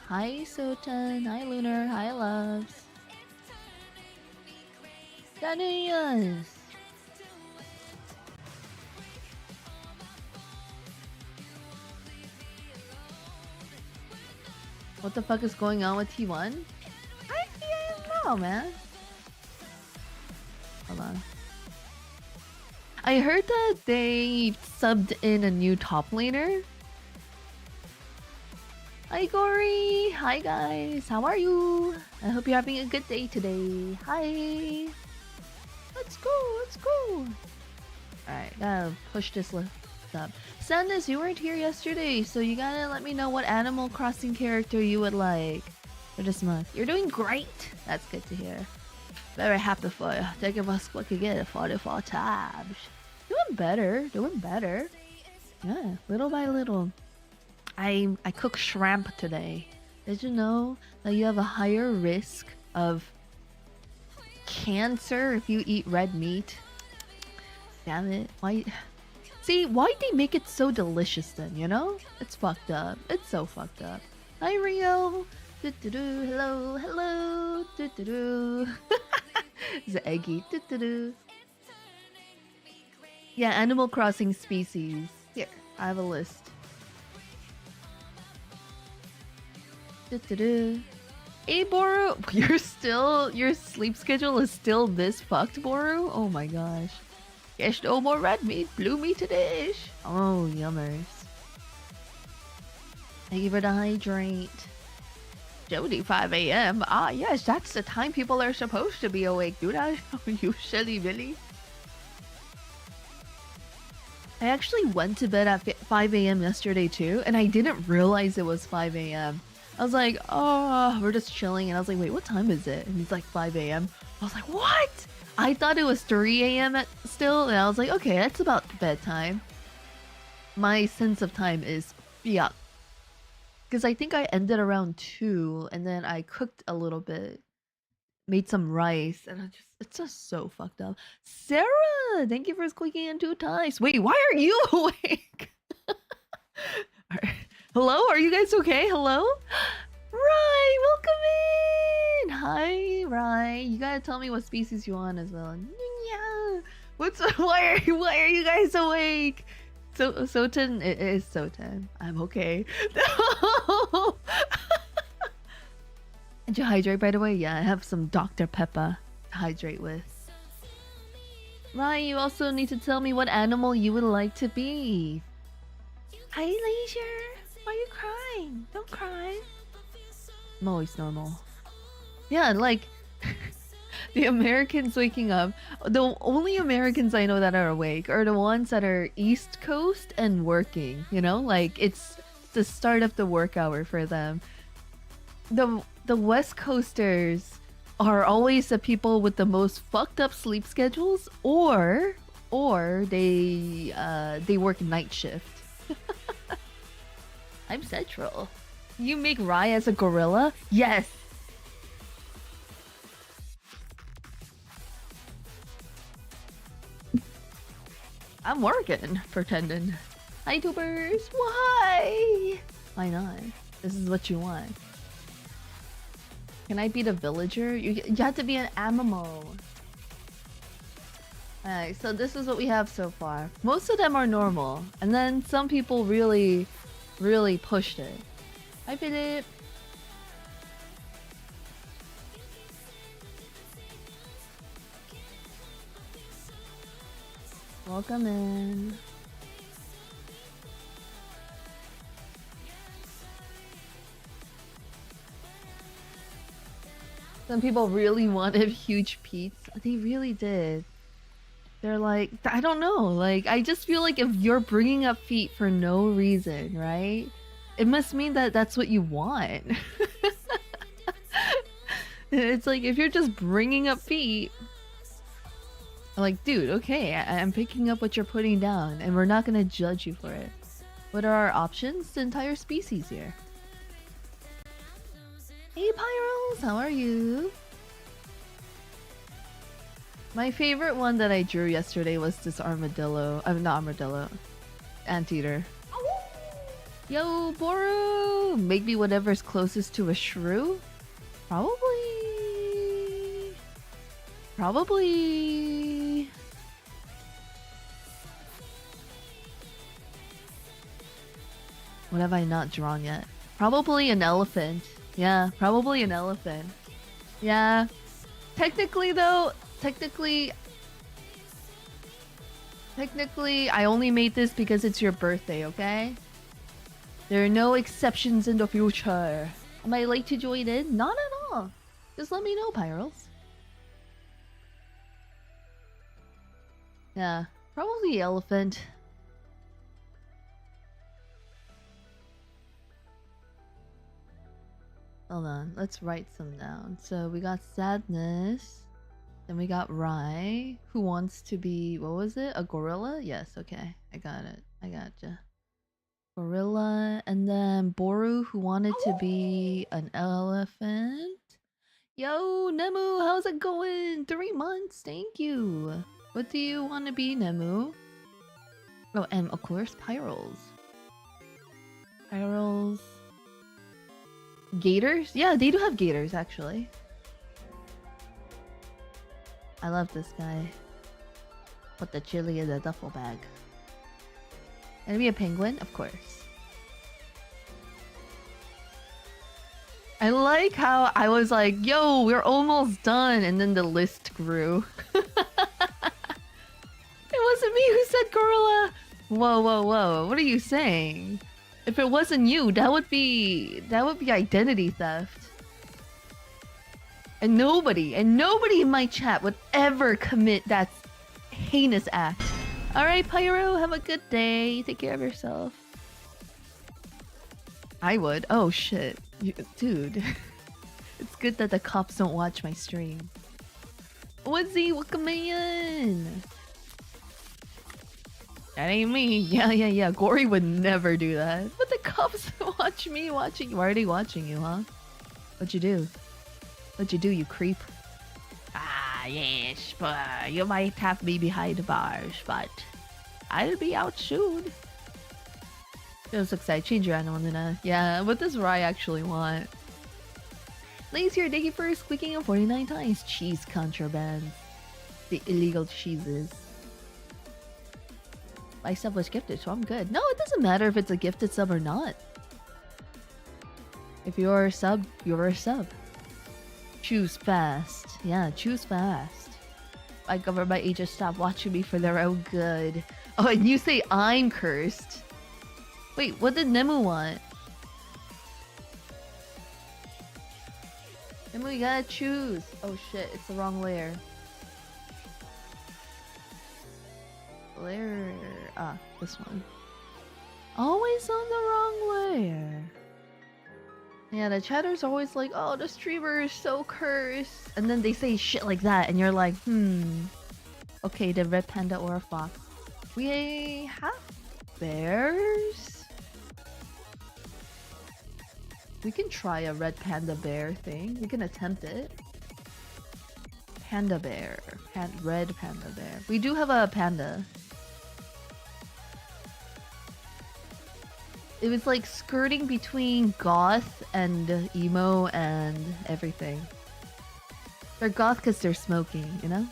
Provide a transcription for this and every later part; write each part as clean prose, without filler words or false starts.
Hi Soten, hi Lunar, hi Loves. Daniels! What the fuck is going on with T1? I don't know, man. Hold on. I heard that they subbed in a new top laner. Hi Gory! Hi guys, how are you? I hope you're having a good day today. Hi! Let's go, let's go! Alright, gotta push this list up. Sandus, you weren't here yesterday, so you gotta let me know what Animal Crossing character you would like for this month. You're doing great! That's good to hear. Very happy for you. Thank you for squeaking in 44 times. Doing better, doing better. Yeah, little by little. I cook shrimp today. Did you know that you have a higher risk of cancer if you eat red meat? Damn it. Why? See, why'd they make it so delicious then, you know? It's fucked up. It's so fucked up. Hi, Rio. Do-do-do. Hello, hello. Do-do-do. It's eggy. Do-do-do. Yeah, Animal Crossing species. Here, I have a list. Do-do-do. Hey, Boru. Your sleep schedule is still this fucked, Boru? Oh my gosh. Yes, no more red meat, blue meat to dish. Oh, yummers. Thank you for the hydrate. Jody, 5 a.m. Ah, yes, that's the time people are supposed to be awake, dude. You silly Billy. I actually went to bed at 5 a.m. yesterday too, and I didn't realize it was 5 a.m. I was like, oh, we're just chilling, and I was like, wait, what time is it? And he's like, 5 a.m. I was like, what? I thought it was 3 a.m. still, and I was like, okay, that's about bedtime. My sense of time is yuck. Because I think I ended around 2, and then I cooked a little bit, made some rice, and it's just so fucked up. Sarah, thank you for squeaking in 2 times. Wait, why are you awake? Hello, are you guys okay? Hello? Rai, welcome in! Hi, Rai. You gotta tell me what species you want as well. Yeah. Why are you guys awake? Soten, it is Soten. I'm okay. Did you hydrate, by the way? Yeah, I have some Dr. Pepper to hydrate with. Rai, you also need to tell me what animal you would like to be. Hi, Leisure. Why are you crying? Don't cry. I'm always normal. Yeah, like the Americans waking up. The only Americans I know that are awake are the ones that are East Coast and working. You know, like it's the start of the work hour for them. The West Coasters are always the people with the most fucked up sleep schedules, or they work night shift. I'm Central. You make Rai as a gorilla? Yes! I'm working, pretending. Hi, tubers! Why? Why not? This is what you want. Can I be the villager? You have to be an animal. Alright, so this is what we have so far. Most of them are normal, and then some people really pushed it. Hi, Philip. Welcome in. Some people really wanted huge Pete's. They really did. They're like, I don't know. Like, I just feel like if you're bringing up feet for no reason, right? It must mean that that's what you want. It's like, if you're just bringing up feet, I'm like, dude, okay, I'm picking up what you're putting down, and we're not gonna judge you for it. What are our options? The entire species here. Hey, Pyros, how are you? My favorite one that I drew yesterday was this armadillo. Not armadillo. Anteater. Yo, Boru! Make me whatever's closest to a shrew? Probably... Probably... What have I not drawn yet? Probably an elephant. Yeah, probably an elephant. Yeah. Technically, though, technically, I only made this because it's your birthday, okay? There are no exceptions in the future. Am I late to join in? Not at all. Just let me know, Pyrals. Yeah, probably elephant. Hold on, let's write some down. So we got sadness. Then we got Rai, who wants to be, what was it? A gorilla? Yes, okay. I got it. I gotcha. Gorilla. And then Boru, who wanted to be an elephant. Yo, Nemu, how's it going? 3 months, thank you. What do you want to be, Nemu? Oh, and of course, Pyrals. Pyrals. Gators? Yeah, they do have gators, actually. I love this guy. Put the chili in the duffel bag. Gonna be a penguin? Of course. I like how I was like, yo, we're almost done, and then the list grew. It wasn't me who said gorilla! Whoa, whoa, whoa, what are you saying? If it wasn't you, that would be identity theft. And nobody in my chat would ever commit that heinous act. Alright, Pyro, have a good day. Take care of yourself. I would. Oh shit. Dude. It's good that the cops don't watch my stream. Woodsy, welcome in! That ain't me. Yeah. Gory would never do that. But the cops watch me watching you. Why are they watching you, huh? What'd you do? What'd you do, you creep? Ah, yes, but you might have me behind the bars, but I'll be out soon. I'm so excited. Change your animal, Nina. Yeah, what does Rai actually want? Ladies here, thank you for squeaking in 49 times. Cheese contraband. The illegal cheeses. My sub was gifted, so I'm good. No, it doesn't matter if it's a gifted sub or not. If you're a sub, you're a sub. Choose fast. Yeah, choose fast. I govern my agents stop watching me for their own good. Oh, and you say I'm cursed. Wait, what did Nemu want? Nemu, you gotta choose. Oh shit, it's the wrong layer. Layer... Ah, this one. Always on the wrong layer. Yeah, the chatter's always like, oh, the streamer is so cursed. And then they say shit like that, and you're like, okay, the red panda or a fox. We have bears? We can try a red panda bear thing. We can attempt it. Panda bear. Red panda bear. We do have a panda. It was like skirting between goth and emo and everything. They're goth because they're smoking, you know?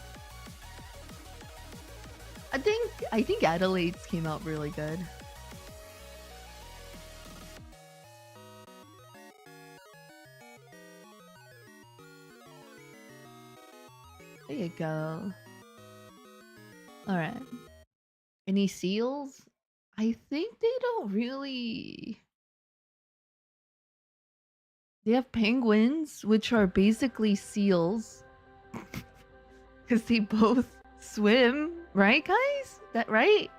I think Adelaide's came out really good. There you go. Alright. Any seals? I think they don't really... They have penguins, which are basically seals. Because they both swim, right, guys? That right?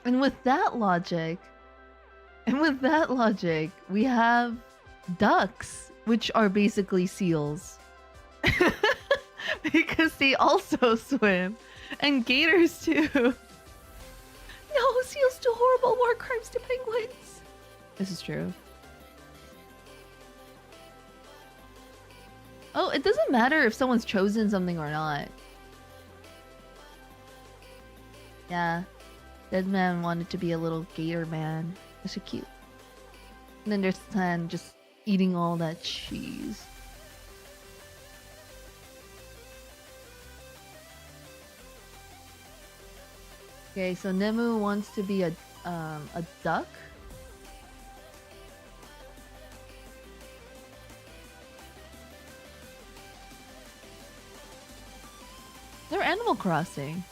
And with that logic, we have ducks, which are basically seals. Because they also swim. And gators too. No, seals do horrible war crimes to penguins. This is true. Oh, it doesn't matter if someone's chosen something or not. Yeah. Dead man wanted to be a little gator man. That's so cute. And then there's Tan just eating all that cheese. Okay, so Nemu wants to be a duck. They're Animal Crossing.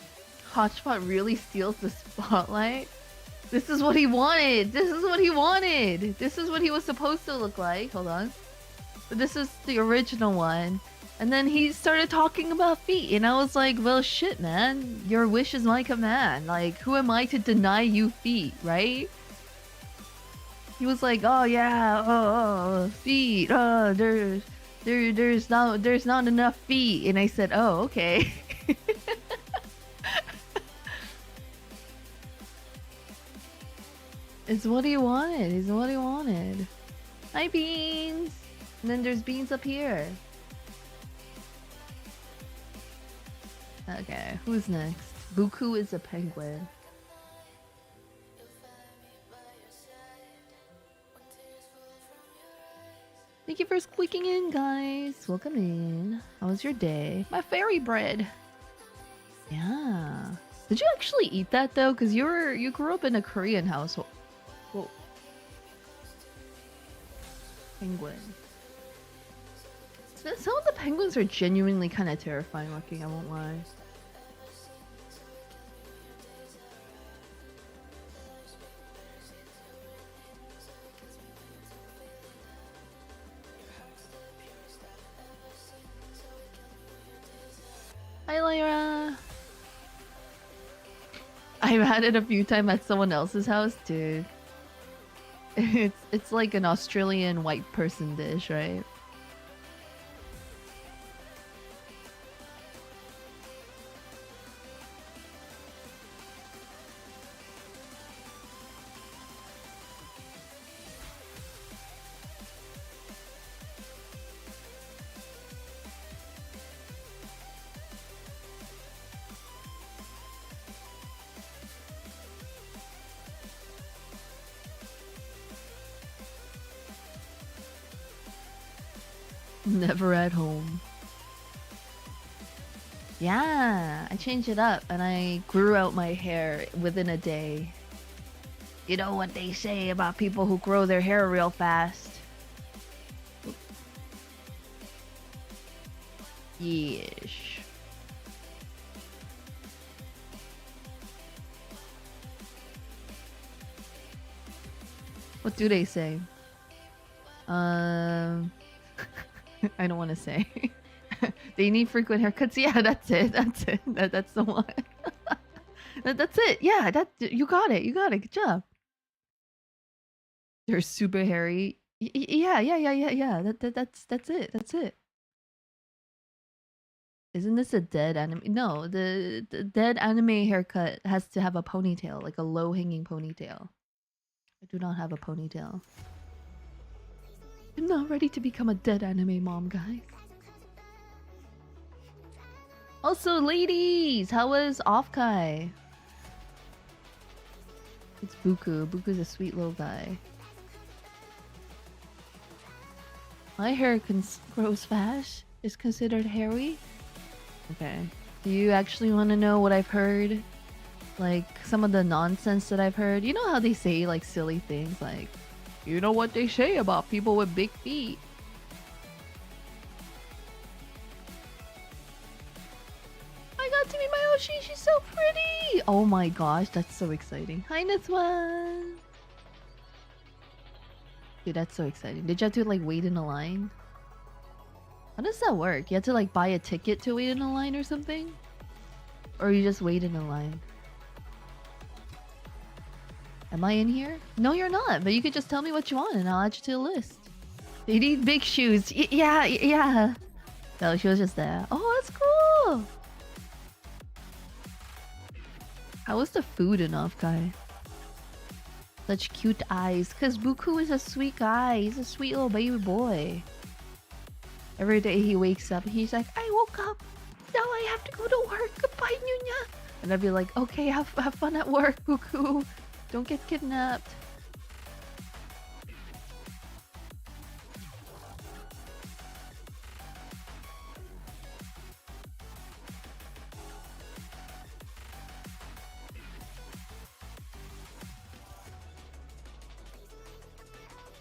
Hotspot really steals the spotlight. This is what he wanted. This is what he wanted. This is what he was supposed to look like. Hold on. But this is the original one. And then he started talking about feet. And I was like, well, shit, man. Your wish is my command. Like, who am I to deny you feet, right? He was like, oh, yeah. Oh, feet. Oh, there's not enough feet. And I said, oh, okay. It's what he wanted. It's what he wanted. Hi, Beans. And then there's Beans up here. Okay, who's next? Buku is a penguin. Thank you for squeaking in, guys. Welcome in. How was your day? My fairy bread. Yeah. Did you actually eat that though? Because you grew up in a Korean household. Whoa. Penguin. Some of the penguins are genuinely kind of terrifying looking, I won't lie. Hi, Lyra. I've had it a few times at someone else's house, dude. It's like an Australian white person dish, right? Never at home. Yeah, I changed it up and I grew out my hair within a day. You know what they say about people who grow their hair real fast? Yes. What do they say? I don't want to say. They need frequent haircuts. Yeah, that's it. That's it. That's the one. That's it. Yeah, you got it. You got it. Good job. They're super hairy. Yeah. That's it. That's it. Isn't this a dead anime? No, the dead anime haircut has to have a ponytail, like a low hanging ponytail. I do not have a ponytail. I'm not ready to become a dead anime mom, guys. Also, ladies, how was Offkai? It's Buku. Buku's a sweet little guy. My hair grows fast. Is considered hairy. Okay. Do you actually want to know what I've heard? Like some of the nonsense that I've heard. You know how they say like silly things like, you know what they say about people with big feet. I got to meet my Oshi. She's so pretty. Oh my gosh, that's so exciting. Hi, Nitswan. Dude, that's so exciting. Did you have to like wait in a line? How does that work? You have to like buy a ticket to wait in a line or something? Or you just wait in a line? Am I in here? No, you're not. But you could just tell me what you want and I'll add you to the list. They need big shoes. Yeah. No, she was just there. Oh, that's cool. How was the food enough, guy? Such cute eyes. Because Buku is a sweet guy. He's a sweet little baby boy. Every day he wakes up and he's like, I woke up. Now I have to go to work. Goodbye, Nunya. And I'd be like, okay, have fun at work, Buku. Don't get kidnapped.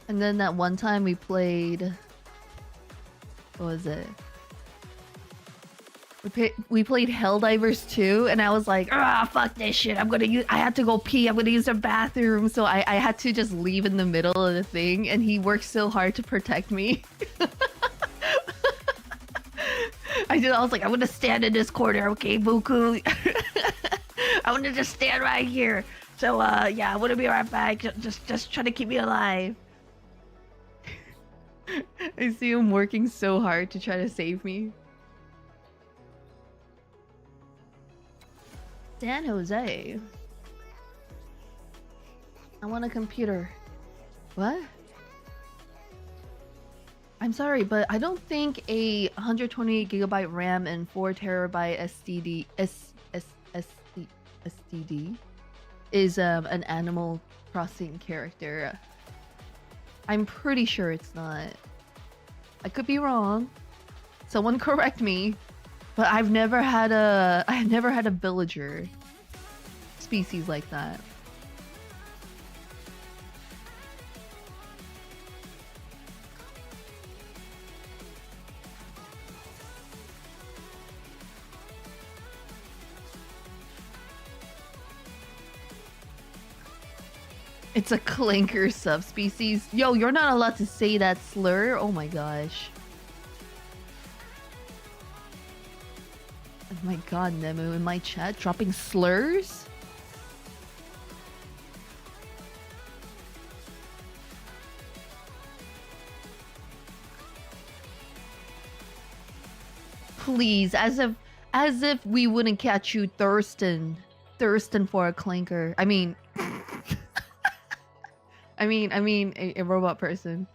And then that one time we played... What was it? We played Helldivers 2, and I was like, ah, fuck this shit. I had to go pee. I'm gonna use the bathroom. So I had to just leave in the middle of the thing, and he worked so hard to protect me. I was like, I'm gonna stand in this corner, okay, Buku? I'm gonna just stand right here. So, yeah, I'm gonna be right back. Just trying to keep me alive. I see him working so hard to try to save me. San Jose. I want a computer. What? I'm sorry, but I don't think a 128GB RAM and 4TB SSD is an Animal Crossing character. I'm pretty sure it's not. I could be wrong. Someone correct me. But I've never had a villager species like that. It's a clanker subspecies. Yo, you're not allowed to say that slur. Oh my gosh. Oh my god, Nemu in my chat dropping slurs? Please, as if we wouldn't catch you thirsting for a clanker. I mean a robot person.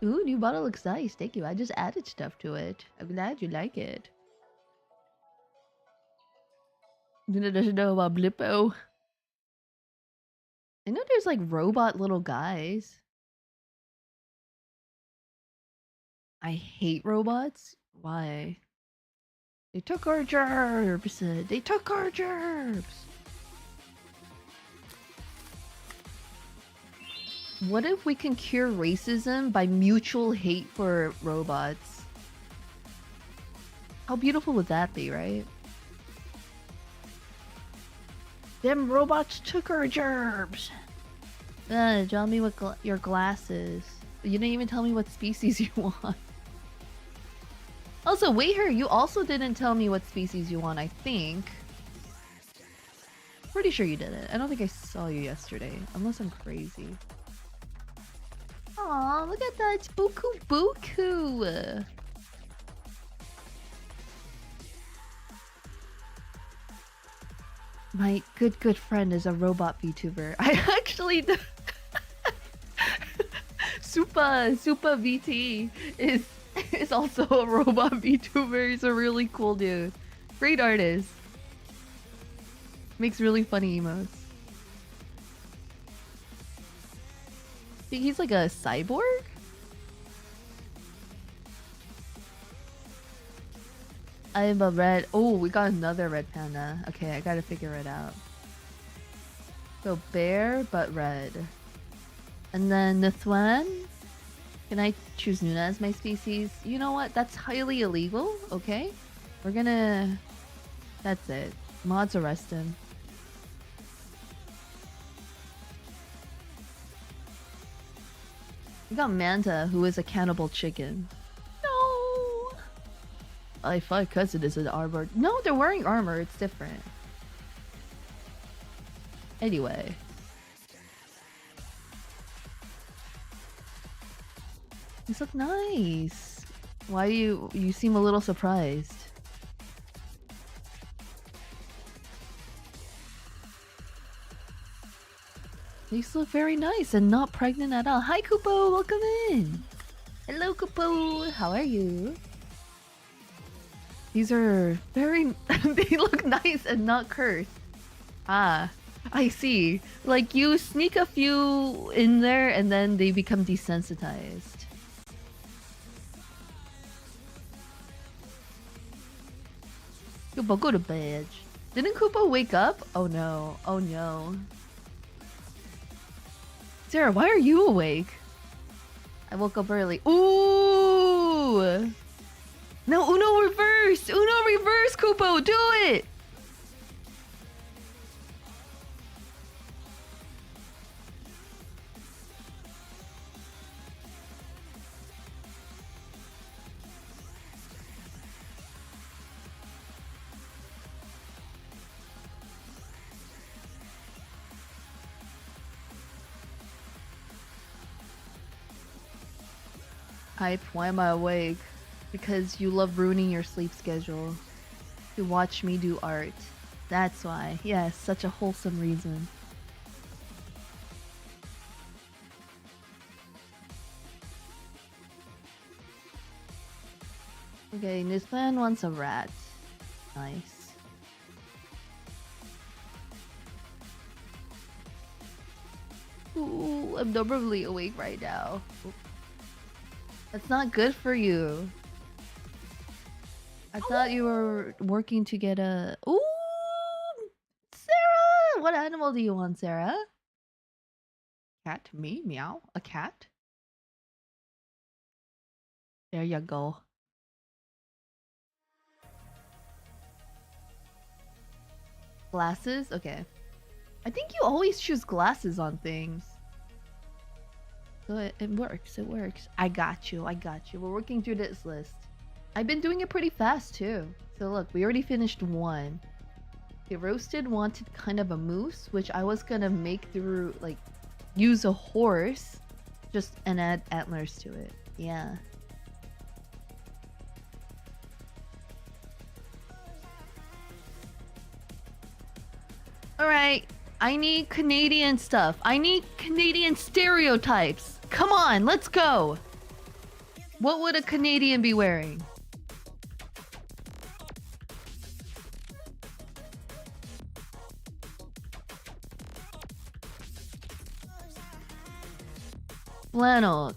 Ooh, new bottle looks nice. Thank you. I just added stuff to it. I'm glad you like it. Doesn't know about Blippo. I know there's like robot little guys. I hate robots. Why? They took our gerbs. They took our gerbs. What if we can cure racism by mutual hate for robots? How beautiful would that be, right? Them robots took our gerbs. Draw me with your glasses. You didn't even tell me what species you want. Also, wait here, you also didn't tell me what species you want, I think. Pretty sure you didn't. I don't think I saw you yesterday, unless I'm crazy. Aw, look at that. It's Buku Buku. My good friend is a robot VTuber. I actually Supa VT is also a robot VTuber. He's a really cool dude. Great artist. Makes really funny emotes. He's like a cyborg? I am a red. Oh, we got another red panda. Okay, I gotta figure it out. So bear, but red. And then Nithwan. Can I choose Nuna as my species? You know what? That's highly illegal. Okay, we're gonna. That's it. Mods arrest him. We got Manta, who is a cannibal chicken. No! I thought cousin is an armor. No, they're wearing armor. It's different. Anyway. These look nice. Why do you seem a little surprised? These look very nice and not pregnant at all. Hi, Kupo! Welcome in! Hello, Kupo! How are you? These are very... they look nice and not cursed. Ah, I see. Like, you sneak a few in there and then they become desensitized. Kupo, go to bed. Didn't Kupo wake up? Oh no. Oh no. Sarah, why are you awake? I woke up early. Ooh! No, Uno reverse! Uno reverse, Kupo! Do it! Hype, why am I awake? Because you love ruining your sleep schedule. To watch me do art. That's why. Yes, such a wholesome reason. Okay, Nizlan wants a rat. Nice. Ooh, I'm normally awake right now. Ooh. That's not good for you. I thought you were working to get a... Ooh! Sarah! What animal do you want, Sarah? Cat? Me? Meow? A cat? There you go. Glasses? Okay. I think you always choose glasses on things. So it works, it works. I got you, I got you. We're working through this list. I've been doing it pretty fast too. So look, we already finished one. The roasted wanted kind of a moose, which I was gonna make through, like, use a horse, just and add antlers to it. Yeah. Alright, I need Canadian stuff. I need Canadian stereotypes. Come on, let's go. What would a Canadian be wearing? Flannel.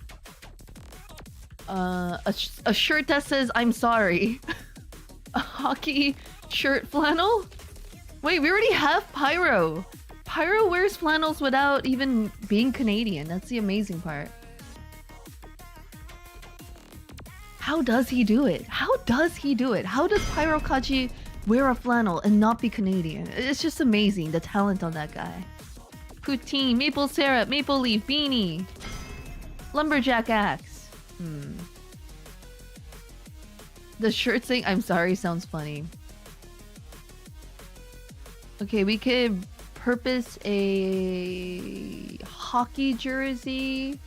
A shirt that says I'm sorry. A hockey shirt flannel? Wait, we already have Pyro. Pyro wears flannels without even being Canadian. That's the amazing part. How does he do it? How does he do it? How does Pyro Kaji wear a flannel and not be Canadian? It's just amazing, the talent on that guy. Poutine, maple syrup, maple leaf, beanie. Lumberjack axe. The shirt saying I'm sorry sounds funny. Okay, we could purpose a hockey jersey.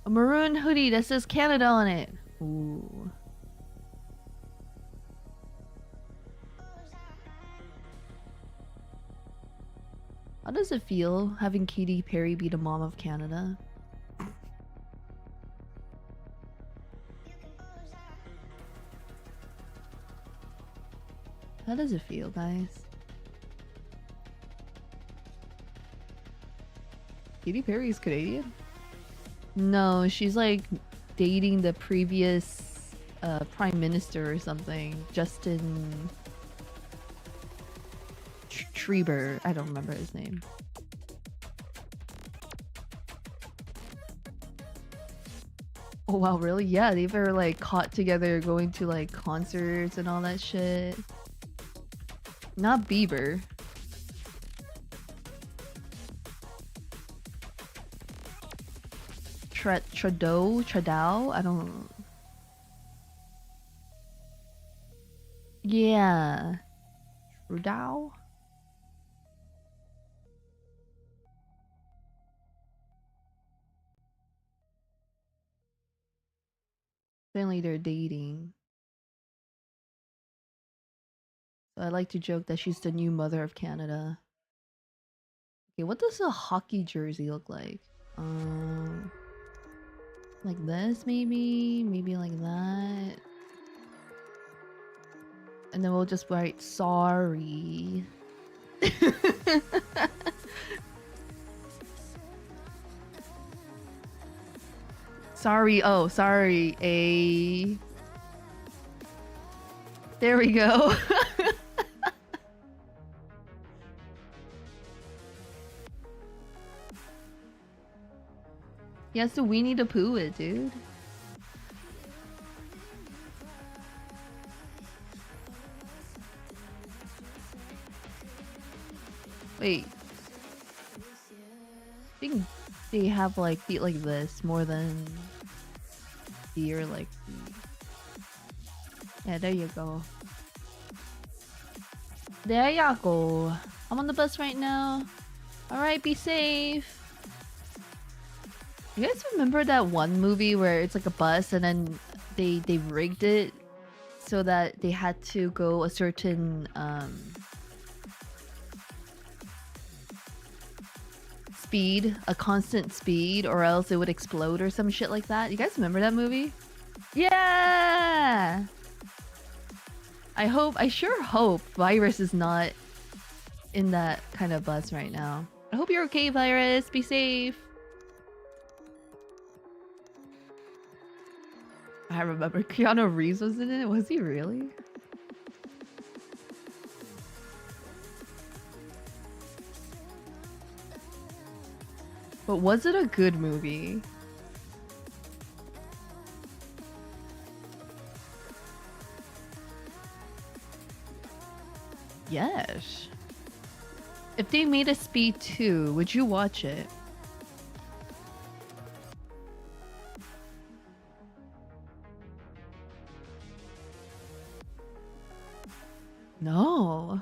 A maroon hoodie that says Canada on it. Ooh. How does it feel having Katy Perry be the mom of Canada? How does it feel, guys? Katy Perry is Canadian? No, she's like dating the previous prime minister or something. Justin Trudeau. I don't remember his name. Oh wow, really? Yeah, they were like caught together going to like concerts and all that shit. Not Bieber. Trudeau? I don't... Yeah. Trudeau? Apparently they're dating. So I like to joke that she's the new mother of Canada. Okay, what does a hockey jersey look like? Like this maybe? Maybe like that. And then we'll just write sorry. Sorry, oh, sorry. A There we go. He has to Winnie the Pooh it, dude. Wait. I think they have like feet like this more than deer like feet. Yeah, there you go. There you go. I'm on the bus right now. Alright, be safe. You guys remember that one movie where it's like a bus and then they rigged it so that they had to go a certain speed, a constant speed, or else it would explode or some shit like that? You guys remember that movie? Yeah! I sure hope Virus is not in that kind of bus right now. I hope you're okay, Virus. Be safe. I remember Keanu Reeves was in it. Was he really? But was it a good movie? Yes. If they made a Speed 2, would you watch it? No.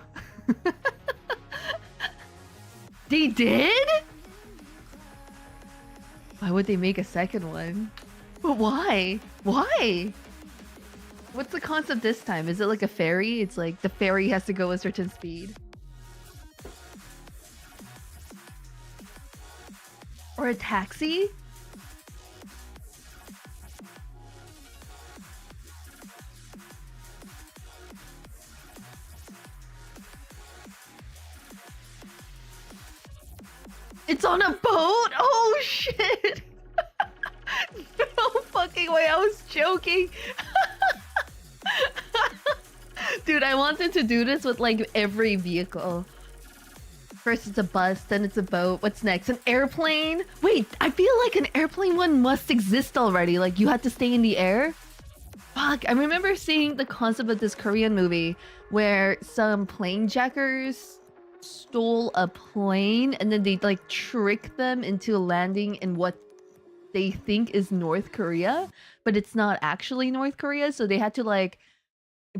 They did? Why would they make a second one? But why? Why? What's the concept this time? Is it like a ferry? It's like the ferry has to go a certain speed. Or a taxi? It's on a boat? Oh shit! No fucking way, I was joking. Dude, I wanted to do this with like every vehicle. First it's a bus, then it's a boat. What's next? An airplane? Wait, I feel like an airplane one must exist already. Like you had to stay in the air? Fuck, I remember seeing the concept of this Korean movie where some plane jackers stole a plane and then they like trick them into landing in what they think is North Korea, but it's not actually North Korea, so they had to like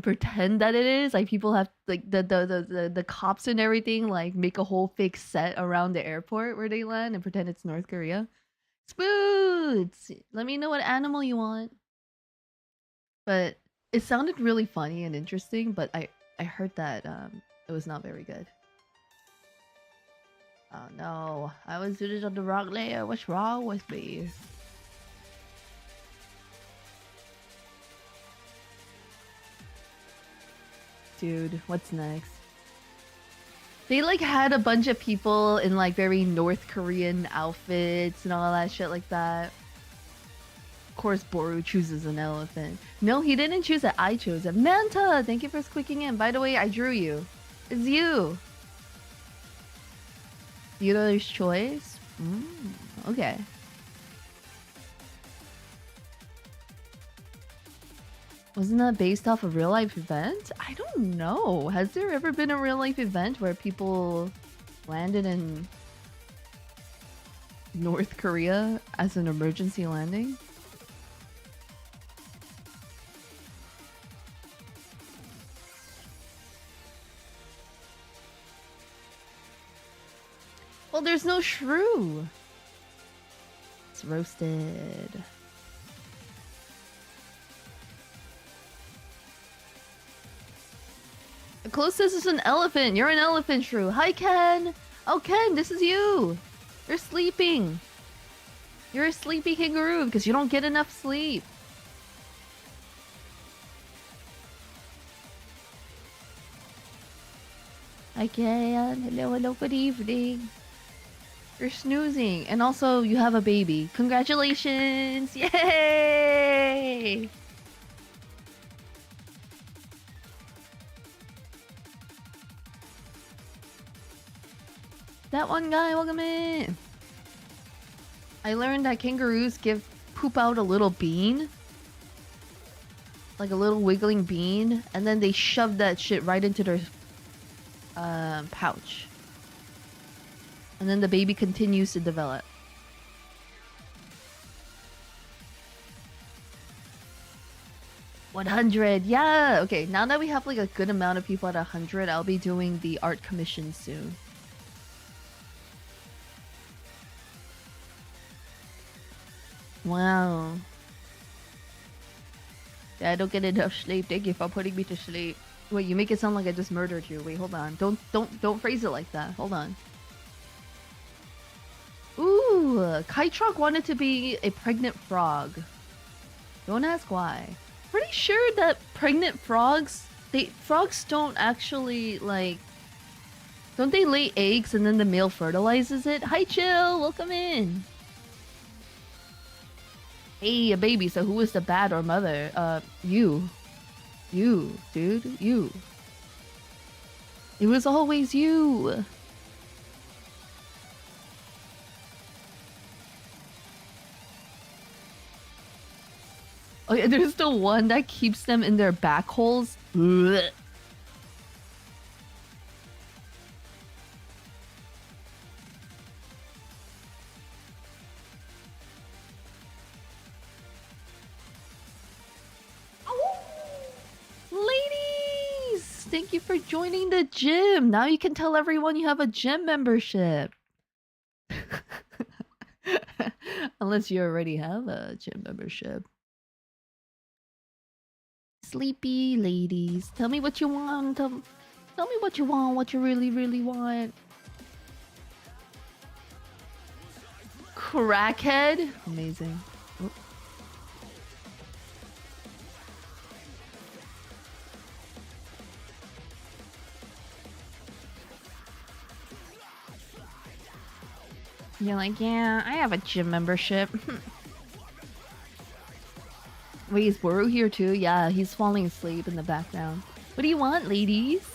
pretend that it is. Like people have like the cops and everything like make a whole fake set around the airport where they land and pretend it's North Korea. Spoods! Let me know what animal you want. But it sounded really funny and interesting, but I heard that it was not very good. Oh no, I was doing it on the wrong layer. What's wrong with me? Dude, what's next? They like had a bunch of people in like very North Korean outfits and all that shit like that. Of course, Boru chooses an elephant. No, he didn't choose it. I chose it. Manta, thank you for squeaking in. By the way, I drew you. It's you. Dealer's choice? Okay. Wasn't that based off a real life event? I don't know. Has there ever been a real life event where people landed in North Korea as an emergency landing? Well, there's no shrew. It's roasted. The closest is an elephant. You're an elephant shrew. Hi, Ken. Oh, Ken, this is you. You're sleeping. You're a sleepy kangaroo because you don't get enough sleep. Hi, Ken. Hello, hello, good evening. You're snoozing. And also, you have a baby. Congratulations! Yay! That one guy, welcome in. I learned that kangaroos poop out a little bean. Like a little wiggling bean. And then they shove that shit right into their pouch. And then the baby continues to develop. $100, yeah. Okay, now that we have like a good amount of people at 100, I'll be doing the art commission soon. Wow. Yeah, I don't get enough sleep. Thank you for putting me to sleep. Wait, you make it sound like I just murdered you. Wait, hold on. Don't phrase it like that. Hold on. Ooh, Kytrock wanted to be a pregnant frog. Don't ask why. Pretty sure that pregnant frogs don't actually like, don't they lay eggs and then the male fertilizes it? Hi Chill, welcome in. Hey, a baby, so who is the dad or mother? You, dude, you. It was always you. Oh yeah, there's the one that keeps them in their back holes. Blech. Ladies! Thank you for joining the gym. Now you can tell everyone you have a gym membership. Unless you already have a gym membership. Sleepy ladies, tell me what you want. Tell me what you want, what you really, really want. Crackhead? Amazing. Oh. You're like, yeah, I have a gym membership. Wait, is Boru here too? Yeah, he's falling asleep in the background. What do you want, ladies?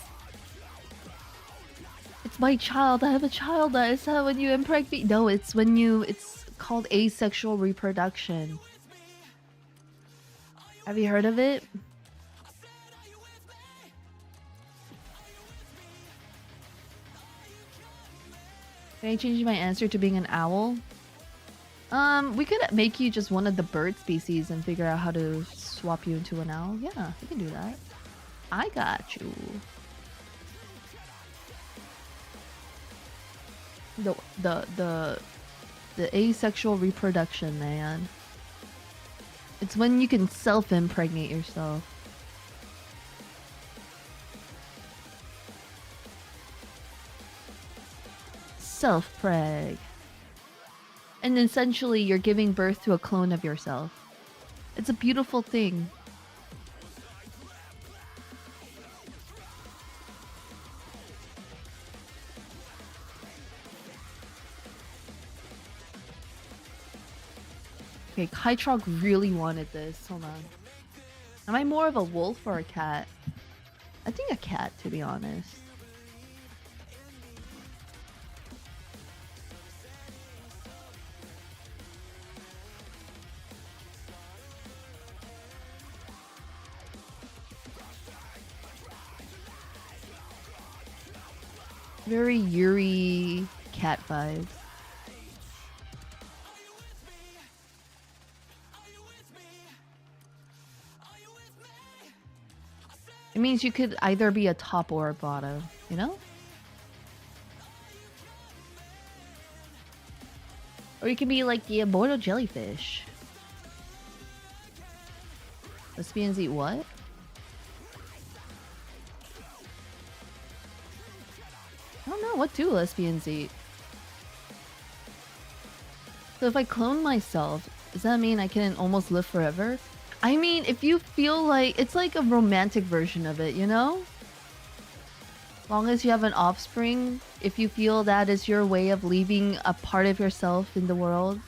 It's my child. I have a child. Is that when you impregnate? No, it's when you... It's called asexual reproduction. Have you heard of it? Can I change my answer to being an owl? We could make you just one of the bird species and figure out how to swap you into an owl. Yeah, we can do that. I got you. The asexual reproduction, man. It's when you can self-impregnate yourself. Self-preg. And essentially, you're giving birth to a clone of yourself. It's a beautiful thing. Okay, Kytrog really wanted this. Hold on. Am I more of a wolf or a cat? I think a cat, to be honest. Very Yuri cat vibes. It means you could either be a top or a bottom, you know? Or you can be like the immortal jellyfish. Lesbians eat what? I don't know, what do lesbians eat? So if I clone myself, does that mean I can almost live forever? I mean, if you feel like... It's like a romantic version of it, you know? Long as you have an offspring, if you feel that is your way of leaving a part of yourself in the world.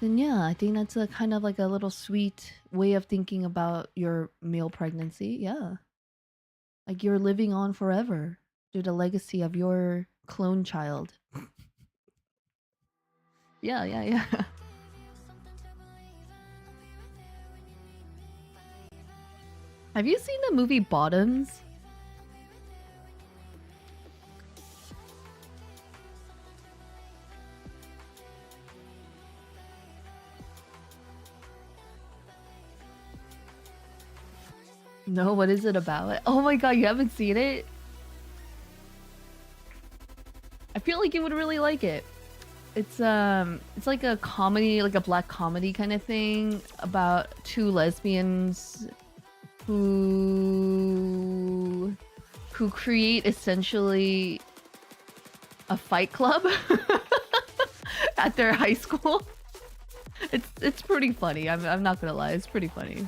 then yeah, I think that's a kind of like a little sweet way of thinking about your male pregnancy. Yeah. Like you're living on forever through the legacy of your clone child. Yeah, yeah, yeah. Have you seen the movie Bottoms? No, what is it about? Oh my god, you haven't seen it? I feel like you would really like it. It's like a comedy, like a black comedy kind of thing about two lesbians who create essentially a fight club at their high school. It's pretty funny. I'm not gonna lie, it's pretty funny.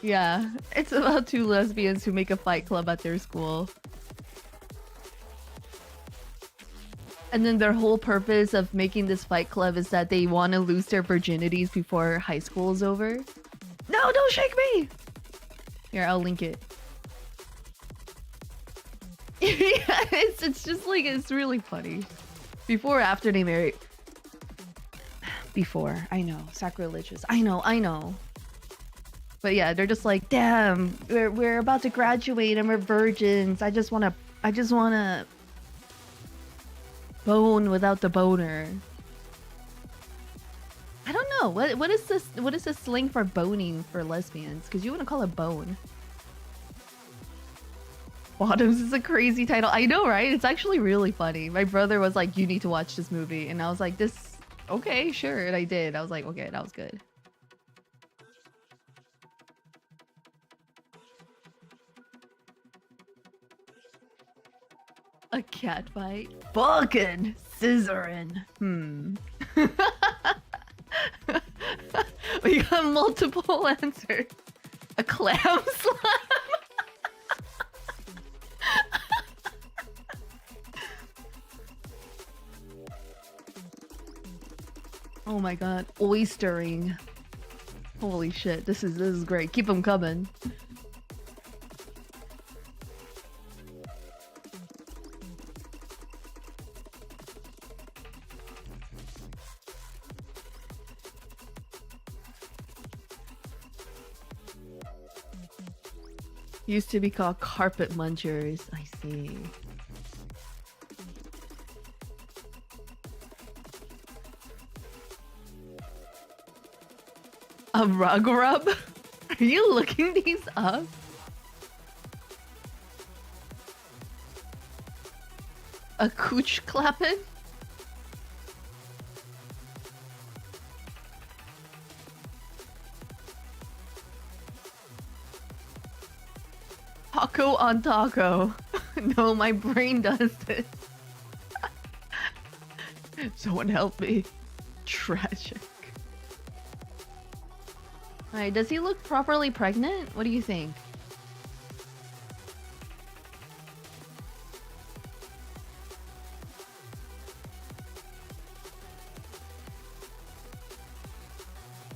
Yeah, it's about two lesbians who make a fight club at their school. And then their whole purpose of making this fight club is that they want to lose their virginities before high school is over. No, don't shake me! Here, I'll link it. Yeah, it's just like, it's really funny. Before or after they married? Before, I know, sacrilegious. I know. But yeah, they're just like, damn, we're about to graduate and we're virgins. I just wanna bone without the boner. I don't know. What is this slang for boning for lesbians? Because you want to call it bone. Bottoms is a crazy title. I know, right? It's actually really funny. My brother was like, you need to watch this movie. And I was like, okay, sure. And I did. I was like, okay, that was good. A cat fight? Fucking scissoring. We got multiple answers. A clam slam? Oh my god. Oystering. Holy shit. This is great. Keep them coming. Used to be called carpet munchers. I see. A rug rub? Are you looking these up? A cooch clapping? Taco on taco. No, my brain does this. Someone help me. Tragic. Alright, does he look properly pregnant? What do you think?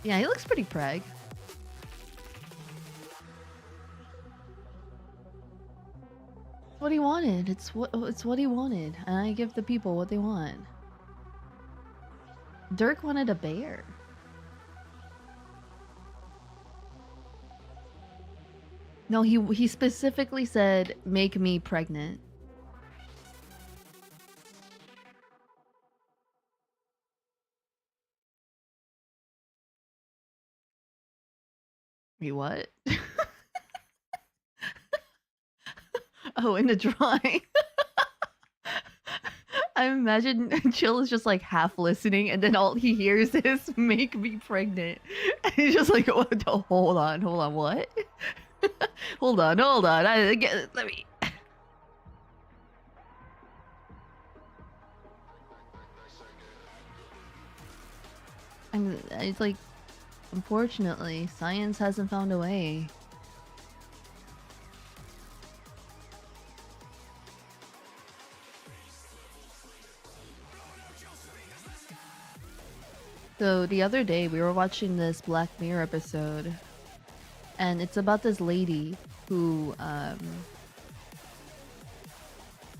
Yeah, he looks pretty preg. What he wanted. It's what he wanted, and I give the people what they want. Dirk wanted a bear. No, he specifically said, "Make me pregnant." Wait, what? Oh, in the drawing. I imagine Chill is just like half listening, and then all he hears is "Make me pregnant." And he's just like, "What? Oh, hold on, what? hold on. Let me." And it's like, unfortunately, science hasn't found a way. So the other day we were watching this Black Mirror episode, and it's about this lady who,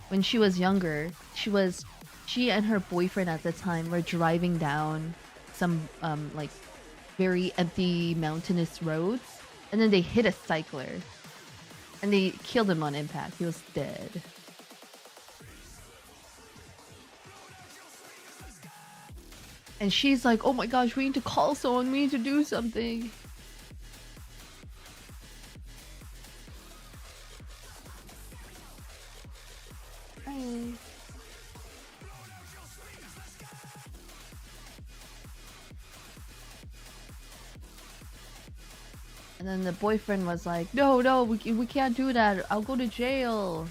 when she was younger, she and her boyfriend at the time were driving down some like very empty mountainous roads, and then they hit a cycler, and they killed him on impact. He was dead. And she's like, "Oh my gosh, we need to call someone. We need to do something." Hi. And then the boyfriend was like, "No, no, we can't do that. I'll go to jail."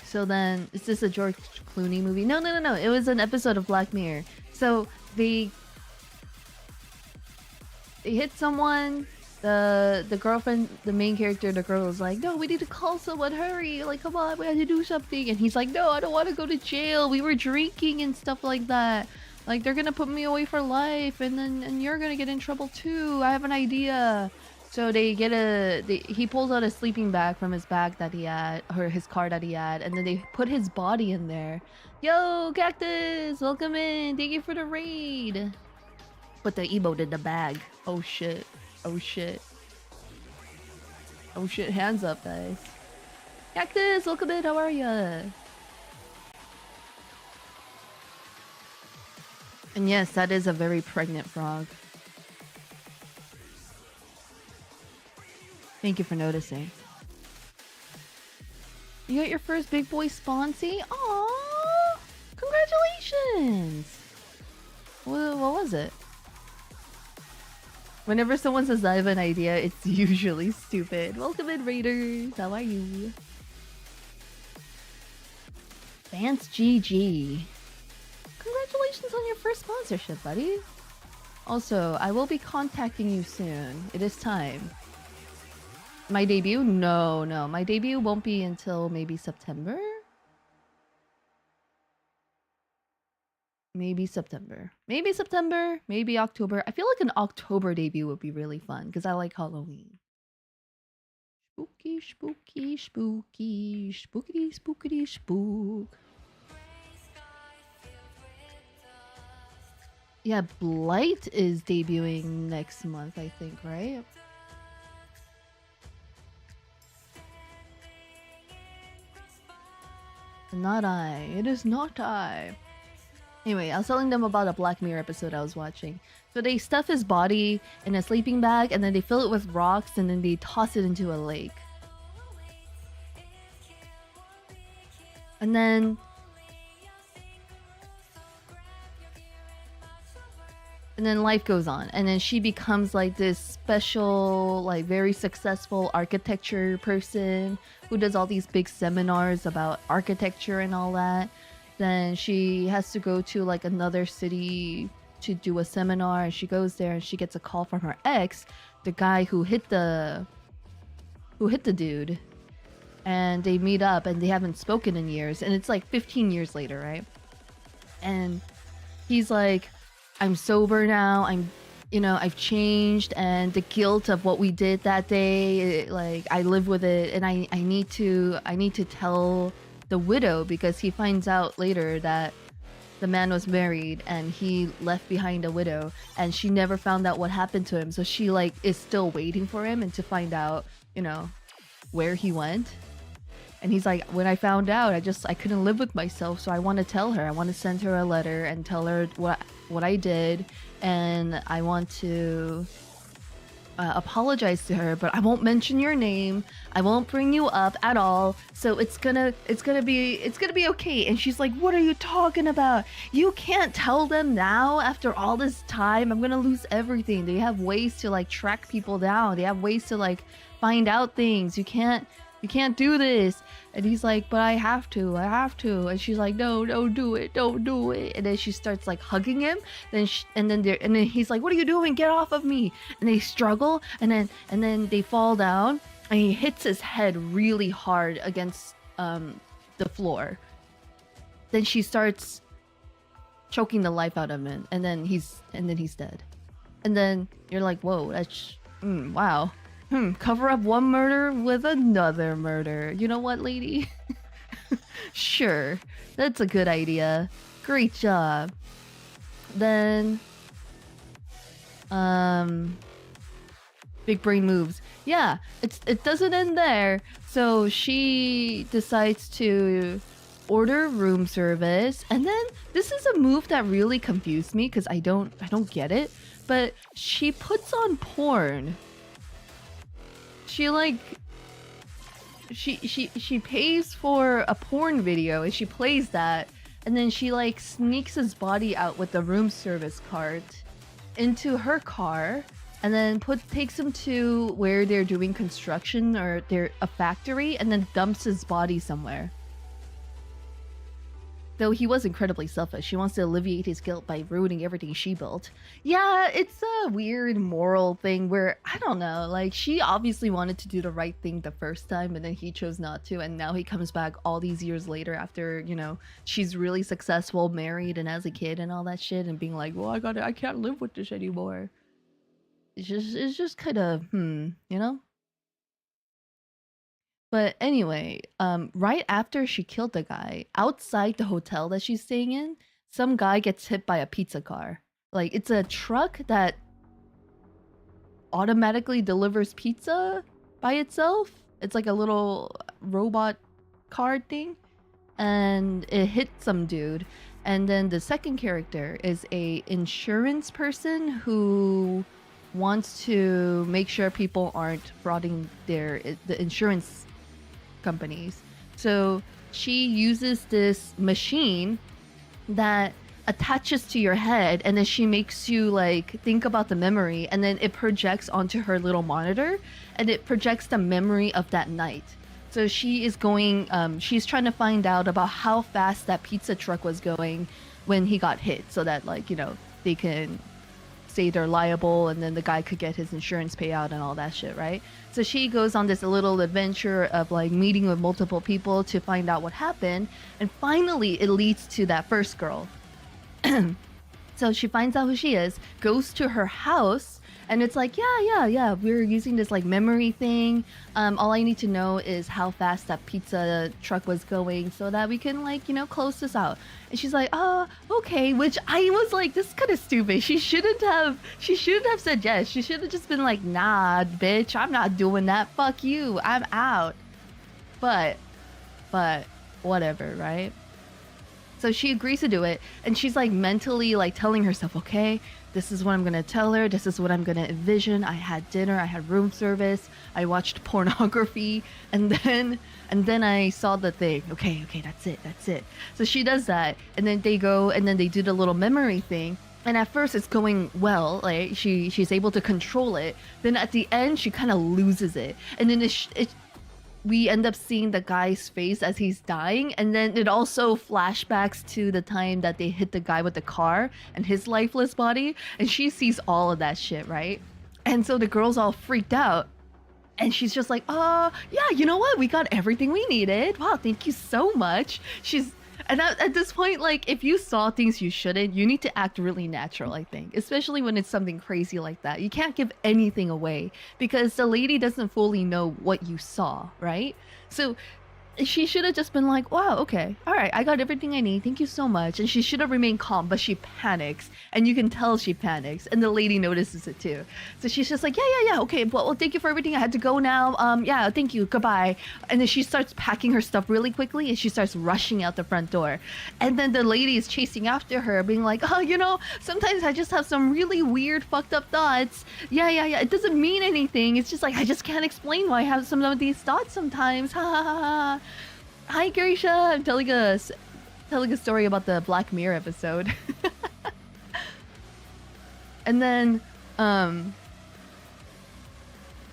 So then, is this a George Clooney movie? No, no, no, no. It was an episode of Black Mirror. So they hit someone. The girlfriend, the main character, the girl was like, "No, we need to call someone. Hurry! Like, come on, we have to do something." And he's like, "No, I don't want to go to jail. We were drinking and stuff like that. Like, they're gonna put me away for life, and you're gonna get in trouble too. I have an idea." So he pulls out a sleeping bag from his bag that he had, or his car that he had, and then they put his body in there. "Yo, Cactus, welcome in. Thank you for the raid." Put the emote in the bag. Oh shit. Oh shit. Oh shit, hands up, guys. Cactus, welcome in. How are ya? And yes, that is a very pregnant frog. Thank you for noticing. You got your first big boy sponsee? Aww! Congratulations! What was it? Whenever someone says I have an idea, it's usually stupid. Welcome in, Raiders! How are you? Vance GG. Congratulations on your first sponsorship, buddy. Also, I will be contacting you soon. It is time. My debut? No. My debut won't be until maybe September? Maybe September. Maybe October. I feel like an October debut would be really fun because I like Halloween. Spooky, spooky, spooky, spookity, spookity, spook. Yeah, Blight is debuting next month, I think, right? Not I. It is not I. Anyway, I was telling them about a Black Mirror episode I was watching. So they stuff his body in a sleeping bag and then they fill it with rocks and then they toss it into a lake. And then life goes on, and then she becomes like this special, like very successful architecture person who does all these big seminars about architecture and all that. Then she has to go to like another city to do a seminar, and she goes there and she gets a call from her ex, the guy who hit the dude, and they meet up and they haven't spoken in years, and it's like 15 years later, right? And he's like, "I'm sober now. I've changed, and the guilt of what we did that day, like I live with it, and I need to tell the widow," because he finds out later that the man was married and he left behind a widow, and she never found out what happened to him. So she like is still waiting for him and to find out, where he went. And he's like, "When I found out, I couldn't live with myself, so I want to tell her. I want to send her a letter and tell her what I did, and I want to apologize to her, but I won't mention your name. I won't bring you up at all. So it's gonna be okay." And she's like, "What are you talking about? You can't tell them now after all this time. I'm gonna lose everything. They have ways to like track people down. They have ways to like find out things. You can't do this." And he's like, "But I have to. And she's like, "No, don't do it. And then she starts like hugging him. And then he's like, "What are you doing? Get off of me." And they struggle, and then they fall down, and he hits his head really hard against the floor. Then she starts choking the life out of him, and then he's dead. And then you're like, whoa, that's wow. Cover up one murder with another murder. You know what, lady? Sure, that's a good idea. Great job. Then, big brain moves. Yeah, it doesn't end there. So she decides to order room service, and then this is a move that really confused me because I don't get it. But she puts on porn. She like she pays for a porn video and she plays that, and then she like sneaks his body out with the room service cart into her car, and then takes him to where they're doing construction or they're a factory, and then dumps his body somewhere. Though he was incredibly selfish. He wants to alleviate his guilt by ruining everything she built. Yeah, it's a weird moral thing where, I don't know, like, she obviously wanted to do the right thing the first time, and then he chose not to, and now he comes back all these years later after, you know, she's really successful, married, and has a kid and all that shit, and being like, well, I can't live with this anymore. It's just kind of, you know? But anyway, right after she killed the guy, outside the hotel that she's staying in, some guy gets hit by a pizza car. Like, it's a truck that automatically delivers pizza by itself. It's like a little robot car thing. And it hit some dude. And then the second character is a insurance person who wants to make sure people aren't frauding the insurance companies. So she uses this machine that attaches to your head, and then she makes you like think about the memory, and then it projects onto her little monitor, and it projects the memory of that night. So she is going she's trying to find out about how fast that pizza truck was going when he got hit, so that, like, you know, they can say they're liable, and then the guy could get his insurance payout and all that shit, right? So she goes on this little adventure of like meeting with multiple people to find out what happened, and finally it leads to that first girl. So she finds out who she is, goes to her house, and it's like, yeah, we're using this like memory thing. All I need to know is how fast that pizza truck was going so that we can, like, you know, close this out. And she's like, oh, okay, which I was like, this is kind of stupid. She shouldn't have said yes. She should have just been like, nah, bitch, I'm not doing that. Fuck you, I'm out. But whatever, right? So she agrees to do it, and she's like mentally like telling herself, okay, this is what I'm gonna tell her, this is what I'm gonna envision. I had dinner, I had room service, I watched pornography, and then I saw the thing. Okay, that's it. So she does that, and then they go and then they do the little memory thing. And at first it's going well, like she's able to control it. Then at the end she kind of loses it, and then we end up seeing the guy's face as he's dying, and then it also flashbacks to the time that they hit the guy with the car and his lifeless body, and she sees all of that shit, right? And so the girl's all freaked out, and she's just like, yeah, you know what? We got everything we needed. Wow, thank you so much. And at this point, like, if you saw things you shouldn't, you need to act really natural, I think. Especially when it's something crazy like that. You can't give anything away because the lady doesn't fully know what you saw, right? So she should have just been like, wow, okay, all right, I got everything I need, thank you so much. And she should have remained calm, but she panics, and you can tell she panics, and the lady notices it too. So she's just like, yeah, okay, well, thank you for everything, I had to go now, yeah, thank you, goodbye. And then she starts packing her stuff really quickly, and she starts rushing out the front door. And then the lady is chasing after her, being like, oh, you know, sometimes I just have some really weird, fucked up thoughts. Yeah, it doesn't mean anything, it's just like, I just can't explain why I have some of these thoughts sometimes, ha ha ha. Hi, Grisha. I'm telling a story about the Black Mirror episode. And then the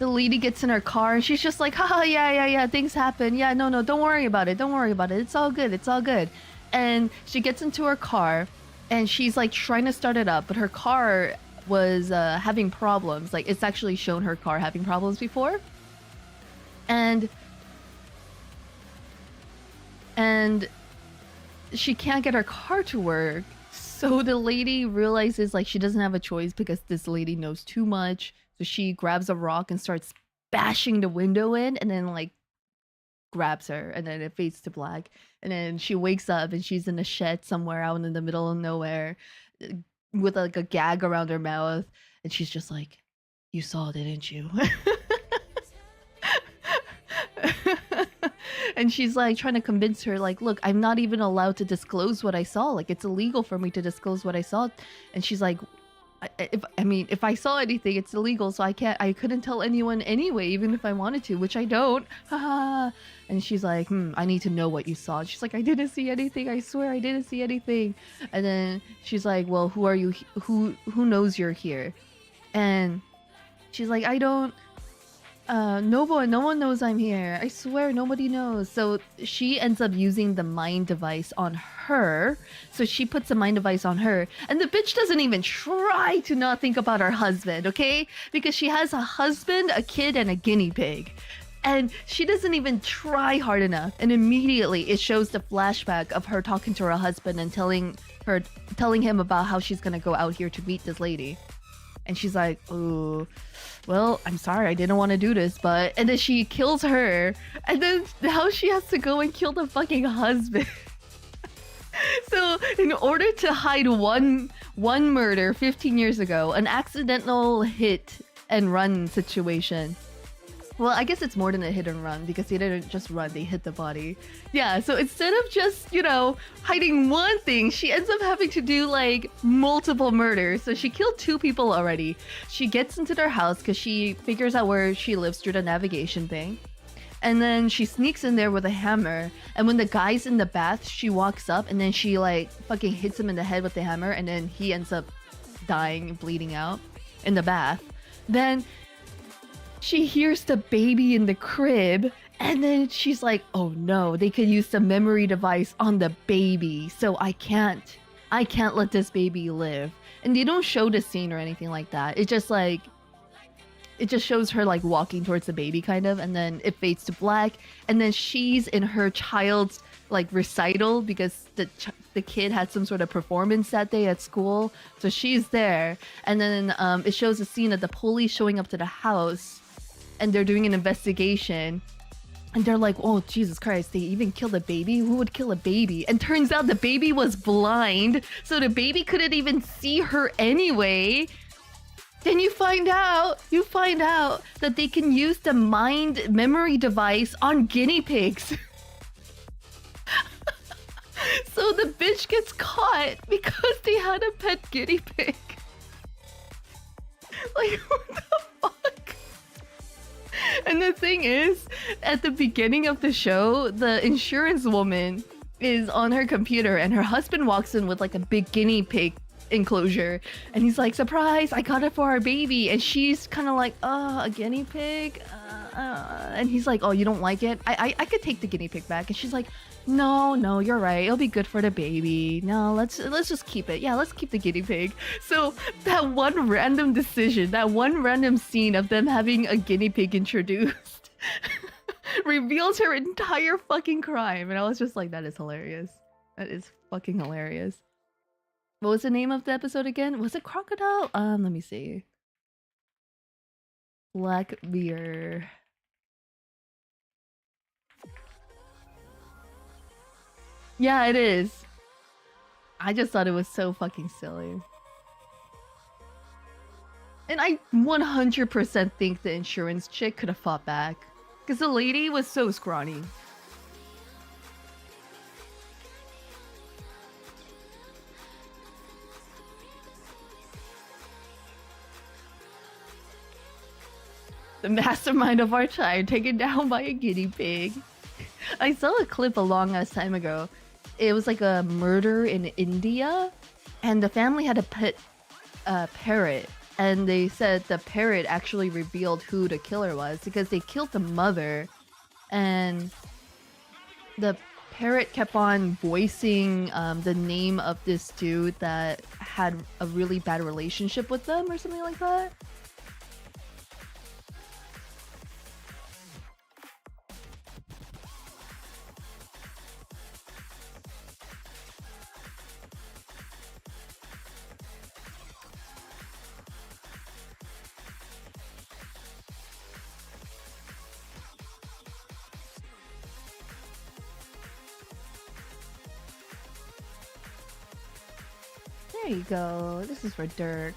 lady gets in her car and she's just like, haha, yeah, things happen. Yeah, no, don't worry about it. It's all good. And she gets into her car and she's like trying to start it up, but her car was having problems. Like, it's actually shown her car having problems before. And and she can't get her car to work. So the lady realizes like she doesn't have a choice because this lady knows too much. So she grabs a rock and starts bashing the window in, and then like grabs her, and then it fades to black. And then she wakes up and she's in a shed somewhere out in the middle of nowhere with like a gag around her mouth, and she's just like, "You saw, didn't you?" And she's like trying to convince her like, "Look, I'm not even allowed to disclose what I saw. Like it's illegal for me to disclose what I saw." And she's like, if I saw anything, it's illegal, so I couldn't tell anyone anyway, even if I wanted to, which I don't." Haha. And she's like, I need to know what you saw." And she's like, "I didn't see anything. I swear I didn't see anything." And then she's like, "Well, who are you? Who knows you're here?" And she's like, "I don't. No one knows I'm here. I swear nobody knows." So she ends up using the mind device on her. So she puts a mind device on her, and the bitch doesn't even try to not think about her husband, okay? Because she has a husband, a kid, and a guinea pig. And she doesn't even try hard enough. And immediately it shows the flashback of her talking to her husband and telling him about how she's gonna go out here to meet this lady. And she's like, "Oh, well, I'm sorry, I didn't want to do this, but..." And then she kills her. And then now she has to go and kill the fucking husband. So, in order to hide one murder 15 years ago, an accidental hit and run situation. Well, I guess it's more than a hit and run because they didn't just run, they hit the body. Yeah, so instead of just, hiding one thing, she ends up having to do like multiple murders. So she killed 2 people already. She gets into their house because she figures out where she lives through the navigation thing. And then she sneaks in there with a hammer. And when the guy's in the bath, she walks up and then she like fucking hits him in the head with the hammer. And then he ends up dying and bleeding out in the bath. Then she hears the baby in the crib, and then she's like, "Oh no, they could use the memory device on the baby, so I can't let this baby live." And they don't show the scene or anything like that. It just shows her like walking towards the baby kind of, and then it fades to black, and then she's in her child's like recital because the kid had some sort of performance that day at school, so she's there. And then it shows a scene of the police showing up to the house, and they're doing an investigation, and they're like, "Oh Jesus Christ, they even killed a baby? Who would kill a baby?" And turns out the baby was blind, so the baby couldn't even see her anyway. Then you find out that they can use the mind memory device on guinea pigs. So the bitch gets caught because they had a pet guinea pig. Like, what the fuck? And the thing is, at the beginning of the show, the insurance woman is on her computer and her husband walks in with like a big guinea pig enclosure, and he's like, "Surprise, I got it for our baby." And she's kind of like, "A guinea pig?" And he's like, "Oh, you don't like it? I could take the guinea pig back." And she's like, No, you're right. It'll be good for the baby. No, let's just keep it. Yeah, let's keep the guinea pig." So that one random decision, that one random scene of them having a guinea pig introduced reveals her entire fucking crime. And I was just like, that is hilarious. That is fucking hilarious. What was the name of the episode again? Was it Crocodile? Let me see. Black Beer. Yeah, it is. I just thought it was so fucking silly. And I 100% think the insurance chick could have fought back. Because the lady was so scrawny. The mastermind of our child taken down by a guinea pig. I saw a clip a long ass time ago. It was like a murder in India, and the family had a pet parrot, and they said the parrot actually revealed who the killer was because they killed the mother, and the parrot kept on voicing the name of this dude that had a really bad relationship with them or something like that. There you go. This is for Dirk.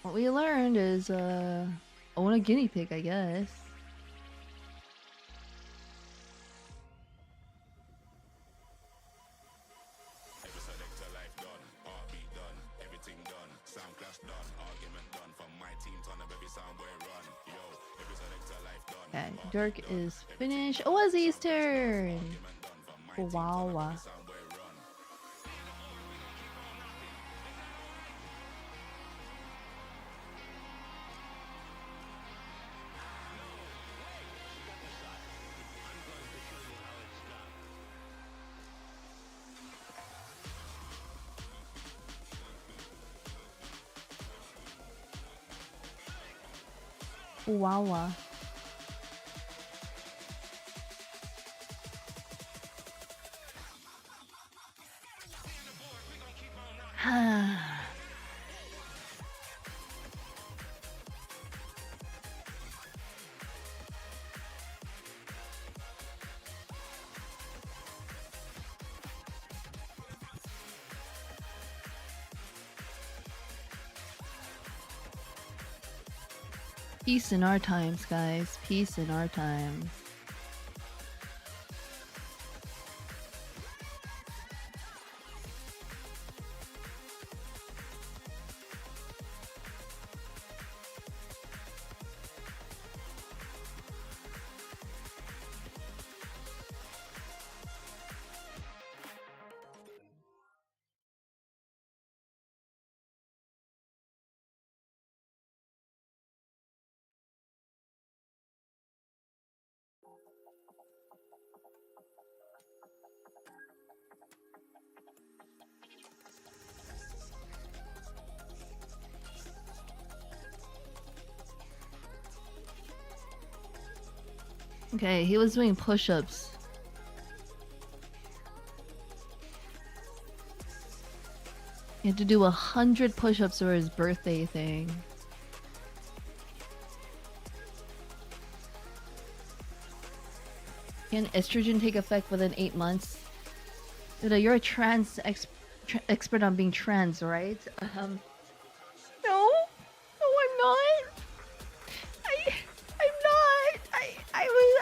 What we learned is, own a guinea pig, I guess. Okay, Dirk is finished. Ozzy's turn! Wow. Wow. Peace in our times, guys. Peace in our times. Okay, he was doing push-ups. He had to do 100 push-ups for his birthday thing. Can estrogen take effect within 8 months? Dude, you're a trans expert on being trans, right? No, I'm not.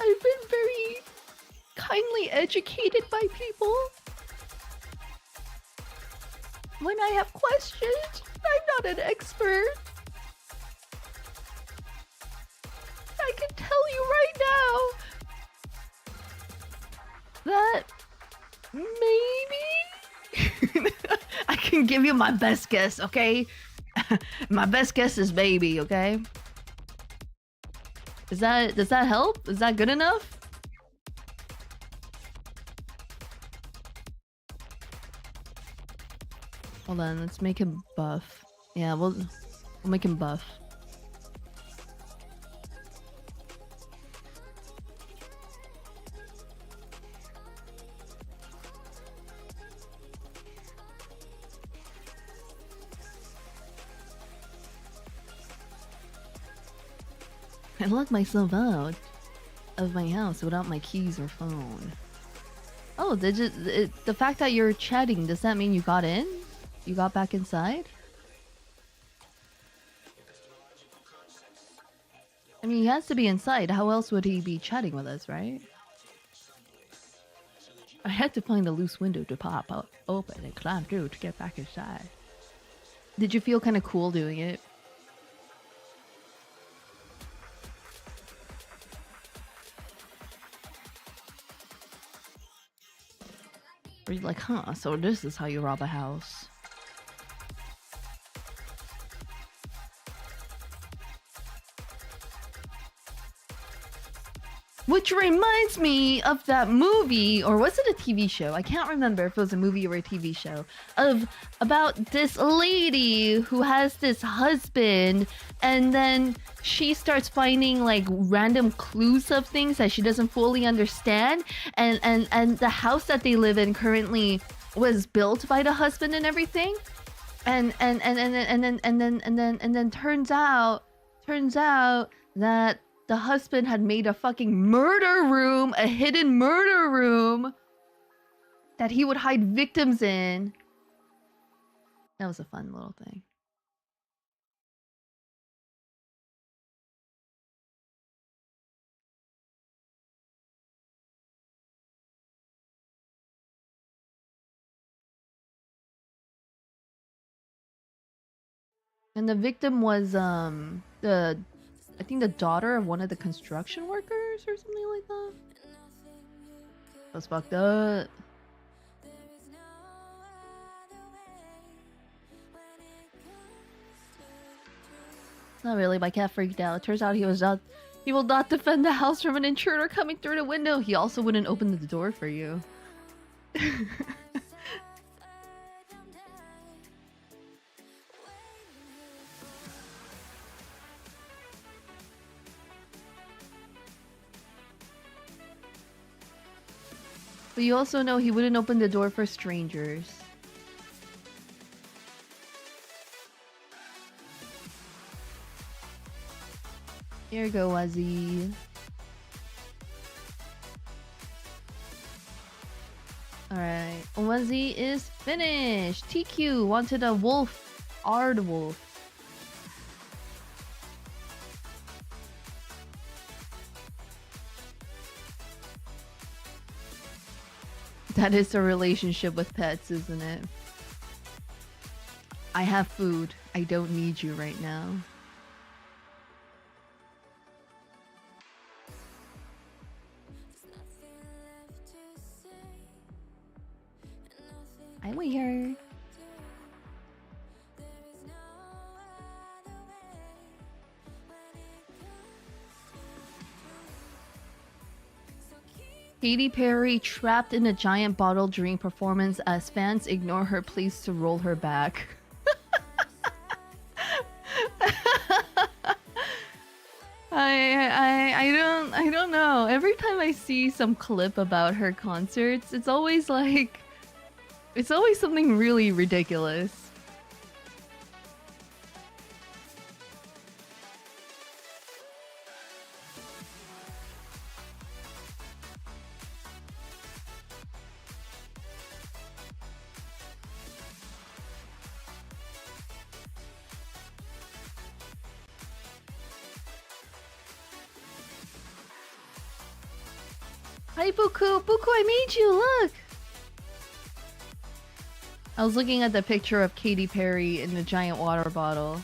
I've been very kindly educated by people. When I have questions, I'm not an expert. I can tell you right now that maybe I can give you my best guess, okay? My best guess is maybe, okay? Does that help? Is that good enough? Hold on, let's make him buff. Yeah, we'll make him buff. I locked myself out of my house without my keys or phone. Oh, the fact that you're chatting, does that mean you got in? You got back inside? I mean, he has to be inside. How else would he be chatting with us, right? I had to find a loose window to pop open and climb through to get back inside. Did you feel kind of cool doing it? Or you're like, huh, so this is how you rob a house. Which reminds me of that movie, or was it a TV show? I can't remember if it was a movie or a TV show. About this lady who has this husband, and then she starts finding like random clues of things that she doesn't fully understand. And the house that they live in currently was built by the husband and everything. And then turns out Turns out that the husband had made a fucking murder room, a hidden murder room that he would hide victims in. That was a fun little thing. And the victim was I think the daughter of one of the construction workers or something like that. That was fucked up. Not really, my cat freaked out. Turns out he will not defend the house from an intruder coming through the window. He also wouldn't open the door for you. But you also know he wouldn't open the door for strangers. Here you go, Wazzy. Alright, Wazzy is finished. TQ wanted a wolf. Aardwolf. That is a relationship with pets, isn't it? I have food. I don't need you right now. I'm here. Katy Perry trapped in a giant bottle during performance as fans ignore her pleas to roll her back. I don't know. Every time I see some clip about her concerts, it's always something really ridiculous. Hi, Buku! Buku, I made you! Look! I was looking at the picture of Katy Perry in the giant water bottle.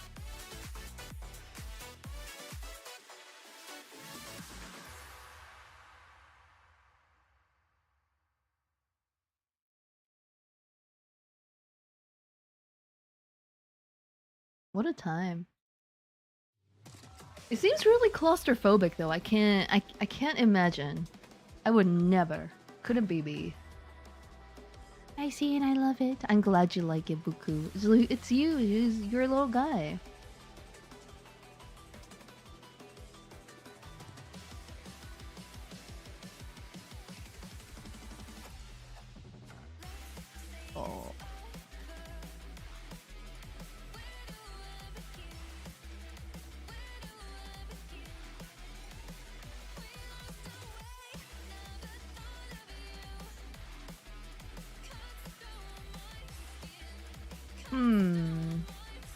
What a time. It seems really claustrophobic though. I can't imagine. I would never. Couldn't be me. I see and I love it. I'm glad you like it, Buku. It's you. You're a little guy. Oh.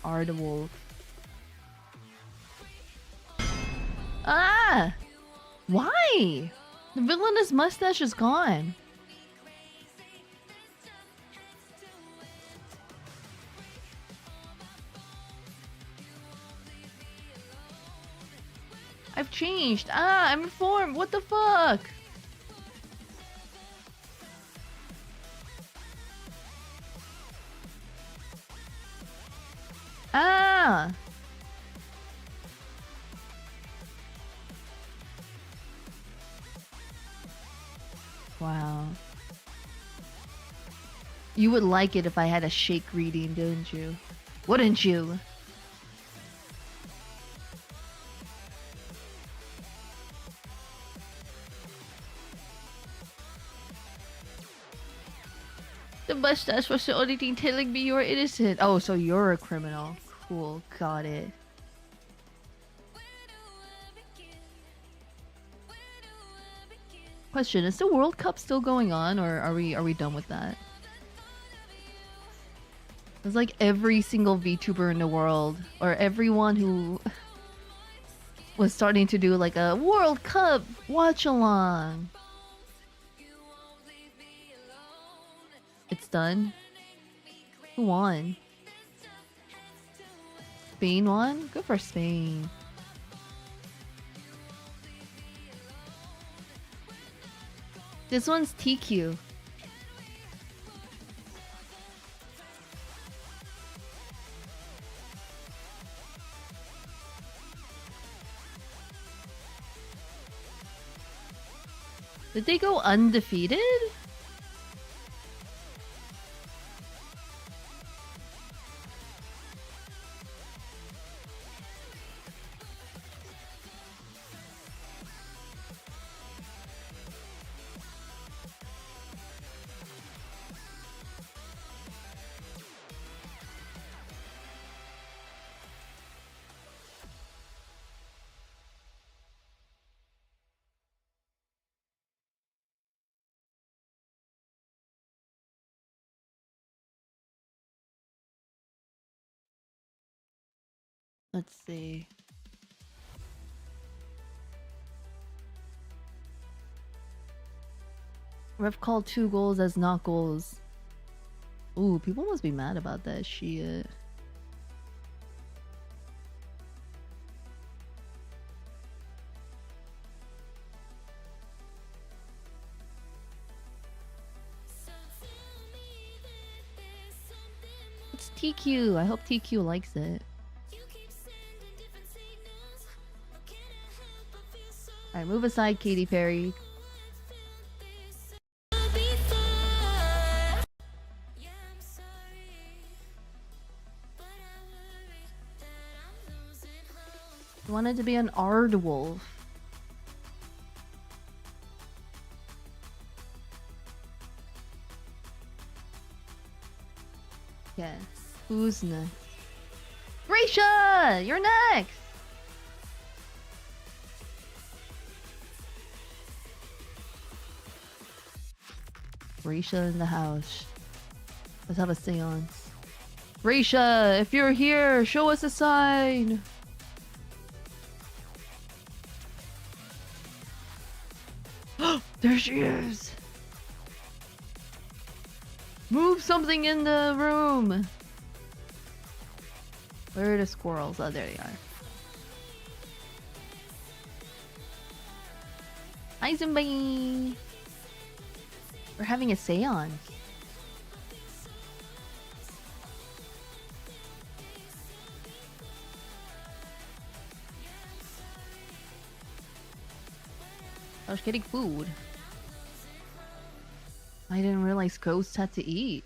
Aardwolf. Ah! Why? The villainous mustache is gone. I've changed. Ah, I'm informed. What the fuck? Ah! Wow. You would like it if I had a shake reading, don't you? Wouldn't you? The mustache was the only thing telling me you were innocent. Oh, so you're a criminal. Cool, got it. Question: is the World Cup still going on, or are we done with that? It's like every single VTuber in the world, or everyone who was starting to do like a World Cup watch along. It's done. Who won? Spain won? Good for Spain. This one's TQ. Did they go undefeated? Let's see. Ref called 2 goals as not goals. Ooh, people must be mad about that shit. It's TQ. I hope TQ likes it. Alright, move aside, Katy Perry. I wanted to be an Aardwolf. Yes. Who's next? Gracia! You're next! Gracia in the house. Let's have a seance. Gracia, if you're here, show us a sign! There she is! Move something in the room! Where are the squirrels? Oh, there they are. Hi, Zumbi! We're having a seance. I was getting food. I didn't realize ghosts had to eat.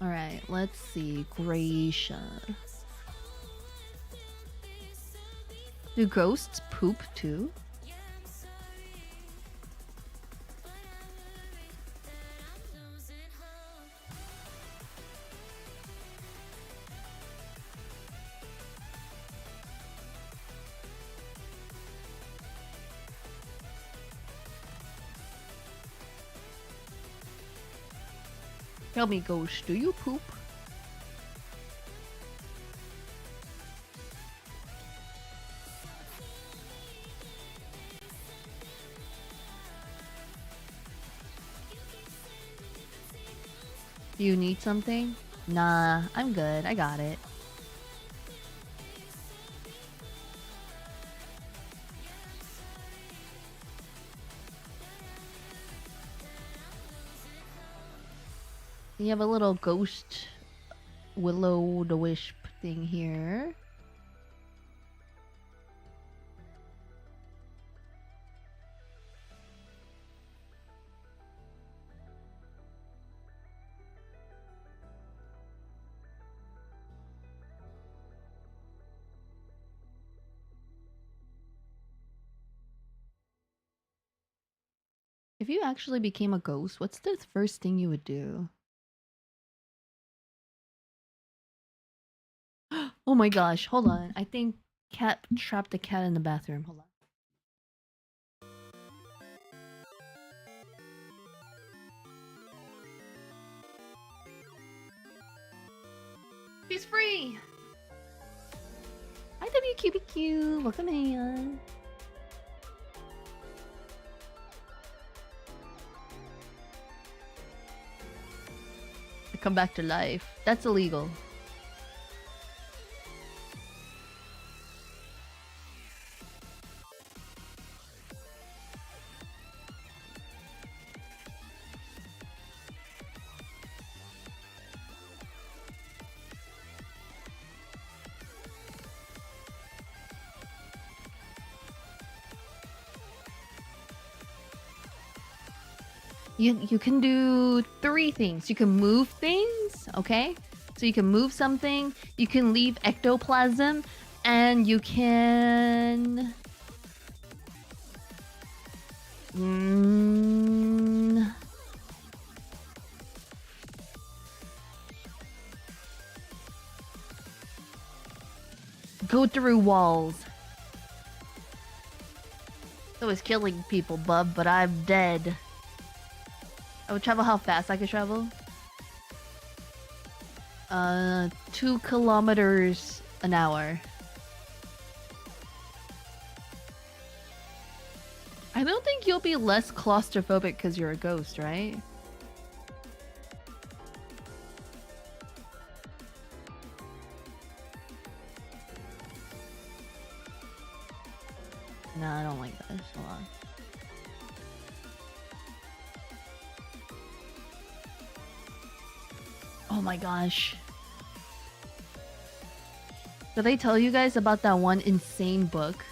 Alright, let's see. Gracia. Do ghosts poop too? Tell me, ghost, do you poop? Do you need something? Nah, I'm good. I got it. You have a little ghost Will-O-the-Wisp thing here. If you actually became a ghost, what's the first thing you would do? Oh my gosh, hold on. I think cat trapped the cat in the bathroom. Hold on. She's free! Hi WQBQ! Welcome in. To come back to life. That's illegal. You can do 3 things. You can move things, okay? So you can move something, you can leave ectoplasm, and you can... Go through walls. I was killing people, bub, but I'm dead. I would travel how fast I could travel? 2 kilometers an hour. I don't think you'll be less claustrophobic because you're a ghost, right? No, I don't like this. Hold on. Oh my gosh. Did I tell you guys about that one insane book?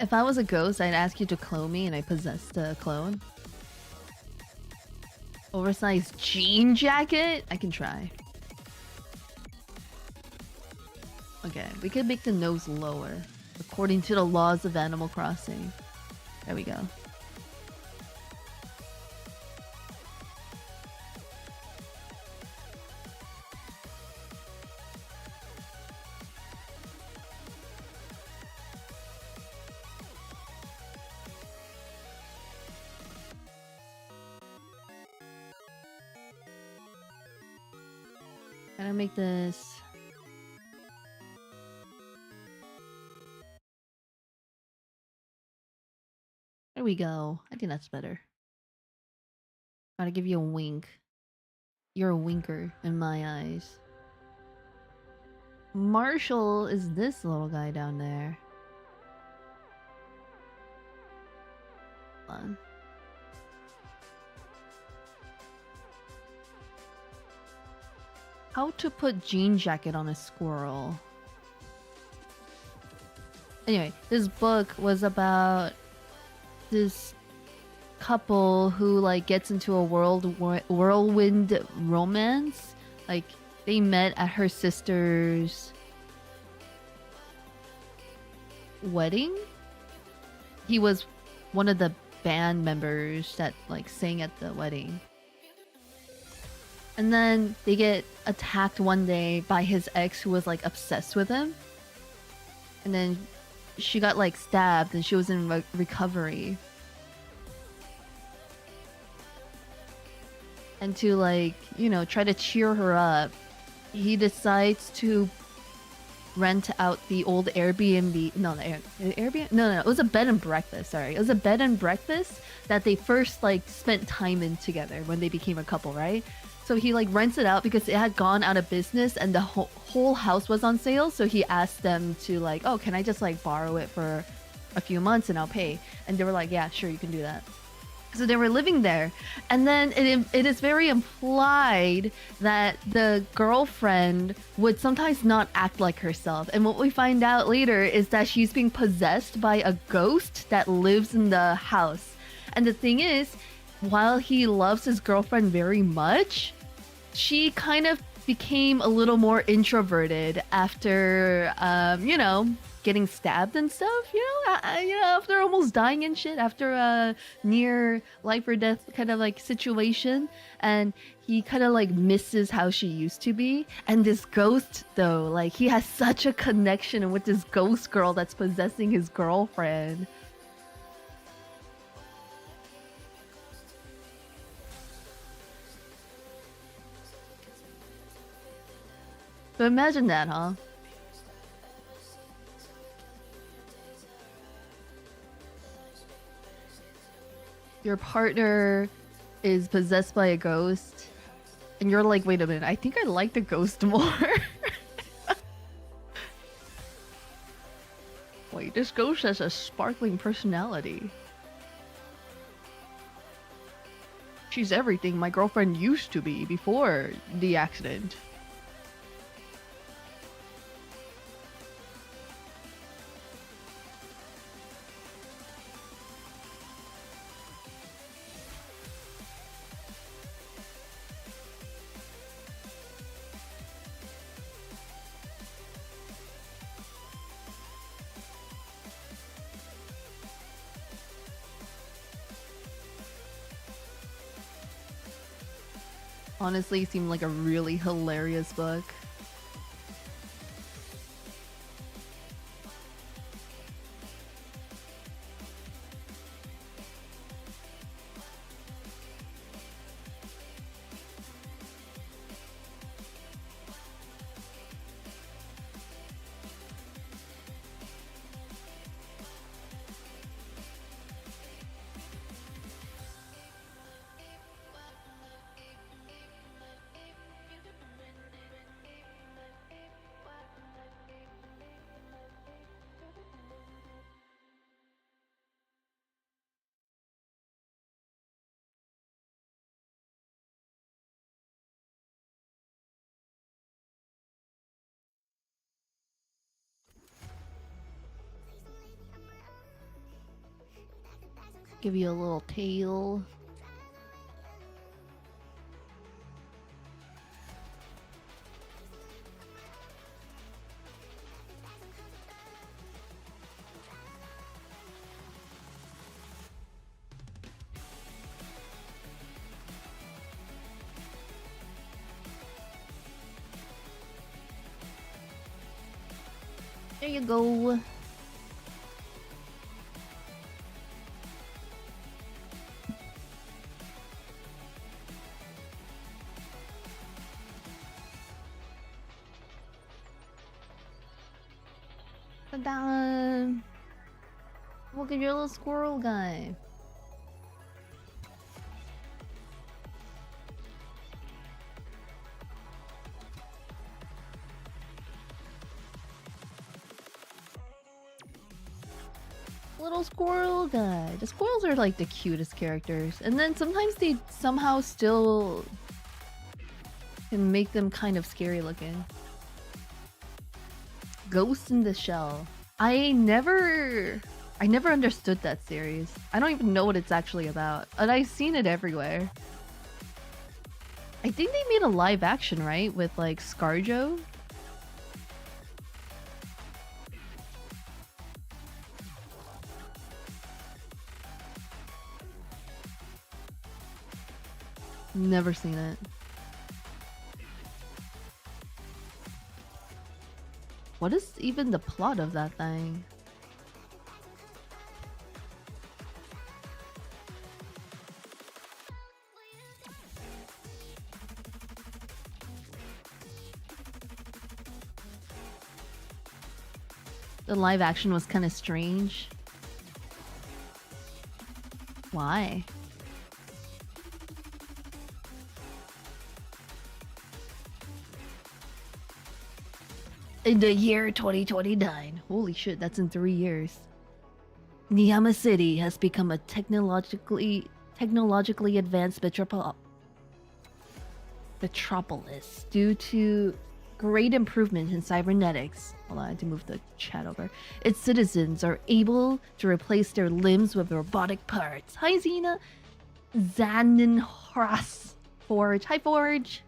If I was a ghost, I'd ask you to clone me and I possessed a clone. Oversized jean jacket? I can try. Okay, we could make the nose lower, according to the laws of Animal Crossing. There we go. Gotta make this... There we go. I think that's better. Gotta give you a wink. You're a winker in my eyes. Marshall is this little guy down there. Hold on. How to put jean jacket on a squirrel. Anyway, this book was about this couple who like gets into a whirlwind romance. Like they met at her sister's wedding. He was one of the band members that like sang at the wedding. And then they get attacked one day by his ex who was like obsessed with him. And then she got like stabbed and she was in recovery. And to like, you know, try to cheer her up, he decides to rent out the old Airbnb. No, Airbnb? No, it was a bed and breakfast. Sorry. It was a bed and breakfast that they first like spent time in together when they became a couple, right? So he like rents it out because it had gone out of business and the whole house was on sale. So he asked them to like, oh, can I just like borrow it for a few months and I'll pay? And they were like, yeah, sure, you can do that. So they were living there. And then it is very implied that the girlfriend would sometimes not act like herself. And what we find out later is that she's being possessed by a ghost that lives in the house. And the thing is, while he loves his girlfriend very much, she kind of became a little more introverted after, you know, getting stabbed and stuff. You know, after almost dying and shit, after a near life or death kind of like situation, and he kind of like misses how she used to be. And this ghost, though, like he has such a connection with this ghost girl that's possessing his girlfriend. So imagine that, huh? Your partner is possessed by a ghost, and you're like, wait a minute, I think I like the ghost more. Wait, this ghost has a sparkling personality. She's everything my girlfriend used to be before the accident. Honestly, seemed like a really hilarious book. Give you a little tail. There you go. Ta-da! Look at your little squirrel guy. Little squirrel guy. The squirrels are like the cutest characters. And then sometimes they somehow still can make them kind of scary looking. Ghost in the Shell. I never understood that series. I don't even know what it's actually about. And I've seen it everywhere. I think they made a live action, right? With like ScarJo? Never seen it. What is even the plot of that thing? The live action was kind of strange. Why? In the year 2029. Holy shit, that's in 3 years. Niyama City has become a technologically advanced metropolis due to great improvement in cybernetics. Hold on, I had to move the chat over. Its citizens are able to replace their limbs with robotic parts. Hi, Xena! Zanenhras Forge. Hi, Forge.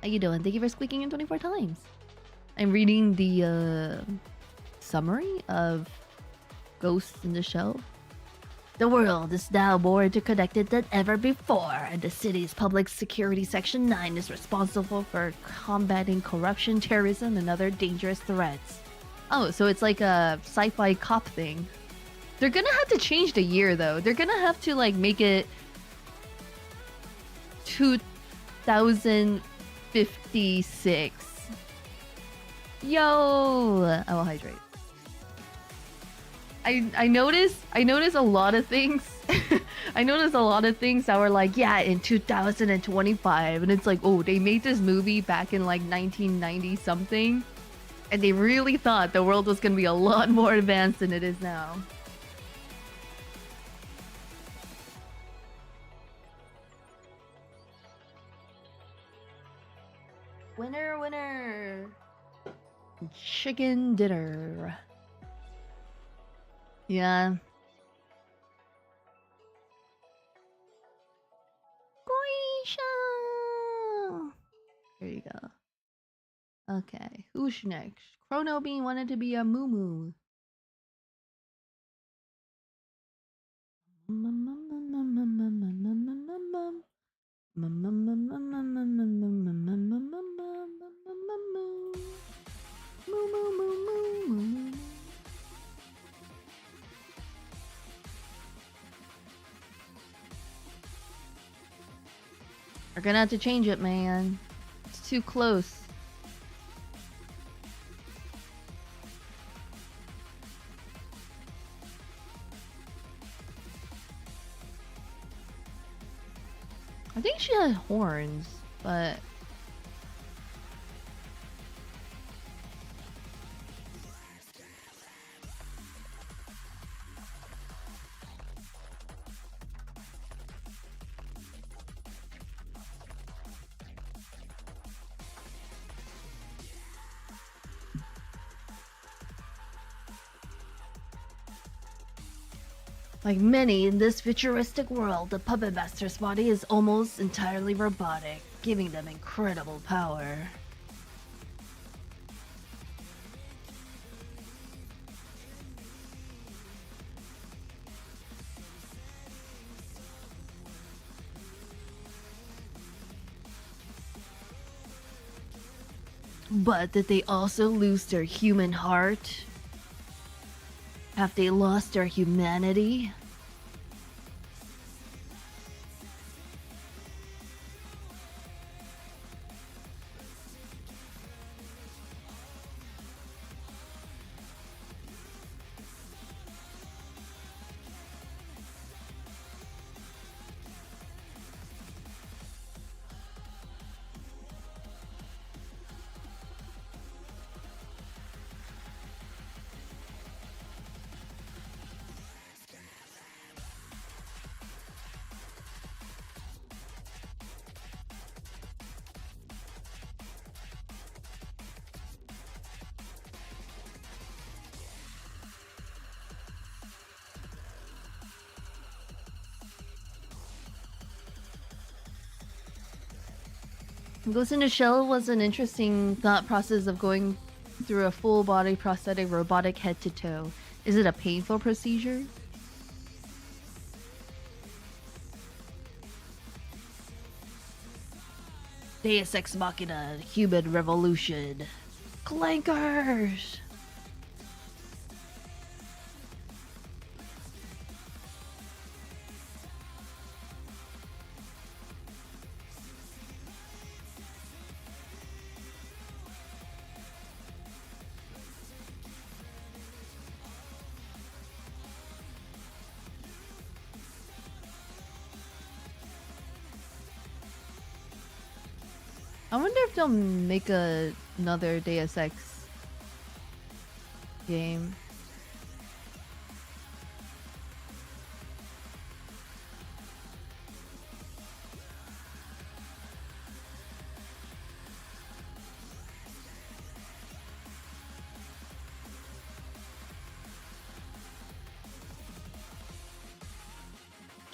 How you doing? Thank you for squeaking in 24 times. I'm reading the summary of Ghost in the Shell. The world is now more interconnected than ever before, and the city's public security section 9 is responsible for combating corruption, terrorism, and other dangerous threats. Oh, so it's like a sci-fi cop thing. They're gonna have to change the year though. They're gonna have to like make it 2056. Yo, I will hydrate. I notice a lot of things. I noticed a lot of things that were like, yeah, in 2025, and it's like, oh, they made this movie back in like 1990 something, and they really thought the world was gonna be a lot more advanced than it is now. Winner, winner. Chicken dinner. Yeah. Goisha. There you go. Okay, who's next? Chrono Bean wanted to be a moo. We're gonna have to change it, man. It's too close. I think she had horns, but like many in this futuristic world, the Puppet Master's body is almost entirely robotic, giving them incredible power. But did they also lose their human heart? Have they lost their humanity? Ghost in the Shell was an interesting thought process of going through a full body prosthetic robotic head to toe. Is it a painful procedure? Deus Ex Machina, Human Revolution. Clankers! I wonder if they'll make another Deus Ex game.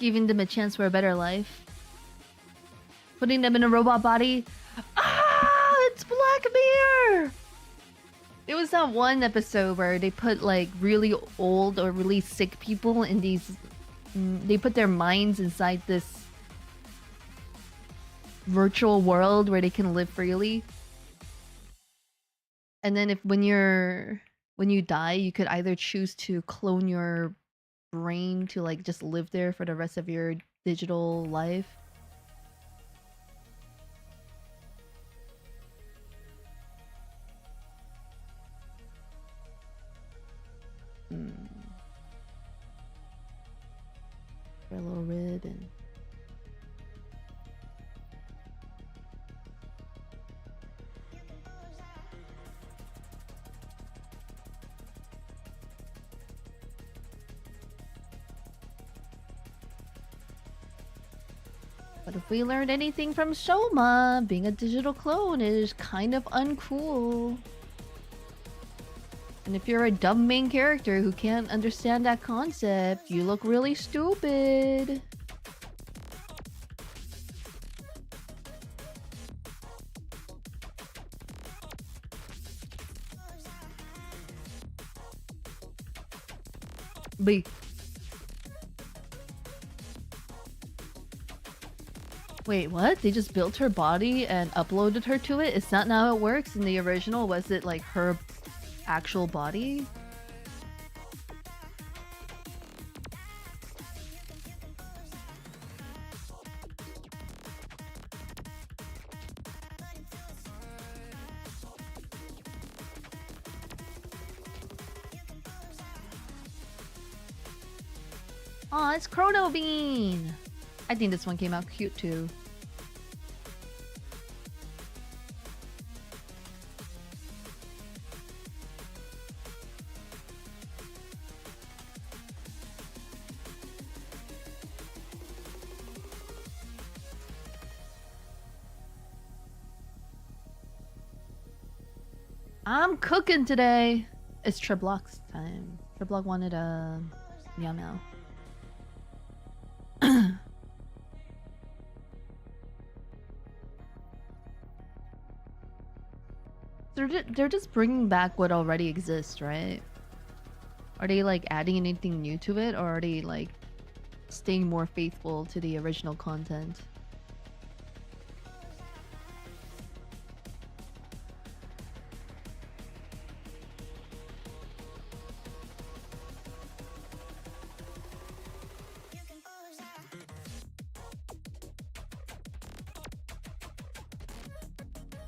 giving them a chance for a better life. Putting them in a robot body. Ah, it's Black Mirror! There was that one episode where they put like really old or really sick people in these... They put their minds inside this virtual world where they can live freely. And then when you die, you could either choose to clone your brain to like just live there for the rest of your digital life. For a little red and but if we learned anything from Soma, being a digital clone is kind of uncool. And if you're a dumb main character who can't understand that concept, you look really stupid. B. Wait, what? They just built her body and uploaded her to it? Is that not how it works? In the original, was it like her actual body? Aw, it's Chrono Bean! I think this one came out cute too. I'm cooking today! It's Treblock's time. Treblock wanted a Meow Meow. They're just bringing back what already exists, right? Are they like adding anything new to it, or are they like staying more faithful to the original content?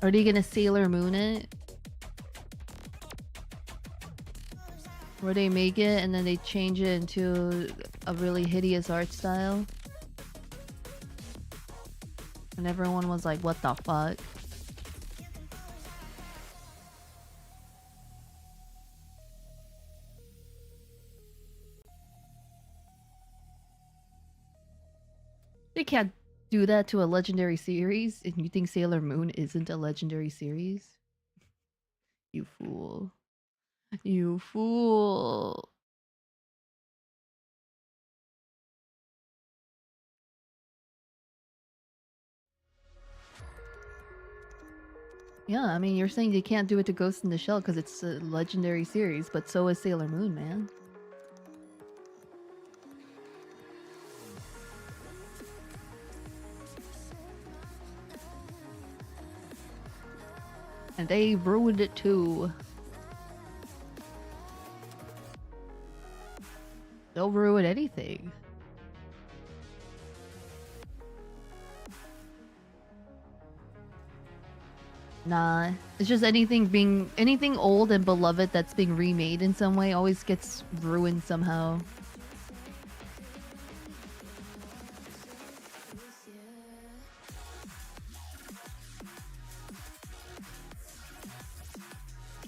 Are they gonna Sailor Moon it? Where they make it and then they change it into a really hideous art style? And everyone was like, what the fuck? They can't do that to a legendary series, and you think Sailor Moon isn't a legendary series? You fool. You fool. Yeah, I mean, you're saying they can't do it to Ghost in the Shell because it's a legendary series, but so is Sailor Moon, man. And they ruined it too. They'll ruin anything. Nah, it's just anything old and beloved that's being remade in some way always gets ruined somehow.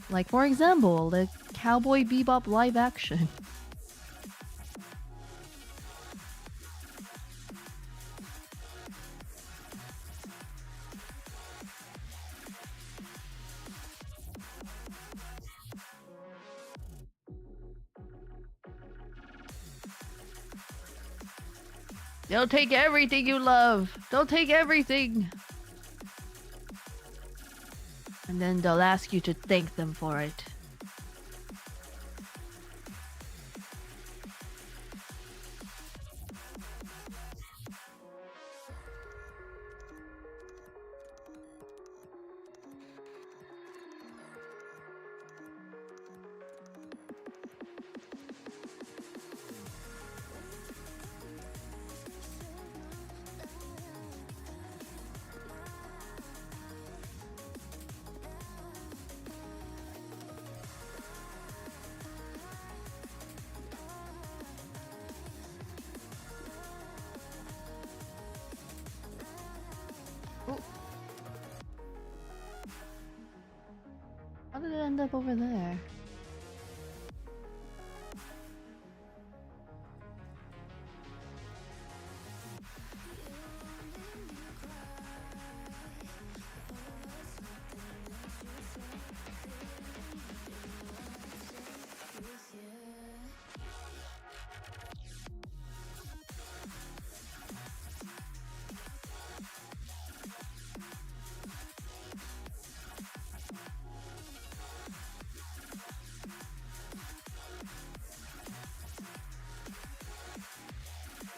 Like, for example, the Cowboy Bebop live action. They'll take everything you love. They'll take everything. And then they'll ask you to thank them for it. Oh. How did it end up over there?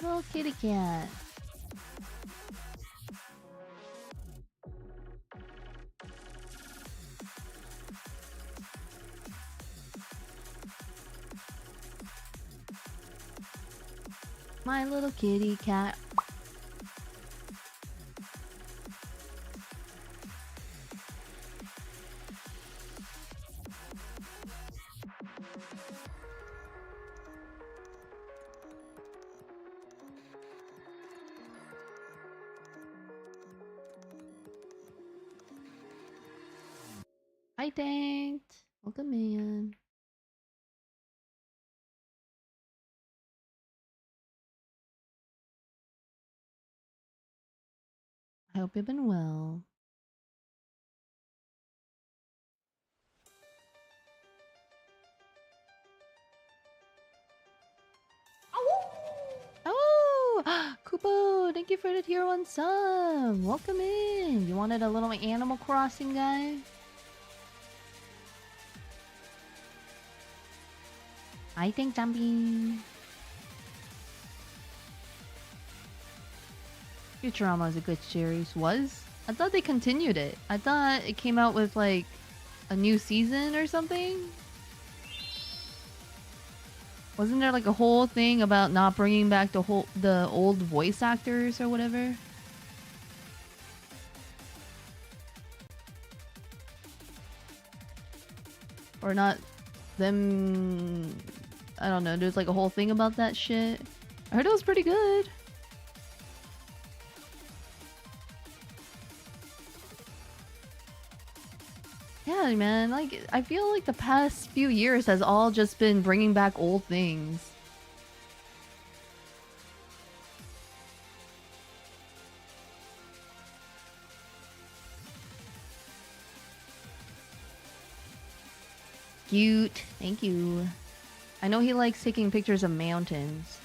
Little kitty cat. My little kitty cat. Hi, thanked. Welcome in. I hope you've been well. Oh, Kupo, thank you for the tier 1 sub. Welcome in. You wanted a little Animal Crossing guy? I think jumping. Futurama is a good series. Was? I thought they continued it. I thought it came out with like a new season or something. Wasn't there like a whole thing about not bringing back the old voice actors or whatever? Or not them. I don't know. There's like a whole thing about that shit. I heard it was pretty good. Yeah, man. Like, I feel like the past few years has all just been bringing back old things. Cute. Thank you. I know he likes taking pictures of mountains.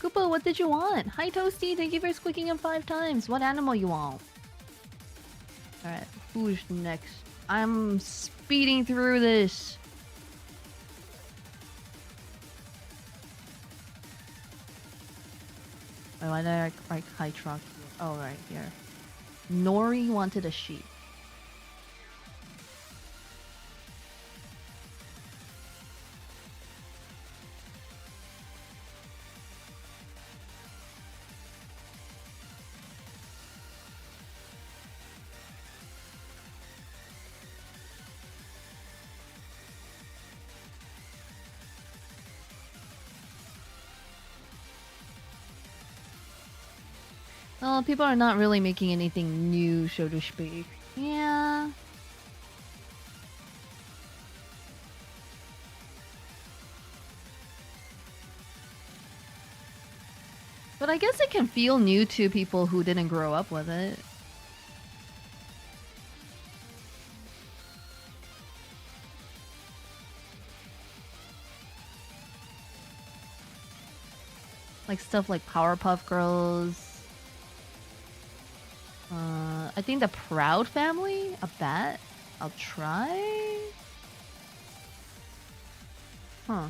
Koopa, what did you want? Hi, Toasty. Thank you for squeaking him 5 times. What animal you want? Alright, who's next? I'm speeding through this. Oh, why did I like high truck? Oh, right here. Nori wanted a sheep. Well, people are not really making anything new, so to speak. Yeah. But I guess it can feel new to people who didn't grow up with it. Like stuff like Powerpuff Girls. I think the Proud Family? A bat? I'll try? Huh.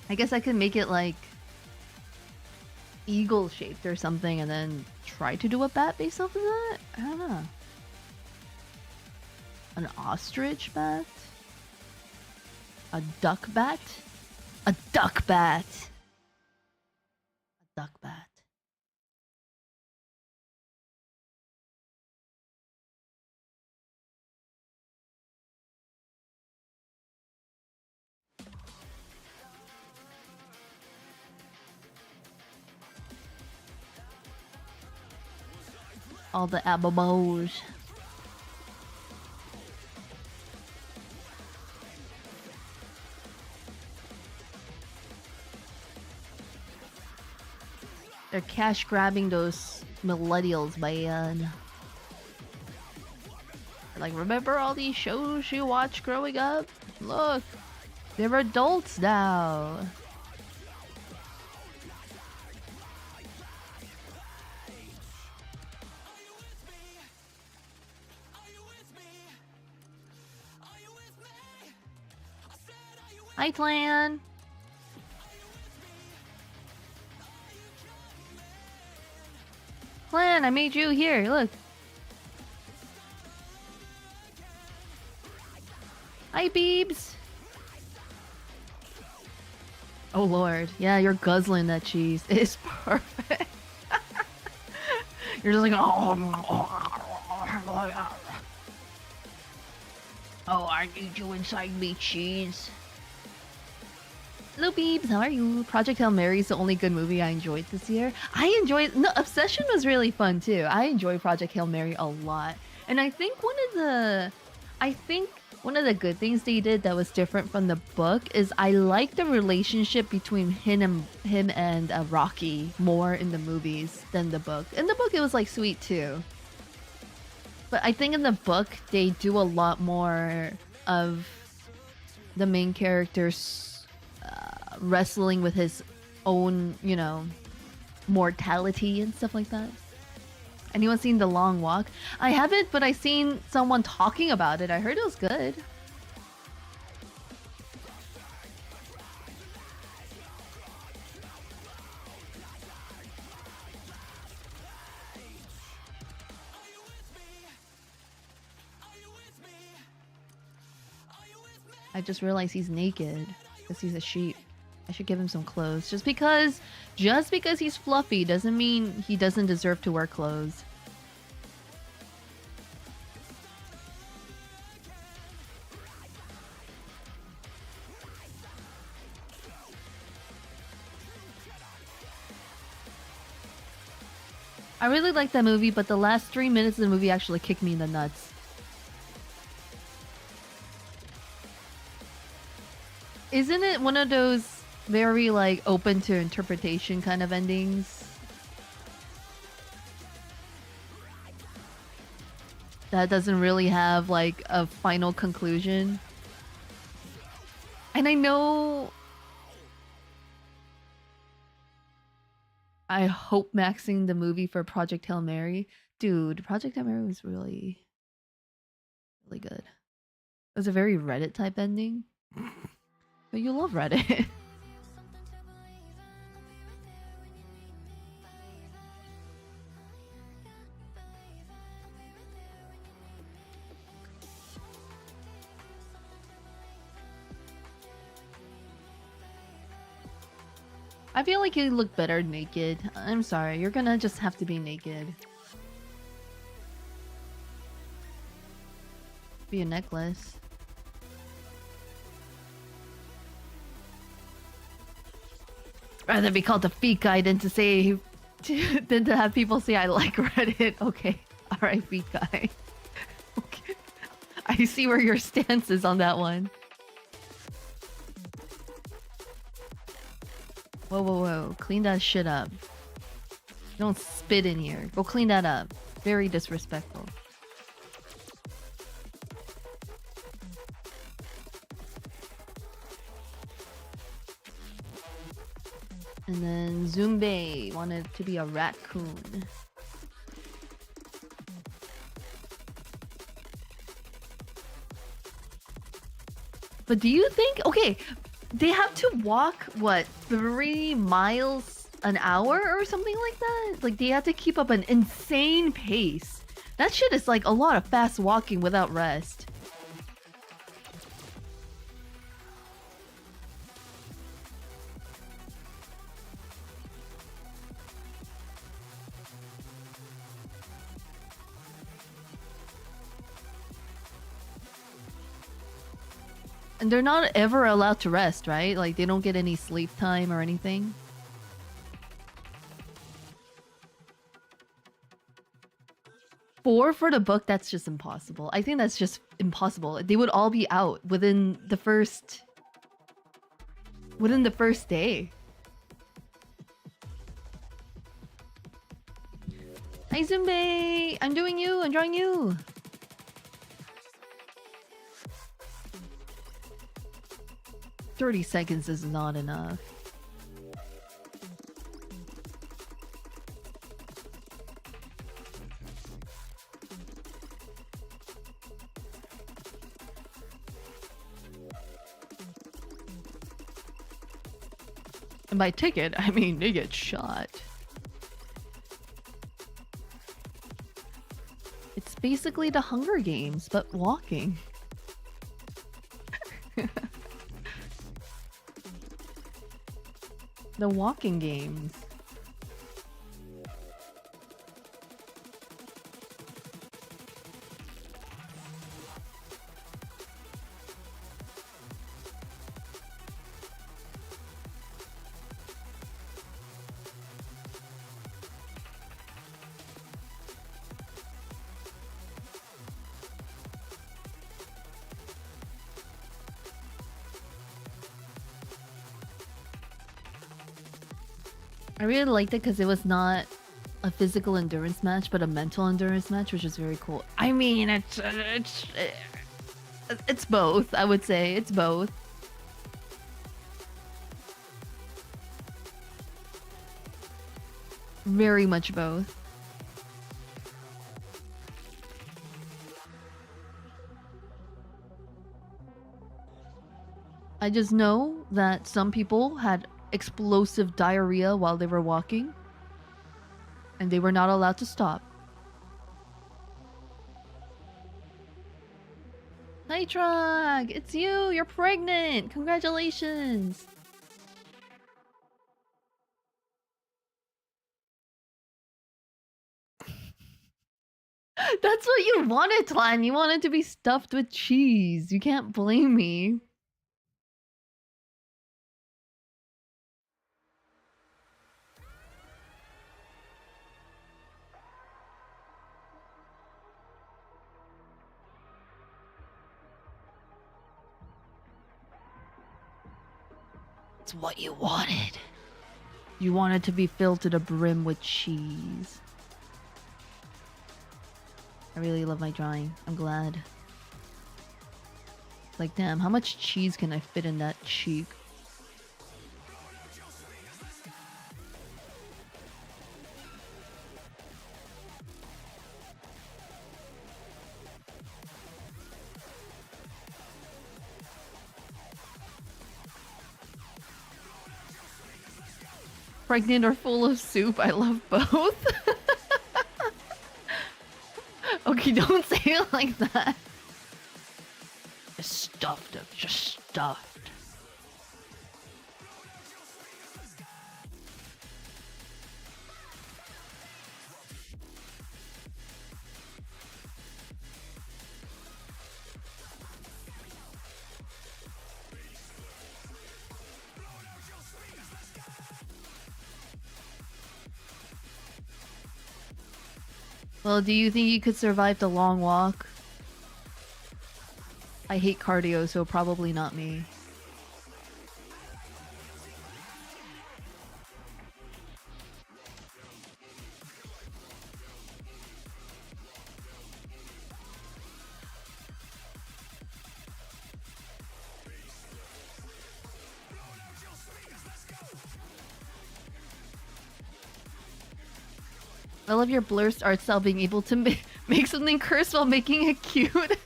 I guess I could make it like eagle shaped or something and then try to do a bat based off of that? I don't know. An ostrich bat? A duck bat? A duck bat! A duck bat. All the ababos. They're cash grabbing those millennials, man. Like, remember all these shows you watched growing up? Look, they're adults now. Hi, Clan. Clan, I made you here. Look. Hi, Beebs. Oh, Lord. Yeah, you're guzzling that cheese. It's perfect. You're just like, oh, I need you inside me, cheese. Hello, Beebs. How are you? Project Hail Mary is the only good movie I enjoyed this year. I enjoyed... No, Obsession was really fun, too. I enjoy Project Hail Mary a lot. And I think one of the... good things they did that was different from the book is I like the relationship between him and Rocky more in the movies than the book. In the book, it was, like, sweet, too. But I think in the book, they do a lot more of the main character's wrestling with his own, you know, mortality and stuff like that. Anyone seen The Long Walk? I haven't, but I seen someone talking about it. I heard it was good. I just realized he's naked because he's a sheep. I should give him some clothes. Just because he's fluffy doesn't mean he doesn't deserve to wear clothes. I really like that movie, but the last 3 minutes of the movie actually kicked me in the nuts. Isn't it one of those very, like, open to interpretation kind of endings? That doesn't really have, like, a final conclusion? And I know... I hope maxing the movie for Project Hail Mary. Dude, Project Hail Mary was really... really good. It was a very Reddit type ending. But you love Reddit. I feel like you look better naked. I'm sorry, you're gonna just have to be naked. Be a necklace. Rather be called a feet guy than to say than to have people say I like Reddit. Okay. Alright, feet guy. Okay. I see where your stance is on that one. Whoa, whoa, whoa. Clean that shit up. Don't spit in here. Go clean that up. Very disrespectful. And then Zumbe wanted to be a raccoon. But do you think... Okay, they have to walk, what, 3 miles an hour or something like that? Like, they have to keep up an insane pace. That shit is like a lot of fast walking without rest. And they're not ever allowed to rest, right? Like, they don't get any sleep time or anything. Four for the book, that's just impossible. I think that's just impossible. They would all be out within the first day. Hi Zumbe! I'm doing you, enjoying you! 30 seconds is not enough. And by ticket, I mean they get shot. It's basically the Hunger Games, but walking. The walking games. I really liked it because it was not a physical endurance match, but a mental endurance match, which is very cool. I mean, it's both. I would say it's both. Very much both. I just know that some people had explosive diarrhea while they were walking, and they were not allowed to stop. Hi Trog! It's you! You're pregnant! Congratulations! That's what you wanted, Tlan! You wanted to be stuffed with cheese. You can't blame me. It's what you wanted. You wanted to be filled to the brim with cheese. I really love my drawing. I'm glad. Like, damn, how much cheese can I fit in that cheek? Pregnant or full of soup? I love both. Okay, don't say it like that. Just stuffed it. Just stuffed. Well, do you think you could survive the long walk? I hate cardio, so probably not me. I love your blurst art style being able to make something curse while making it cute.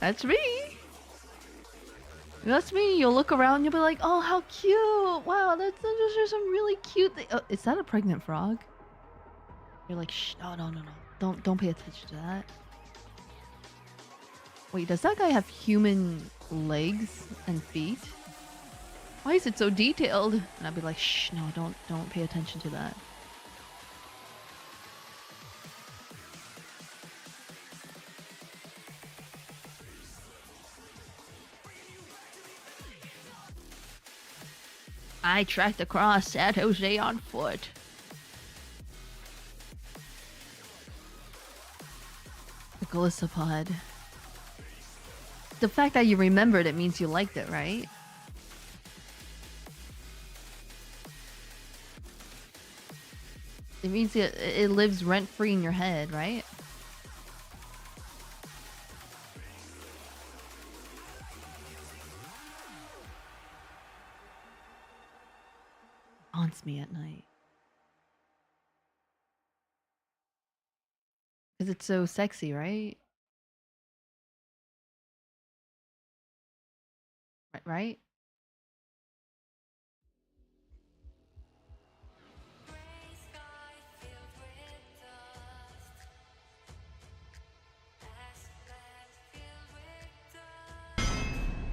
That's me. That's me. You'll look around, you'll be like, "Oh, how cute! Wow, those are some really cute things." Oh, is that a pregnant frog? You're like, "Shh, no. Don't pay attention to that." Wait, does that guy have human legs and feet? Why is it so detailed? And I'd be like, "Shh, no, don't pay attention to that." I tracked across San Jose on foot. The Glisopod. The fact that you remembered it means you liked it, right? It means it lives rent-free in your head, right? Haunts me at night. Because it's so sexy, right? Right?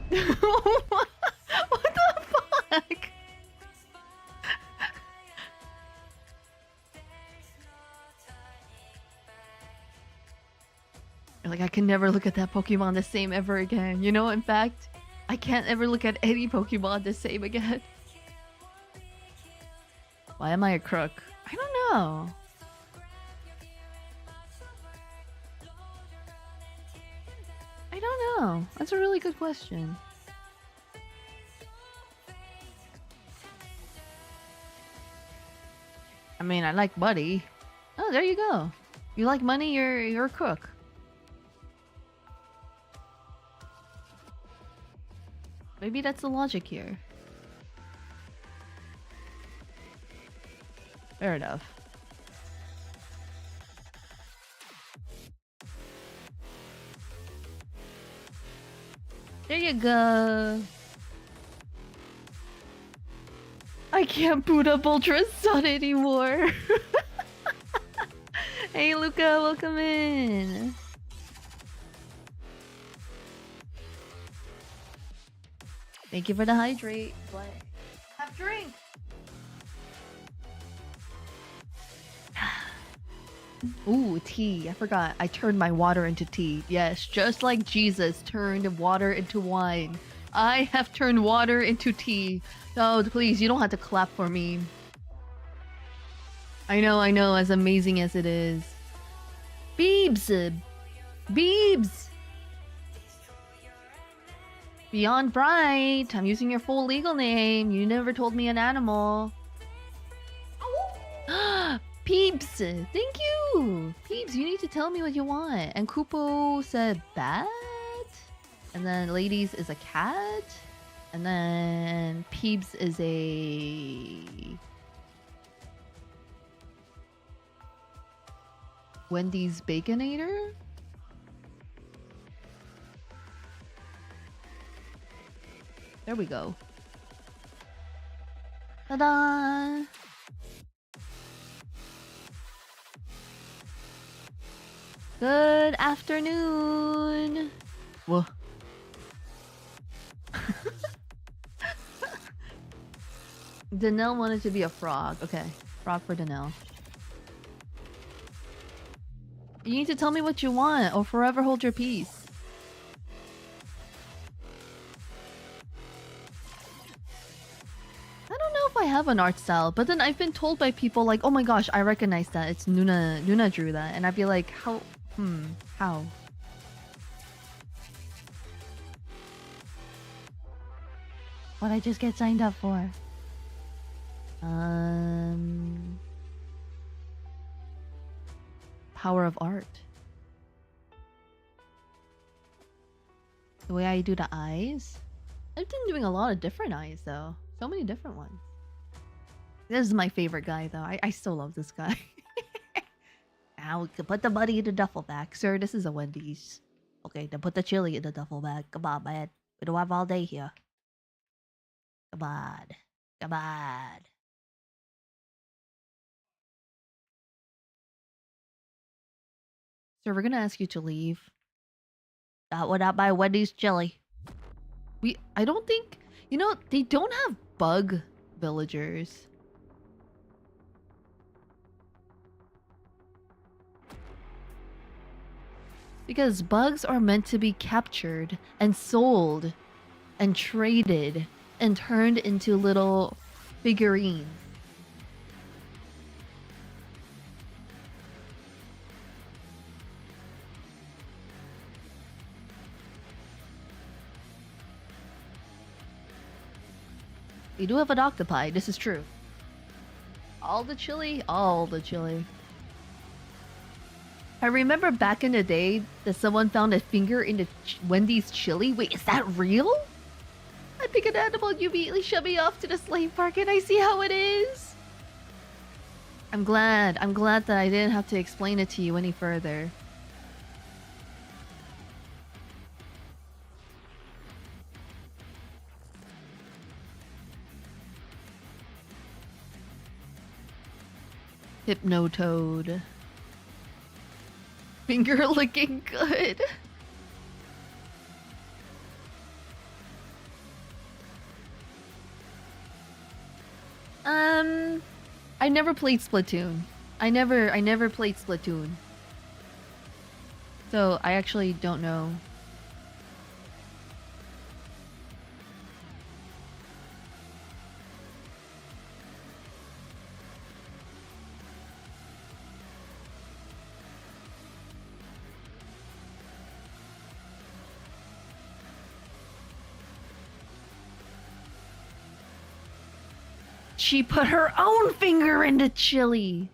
What the fuck? You're like, I can never look at that Pokemon the same ever again. You know, in fact, I can't ever look at any Pokemon the same again. Why am I a crook? I don't know. I don't know. That's a really good question. I mean, I like Buddy. Oh, there you go. You like money, you're a crook. Maybe that's the logic here. Fair enough. There you go. I can't boot up Ultra Sun anymore. Hey Luca, welcome in. Thank you for the hydrate. What? Have a drink. Ooh, tea. I forgot. I turned my water into tea. Yes, just like Jesus turned water into wine. I have turned water into tea. No, please, you don't have to clap for me. I know, as amazing as it is. Beebs! Beebs! Beyond Bright! I'm using your full legal name. You never told me an animal. Peeps! Thank you! Peeps, you need to tell me what you want. And Kupo said bat? And then Ladies is a cat? And then Peeps is a... Wendy's Baconator? There we go. Ta-da! Good afternoon! Whoa. Danelle wanted to be a frog. Okay, frog for Danelle. You need to tell me what you want, or forever hold your peace. I don't know if I have an art style, but then I've been told by people like, "Oh my gosh, I recognize that. It's Nuna. Nuna drew that," and I'd be like, "How? How?" What I just get signed up for? Power of art. The way I do the eyes. I've been doing a lot of different eyes though. So many different ones. This is my favorite guy though. I still love this guy. Now we can put the money in the duffel bag. Sir, this is a Wendy's. Okay, then put the chili in the duffel bag. Come on, man. We don't have all day here. Come on. Come on. Sir, we're gonna ask you to leave. That would not buy Wendy's chili. I don't think, they don't have bug villagers. Because bugs are meant to be captured and sold and traded and turned into little figurines. We do have an octopi, this is true. All the chili? All the chili. I remember back in the day that someone found a finger in the Wendy's chili. Wait, is that real? I pick an animal, you immediately shove me off to the slave market. I see how it is. I'm glad that I didn't have to explain it to you any further. Hypnotoad. Finger looking good. I never played Splatoon. I never played Splatoon. So I actually don't know. She put her own finger in the chili.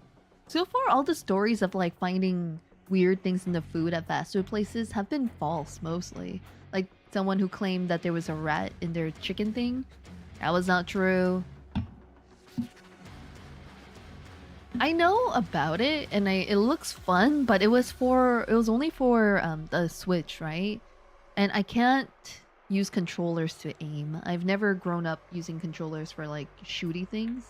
So far, all the stories of like finding weird things in the food at fast food places have been false mostly. Like someone who claimed that there was a rat in their chicken thing. That was not true. I know about it and it looks fun, but it was only for the Switch, right? And I can't use controllers to aim. I've never grown up using controllers for like shooty things.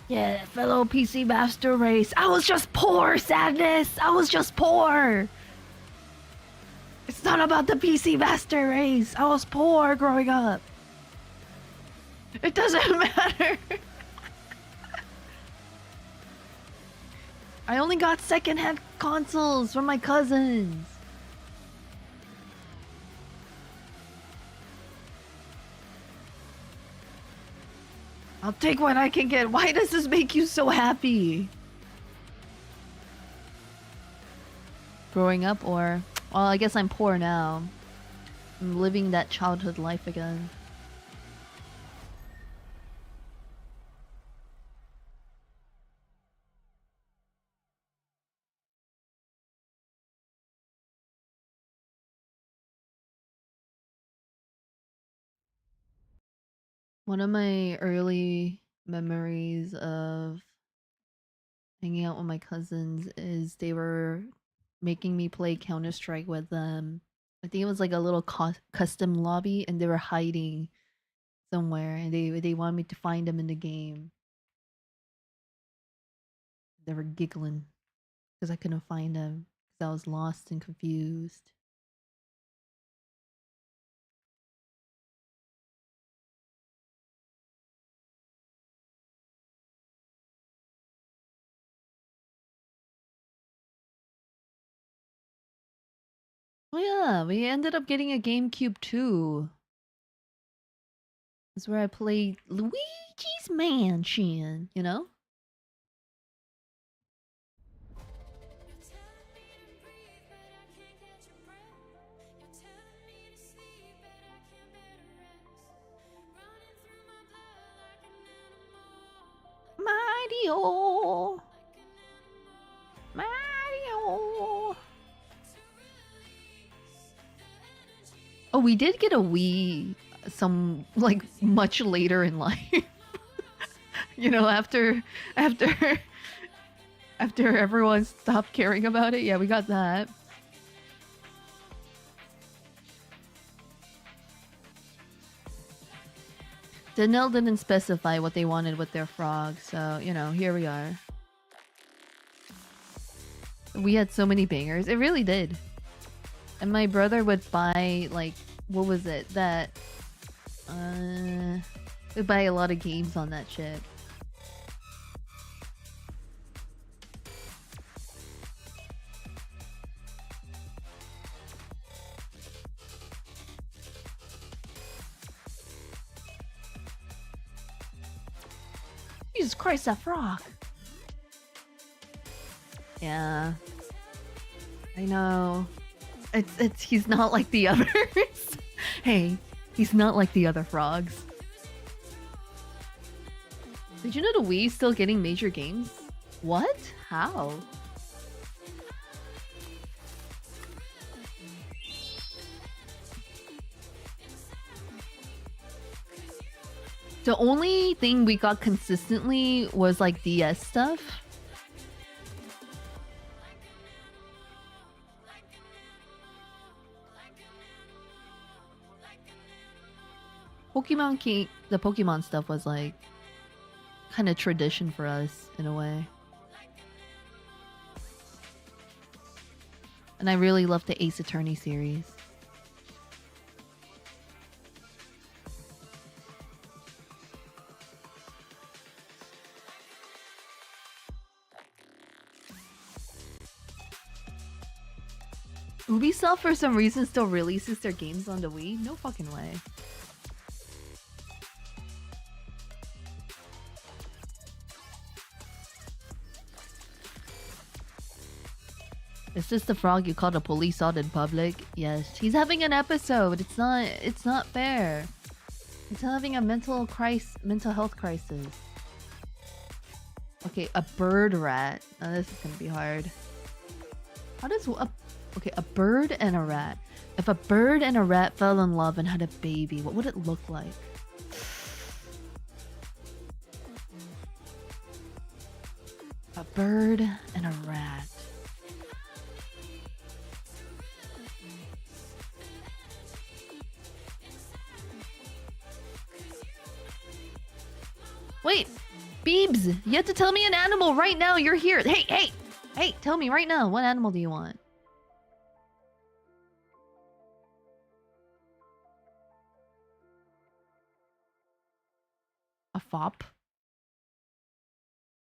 Yeah, fellow PC Master Race. I was just poor, Sadness. I was just poor. It's not about the PC Master Race. I was poor growing up. It doesn't matter. I only got secondhand consoles from my cousins. I'll take what I can get. Why does this make you so happy? Growing up or... Well, I guess I'm poor now. I'm living that childhood life again. One of my early memories of hanging out with my cousins is they were making me play Counter-Strike with them. I think it was like a little custom lobby and they were hiding somewhere and they wanted me to find them in the game. They were giggling. because I couldn't find him because I was lost and confused. Oh yeah, we ended up getting a GameCube too. That's where I played Luigi's Mansion, you know? Mario! Mario! Oh, we did get a Wii some like much later in life. You know, after after everyone stopped caring about it. Yeah, we got that. Danelle didn't specify what they wanted with their frog, so, you know, here we are. We had so many bangers. It really did. And my brother would buy, like, what was it? That, would buy a lot of games on that shit. Jesus Christ, that frog! Yeah. I know. It's he's not like the others. Hey, he's not like the other frogs. Did you know the Wii's still getting major games? What? How? The only thing we got consistently was like DS stuff. The Pokemon stuff was like kind of tradition for us in a way. And I really love the Ace Attorney series. Ubisoft for some reason still releases their games on the Wii? No fucking way. Is this the frog you call the police out in public? Yes. He's having an episode. It's not fair. He's having a mental health crisis. Okay, a bird rat. Oh, this is gonna be hard. How does okay, a bird and a rat. If a bird and a rat fell in love and had a baby, what would it look like? A bird and a rat. Wait, Beebs, you have to tell me an animal right now. You're here. Hey, tell me right now. What animal do you want? A fop?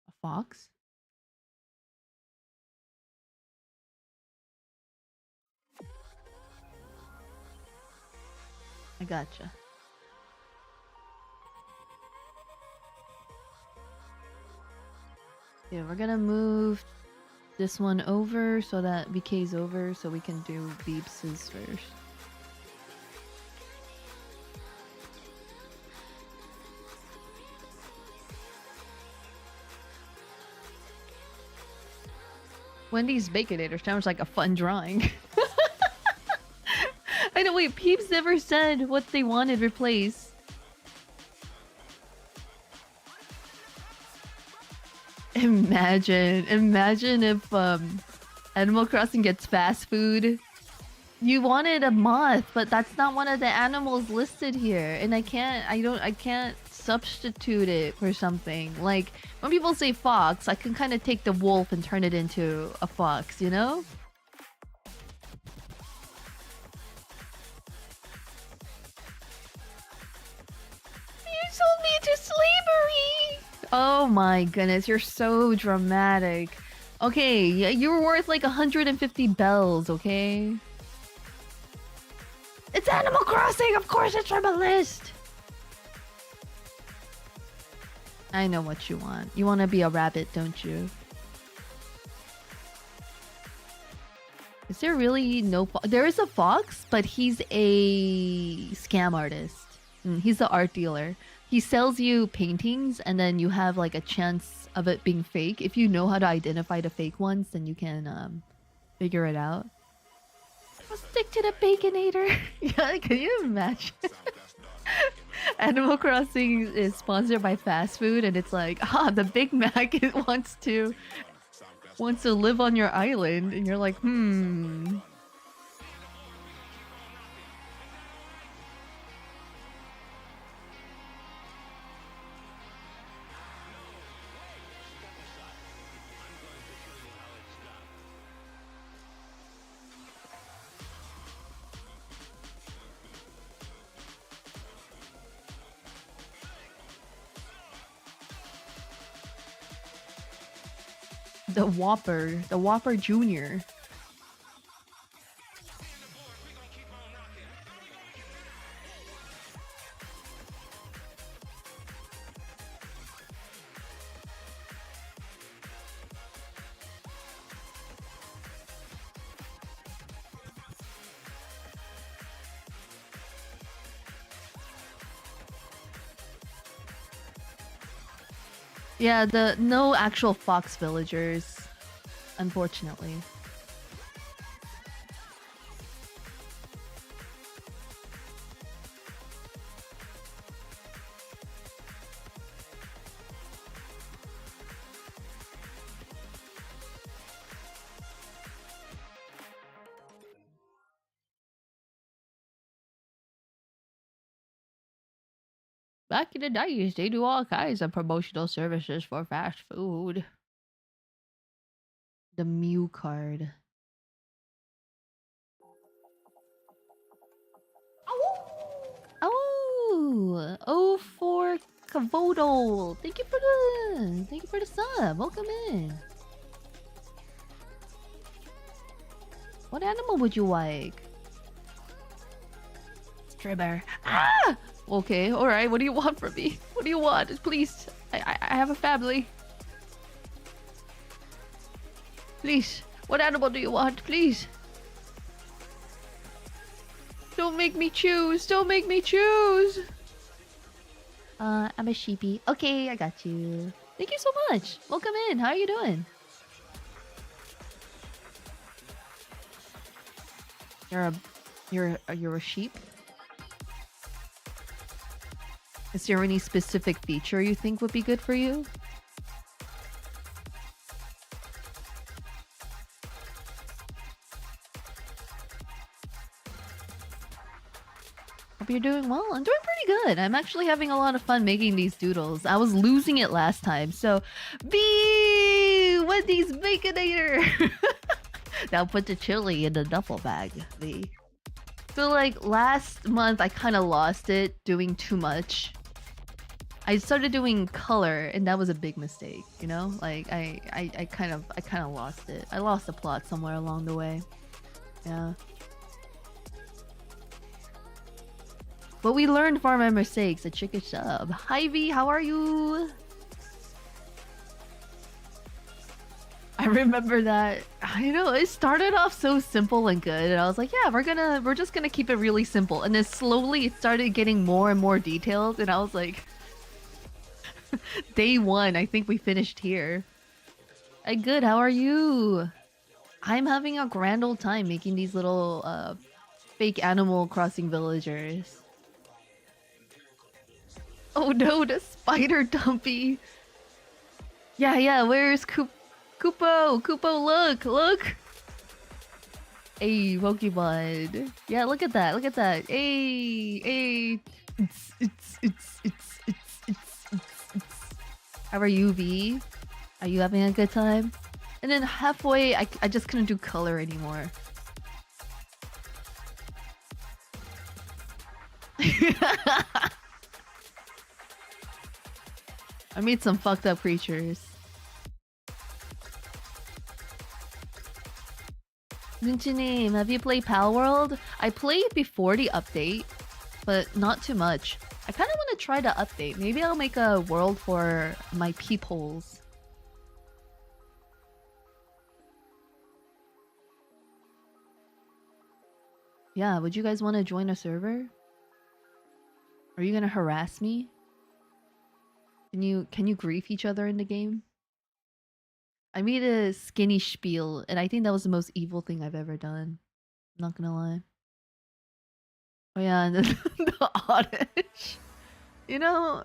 A fox? I gotcha. Yeah, we're gonna move this one over so that BK's over so we can do Beeps's first. Wendy's Baconator sounds like a fun drawing. I know, wait, Peeps never said what they wanted replaced. Imagine if Animal Crossing gets fast food. You wanted a moth, but that's not one of the animals listed here, and I can't substitute it for something. Like, when people say fox, I can kind of take the wolf and turn it into a fox, you know? You sold me to slavery! Oh my goodness, you're so dramatic. Okay, yeah, you were worth like 150 bells, okay? It's Animal Crossing! Of course it's from a list! I know what you want. You want to be a rabbit, don't you? Is there really no fox? There is a fox, but he's a scam artist. He's the art dealer. He sells you paintings, and then you have like a chance of it being fake. If you know how to identify the fake ones, then you can figure it out. I'll stick to the Baconator. Yeah, can you imagine? Animal Crossing is sponsored by fast food, and it's like, the Big Mac wants to live on your island, and you're like, The Whopper Jr. Yeah, no actual fox villagers, unfortunately. Back in the days, they do all kinds of promotional services for fast food. The Mew card. Oh, for Kavodal. Thank you for the sub. Welcome in. What animal would you like? Stribber. Ah! Okay, alright. What do you want from me? What do you want? Please. I have a family. Please. What animal do you want? Please. Don't make me choose. Don't make me choose. I'm a sheepy. Okay, I got you. Thank you so much. Welcome in. How are you doing? You're a sheep? Is there any specific feature you think would be good for you? Hope you're doing well. I'm doing pretty good. I'm actually having a lot of fun making these doodles. I was losing it last time, so Wendy's Baconator! Now put the chili in the duffel bag, So like last month I kind of lost it doing too much. I started doing color, and that was a big mistake, you know? Like I kind of lost it. I lost the plot somewhere along the way. Yeah. But we learned from our mistakes. A chicken sub. Hi V, how are you? I remember that. I know it started off so simple and good, and I was like, yeah, we're just gonna keep it really simple. And then slowly it started getting more and more detailed, and I was like, day one, I think we finished here. Hey, good. How are you? I'm having a grand old time making these little fake Animal Crossing villagers. Oh no, the spider dumpy. Yeah, where's Kupo? Kupo, look! Hey, Pokemon. Yeah, look at that. Hey. How are you, V? Are you having a good time? And then halfway, I just couldn't do color anymore. I made some fucked up creatures. Name, have you played Pal World? I played before the update, but not too much. I kind of want to try the update. Maybe I'll make a world for my peepholes. Yeah, would you guys want to join a server? Are you gonna harass me? Can you grief each other in the game? I made a skinny spiel, and I think that was the most evil thing I've ever done. I'm not gonna lie. Oh yeah, and then the Oddish. You know...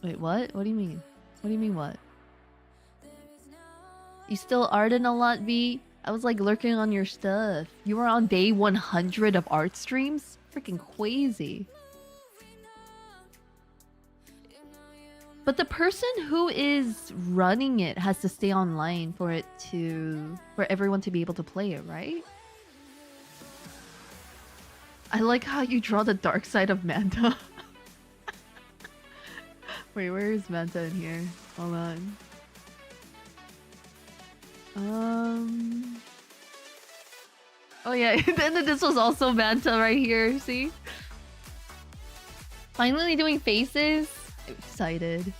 Wait, what? What do you mean? What do you mean what? You still Arden a lot, V? I was like lurking on your stuff. You were on day 100 of art streams? Freaking crazy. But the person who is running it has to stay online for everyone to be able to play it, right? I like how you draw the dark side of Manta. Wait, where is Manta in here? Hold on. Oh yeah, and then this was also Manta right here, see? Finally doing faces? I'm excited.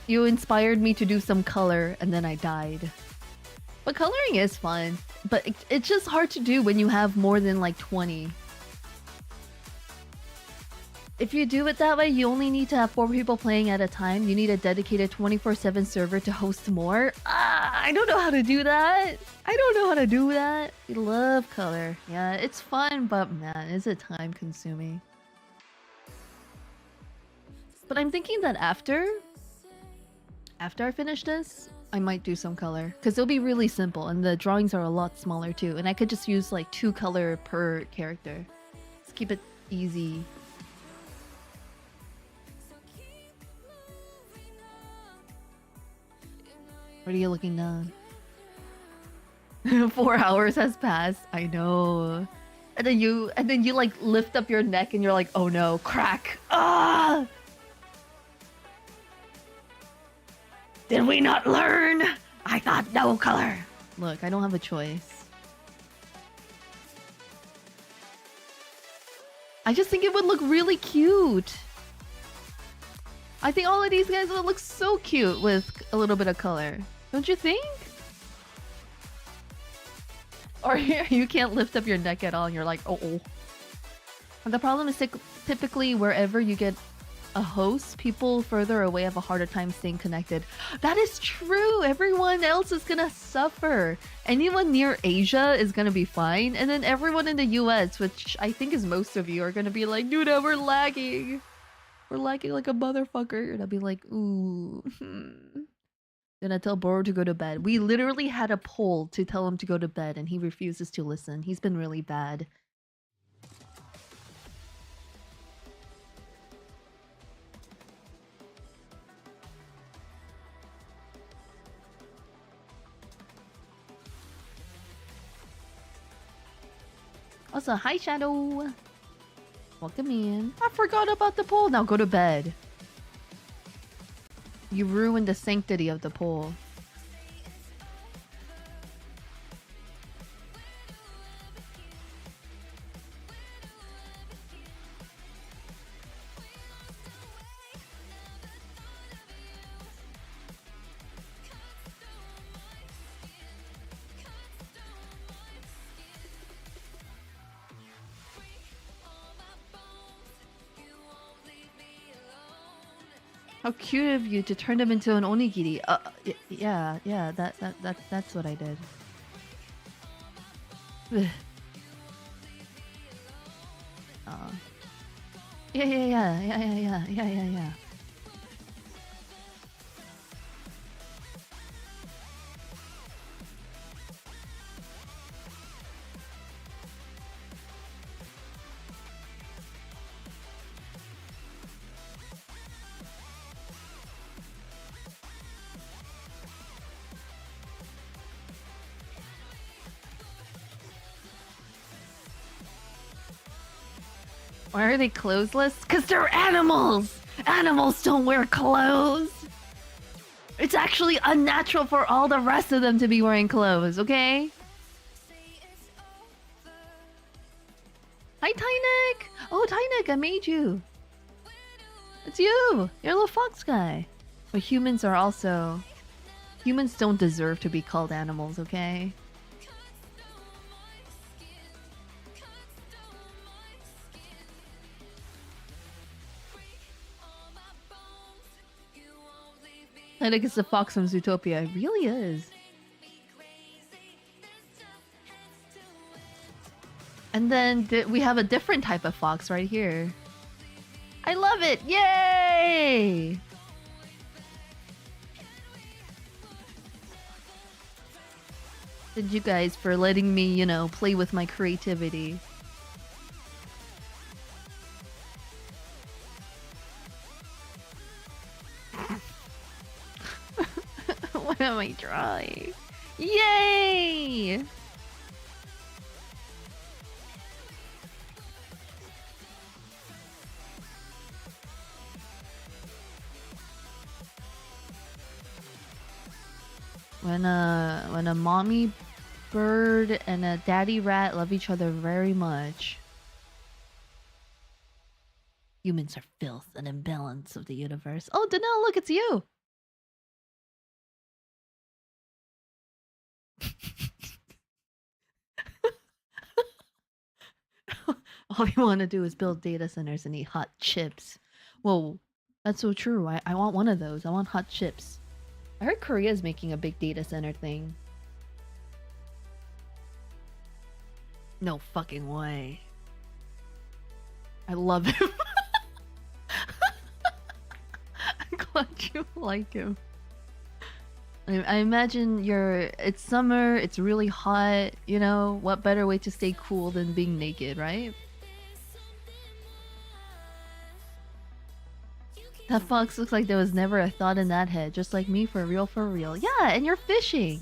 You inspired me to do some color, and then I died. But coloring is fun, but it's just hard to do when you have more than like 20. If you do it that way, you only need to have 4 people playing at a time. You need a dedicated 24/7 server to host more. I don't know how to do that. I don't know how to do that. We love color. Yeah, it's fun, but man, is it time consuming. But I'm thinking that after I finish this, I might do some color. Because it'll be really simple, and the drawings are a lot smaller too. And I could just use like 2 color per character. Let's keep it easy. What are you looking down? 4 hours has passed. I know. And then you like lift up your neck and you're like, oh no, crack. Ah! Did we not learn? I thought no color. Look, I don't have a choice. I just think it would look really cute. I think all of these guys would look so cute with a little bit of color. Don't you think? Or you can't lift up your neck at all and you're like, oh. The problem is typically wherever you get a host, people further away have a harder time staying connected. That is true. Everyone else is gonna suffer. Anyone near Asia is gonna be fine. And then everyone in the US, which I think is most of you, are gonna be like, dude, we're lagging. We're lagging like a motherfucker. And I'll be like, ooh. Then I tell Boro to go to bed. We literally had a poll to tell him to go to bed and he refuses to listen. He's been really bad. Also, hi Shadow. Welcome in. I forgot about the poll. Now go to bed. You ruined the sanctity of the poll. How cute of you to turn them into an onigiri. Yeah, that's what I did. Yeah. Why are they clothesless? Because they're animals! Animals don't wear clothes! It's actually unnatural for all the rest of them to be wearing clothes, okay? Hi, Tynek! Oh, Tynek, I made you! It's you! You're a little fox guy. But humans are also... Humans don't deserve to be called animals, okay? I think it's the fox from Zootopia. It really is. And then we have a different type of fox right here. I love it! Yay! Thank you guys for letting me, you know, play with my creativity. What am I drawing? Yay! When a mommy bird and a daddy rat love each other very much. Humans are filth and imbalance of the universe. Oh, Danelle, look, it's you! All you want to do is build data centers and eat hot chips. Whoa, that's so true. I want one of those. I want hot chips. I heard Korea's making a big data center thing. No fucking way. I love him. I'm glad you like him. I imagine it's summer, it's really hot, you know? What better way to stay cool than being naked, right? That fox looks like there was never a thought in that head, just like me, for real, for real. Yeah, and you're fishing!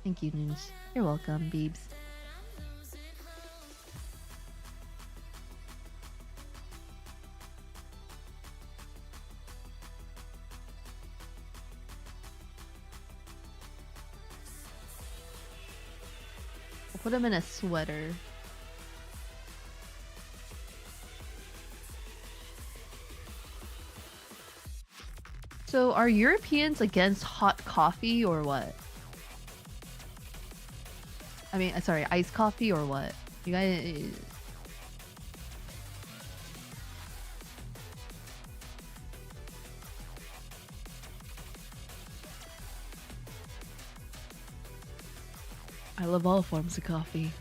Thank you, News. You're welcome, Beebs. I'll put him in a sweater. So, are Europeans against hot coffee or what? I mean, sorry, iced coffee or what? You guys... I love all forms of coffee.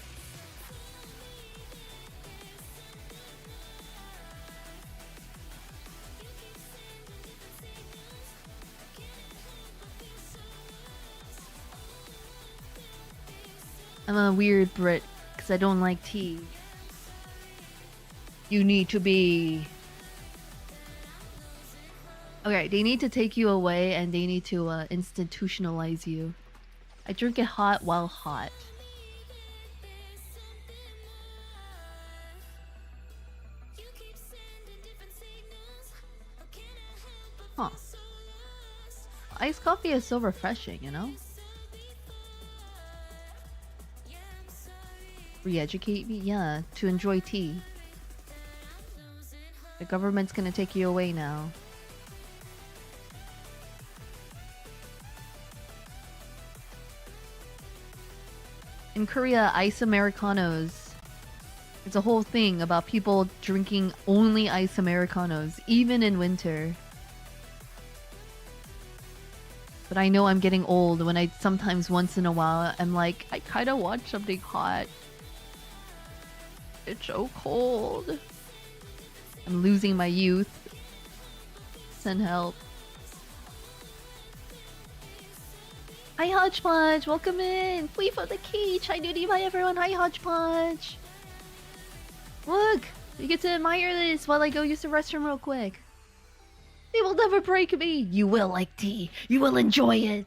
I'm a weird Brit because I don't like tea. You need to be... Okay, they need to take you away and they need to institutionalize you. I drink it hot while hot. Huh. Iced coffee is so refreshing, you know? Re-educate me? Yeah, to enjoy tea. The government's gonna take you away now. In Korea, ice Americanos. It's a whole thing about people drinking only ice Americanos, even in winter. But I know I'm getting old when I sometimes once in a while I'm like, I kinda want something hot. It's so cold. I'm losing my youth. Send help. Hi Hodgepodge, welcome in! Flee from the cage! Hi Nudie, bye everyone! Hi Hodgepodge! Look! You get to admire this while I go use the restroom real quick. They will never break me! You will like tea! You will enjoy it!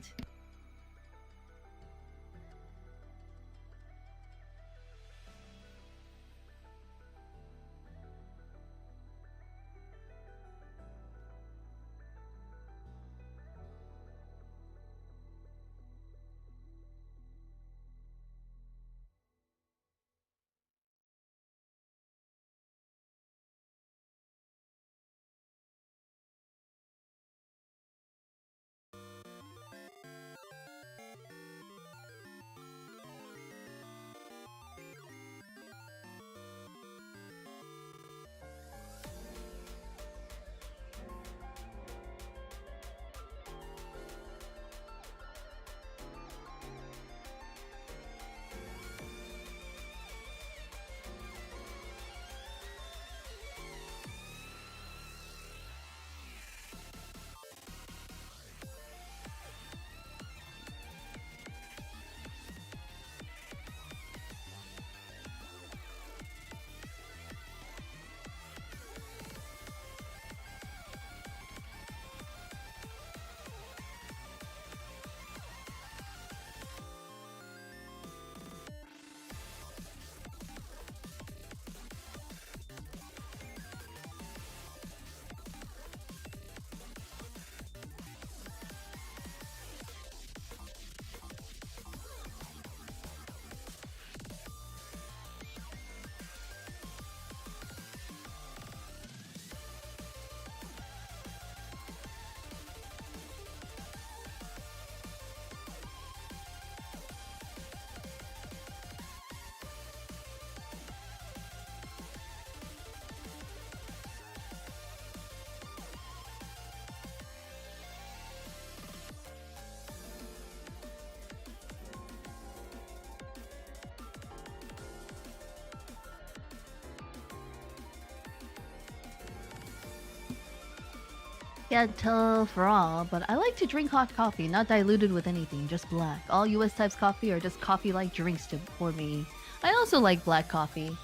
Can't tell for all, but I like to drink hot coffee, not diluted with anything, just black. All US types coffee are just coffee-like drinks for me. I also like black coffee.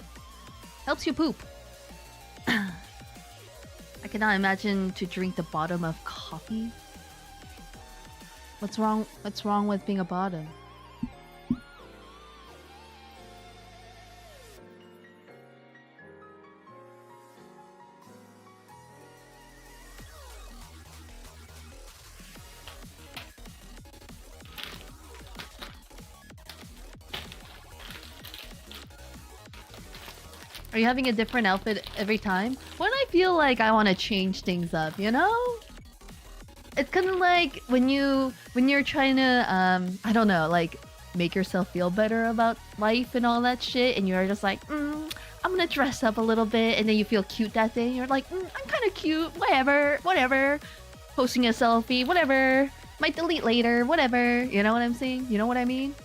Helps you poop. I cannot imagine to drink the bottom of coffee. What's wrong? What's wrong with being a bottom? Are you having a different outfit every time? When I feel like I want to change things up, you know? It's kind of like when you're trying to I don't know, like make yourself feel better about life and all that shit, and you're just like, I'm gonna dress up a little bit, and then you feel cute that day. And you're like, I'm kind of cute, whatever. Posting a selfie, whatever. Might delete later, whatever. You know what I'm saying? You know what I mean?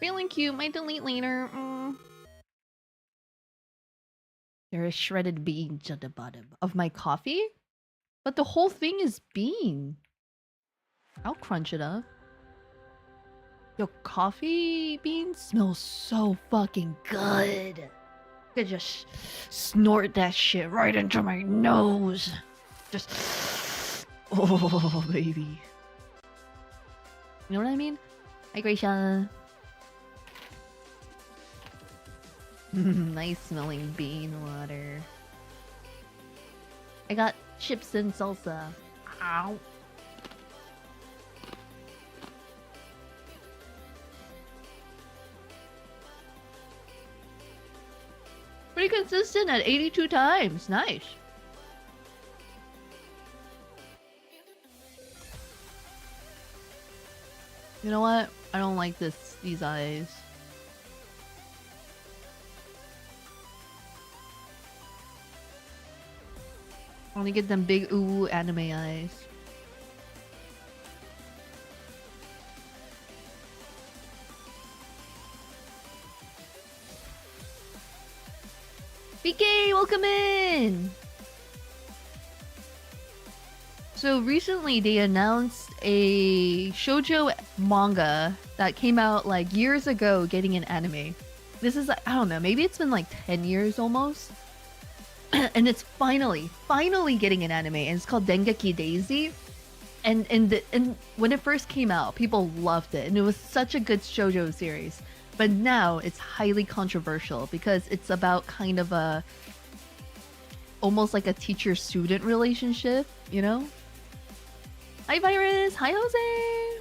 Feeling cute, might delete later. There is shredded beans at the bottom of my coffee? But the whole thing is bean. I'll crunch it up. Your coffee beans smell so fucking good. I could just snort that shit right into my nose. Just... Oh, baby. You know what I mean? Hi, Gracia. Nice smelling bean water. I got chips and salsa. Ow. Pretty consistent at 82 times. Nice. You know what? I don't like these eyes. I want to get them big ooh anime eyes. BK, welcome in! So recently they announced a shoujo manga that came out like years ago getting an anime. This is, I don't know, maybe it's been like 10 years almost. And it's finally getting an anime, and it's called Dengeki Daisy. And when it first came out, people loved it, and it was such a good shoujo series. But now it's highly controversial because it's about kind of a almost like a teacher-student relationship, you know? Hi Virus! Hi Jose!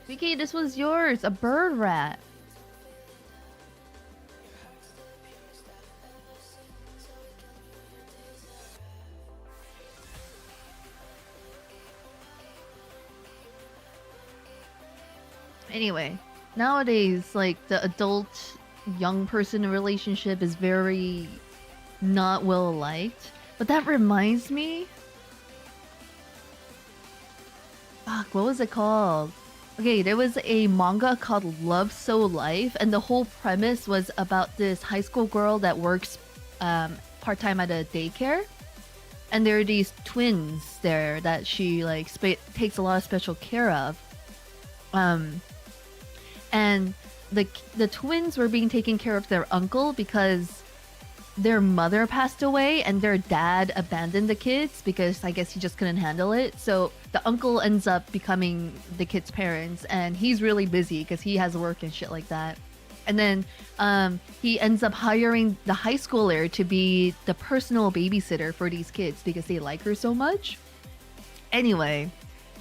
BK, this was yours! A bird rat! Anyway, nowadays, like, the adult young person relationship is very not well liked. But that reminds me... Fuck, what was it called? Okay, there was a manga called Love So Life, and the whole premise was about this high school girl that works part-time at a daycare. And there are these twins there that she like takes a lot of special care of. And the twins were being taken care of their uncle because their mother passed away and their dad abandoned the kids because I guess he just couldn't handle it. So the uncle ends up becoming the kids' parents, and he's really busy because he has work and shit like that. And then he ends up hiring the high schooler to be the personal babysitter for these kids because they like her so much. Anyway,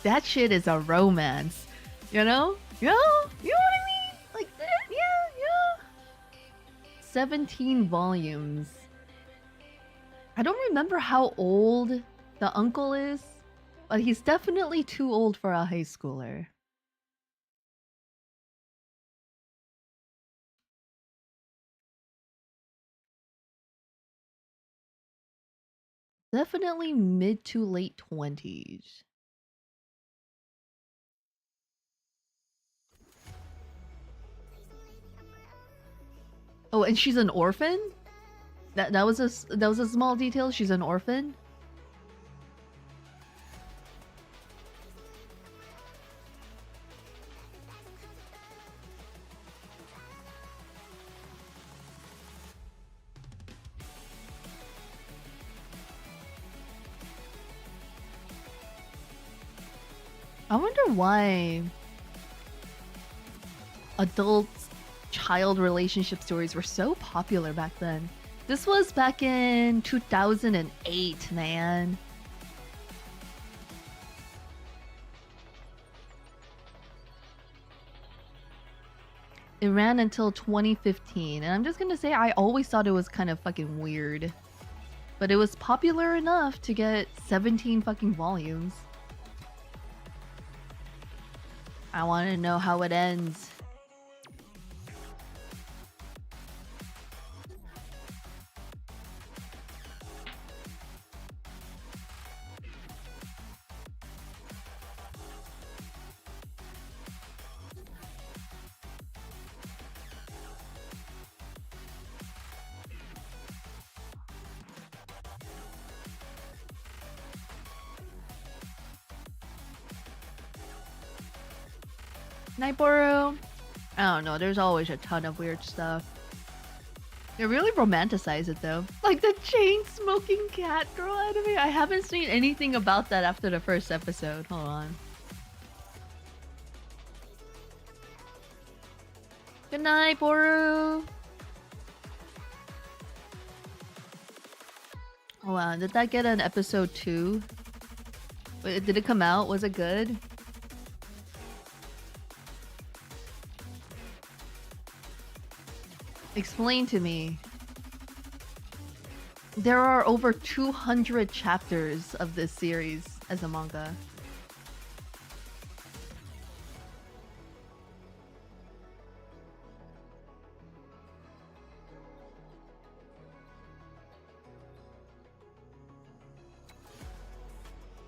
that shit is a romance. You know? You know? You know what I mean? Like that? Yeah, yeah. 17 volumes. I don't remember how old the uncle is, but he's definitely too old for a high schooler. Definitely mid to late 20s. Oh, and she's an orphan? That was a small detail. She's an orphan. I wonder why adult child relationship stories were so popular back then. This was back in 2008, man. It ran until 2015, and I'm just gonna say I always thought it was kind of fucking weird. But it was popular enough to get 17 fucking volumes. I want to know how it ends. Nightboru? I don't know, there's always a ton of weird stuff. They really romanticize it though. Like the chain smoking cat girl anime. I haven't seen anything about that after the first episode. Hold on. Good night, Boru. Oh wow, did that get an episode 2? Wait, did it come out? Was it good? Explain to me. There are over 200 chapters of this series as a manga.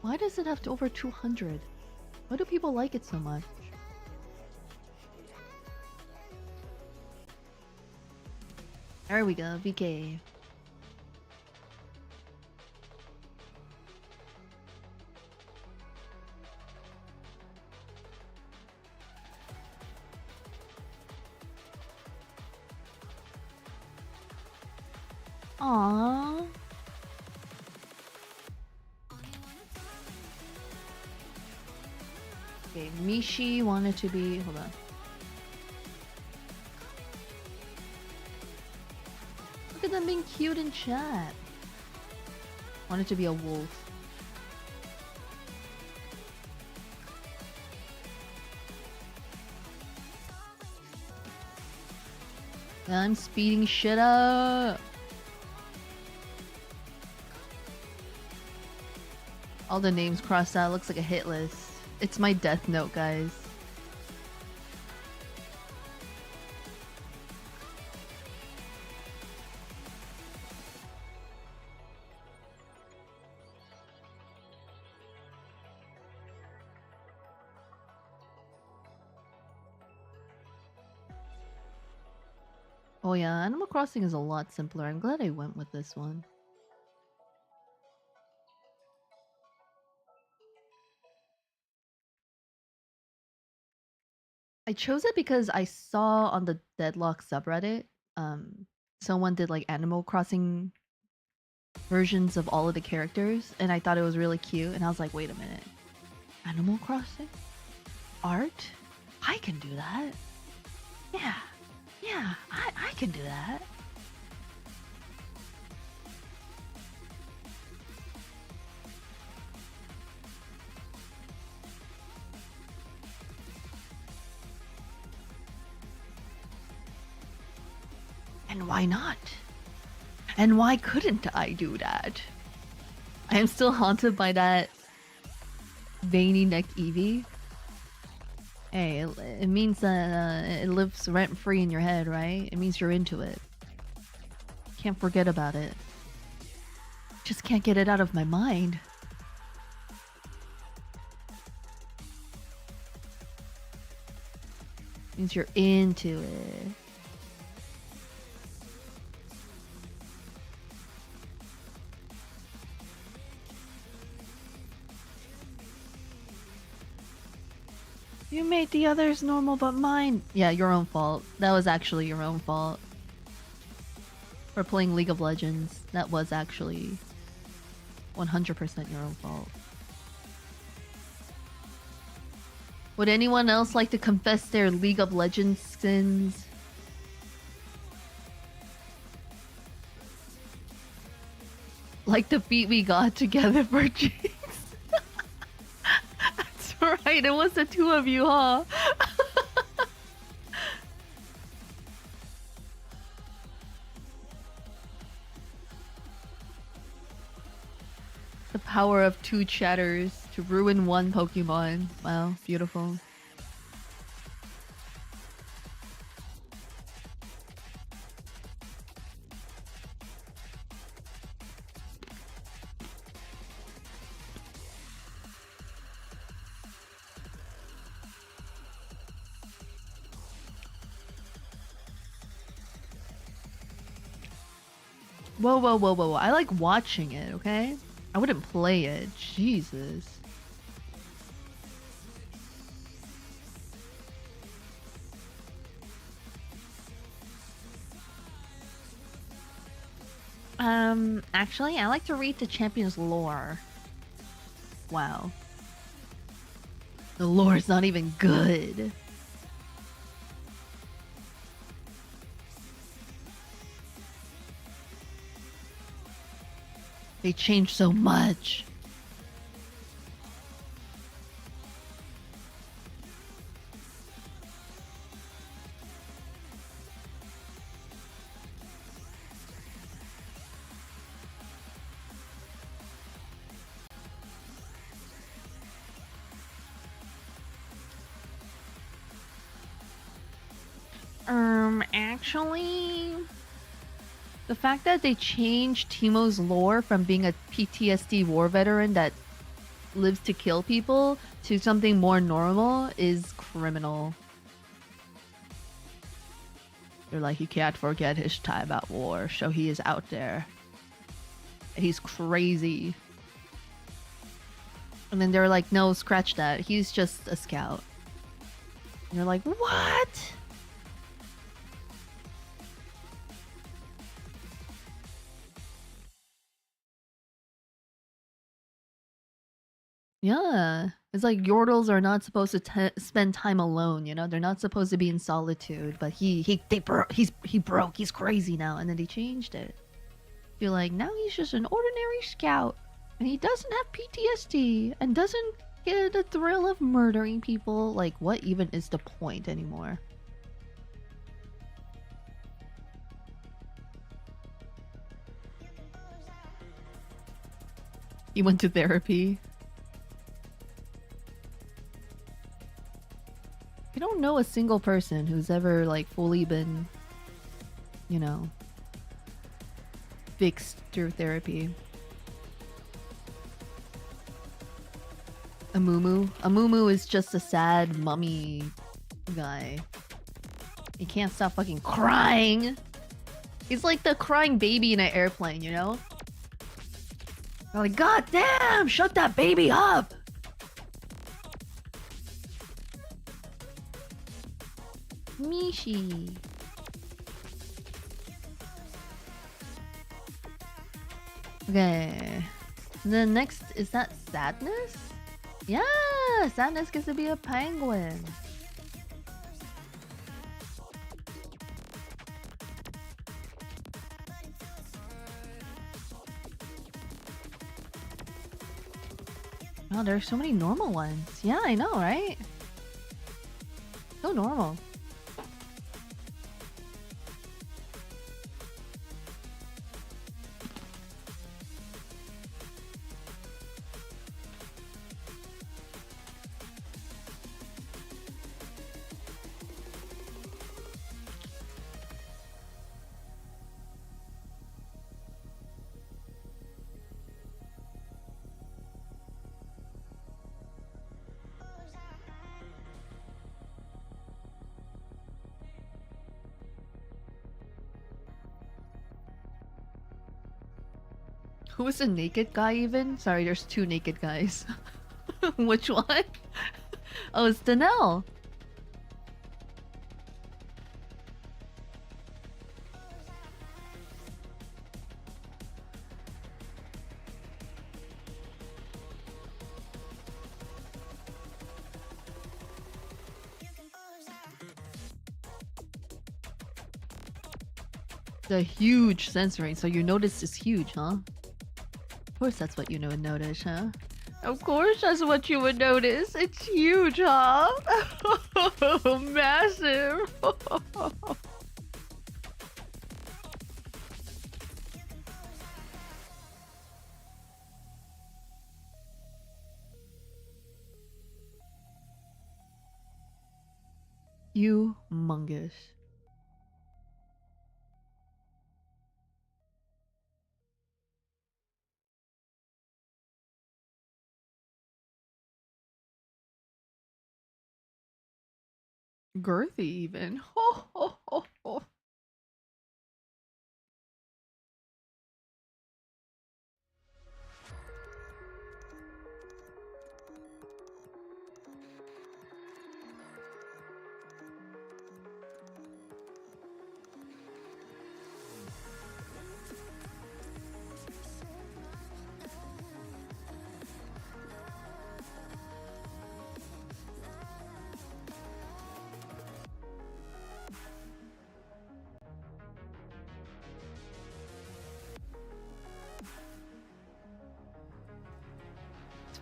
Why does it have to over 200? Why do people like it so much? There we go, VK. Aww. Okay, Mishi wanted to be... Hold on. Look at them being cute in chat. Wanted to be a wolf. I'm speeding shit up. All the names crossed out. Looks like a hit list. It's my Death Note, guys. Oh yeah, Animal Crossing is a lot simpler. I'm glad I went with this one. I chose it because I saw on the Deadlock subreddit, someone did like Animal Crossing versions of all of the characters, and I thought it was really cute, and I was like, wait a minute. Animal Crossing? Art? I can do that. Yeah. Yeah, I can do that. And why not? And why couldn't I do that? I am still haunted by that veiny neck Eevee. Hey, it means that it lives rent free in your head, right? It means you're into it. Can't forget about it. Just can't get it out of my mind. Means you're into it. You made the others normal, but mine. Yeah, your own fault. That was actually your own fault. For playing League of Legends. That was actually 100% your own fault. Would anyone else like to confess their League of Legends sins? Like the beat we got together for Jinx. That's right, it was the two of you, huh? The power of two chatters to ruin one Pokemon. Wow, beautiful. Whoa, whoa, whoa, whoa, whoa. I like watching it, okay? I wouldn't play it. Jesus. Actually, I like to read the champion's lore. Wow. The lore is not even good. They changed so much. Actually, the fact that they changed Teemo's lore from being a PTSD war veteran that lives to kill people to something more normal is criminal. They're like, he can't forget his time at war, so he is out there. He's crazy. And then they're like, no, scratch that. He's just a scout. And you're like, what? Yeah. It's like Yordles are not supposed to spend time alone, you know? They're not supposed to be in solitude, but he broke. He's crazy now, and then they changed it. You're like, now he's just an ordinary scout, and he doesn't have PTSD, and doesn't get the thrill of murdering people. Like, what even is the point anymore? He went to therapy. I don't know a single person who's ever, like, fully been, you know, fixed through therapy. Amumu? Amumu is just a sad mummy guy. He can't stop fucking crying. He's like the crying baby in an airplane, you know? They're like, God damn, shut that baby up! Mishi. Okay. The next, is that Sadness? Yeah! Sadness gets to be a penguin. Oh, there's so many normal ones. Yeah, I know, right? So normal. Who is the naked guy even? Sorry, there's two naked guys. Which one? Oh, it's Danelle. The huge sensory, so you notice it's huge, huh? Of course that's what you would notice, huh? Of course that's what you would notice. It's huge, huh? Massive. Humongous. Girthy even. Ho, ho, ho, ho.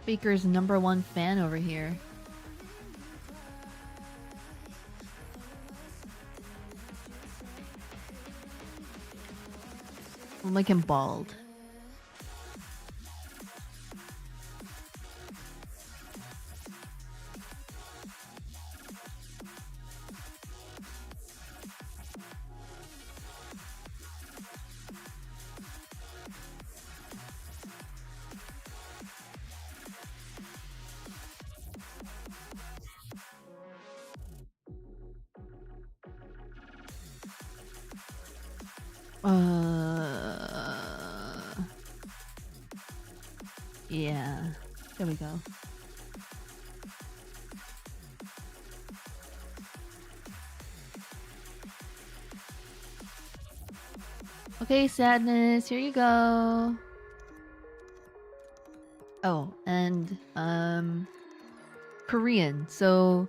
Faker's #1 fan over here. I'll make him bald. Yeah. There we go. Okay, Sadness, here you go. Oh, and Korean. So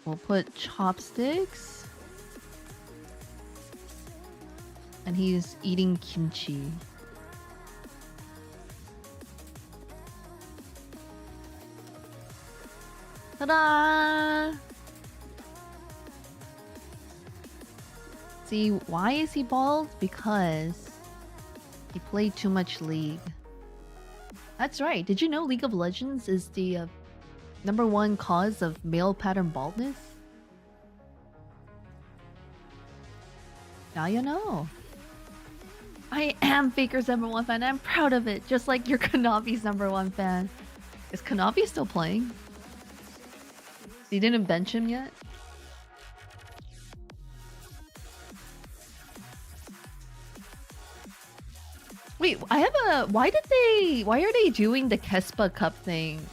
we'll put chopsticks. And he's eating kimchi. Ta-da! See, why is he bald? Because he played too much League. That's right. Did you know League of Legends is the #1 cause of male pattern baldness? Now you know. I am Faker's #1 fan. I'm proud of it. Just like you're Kanabi's #1 fan. Is Kanabi still playing? You didn't bench him yet? Wait, I have a... Why are they doing the Kespa Cup thing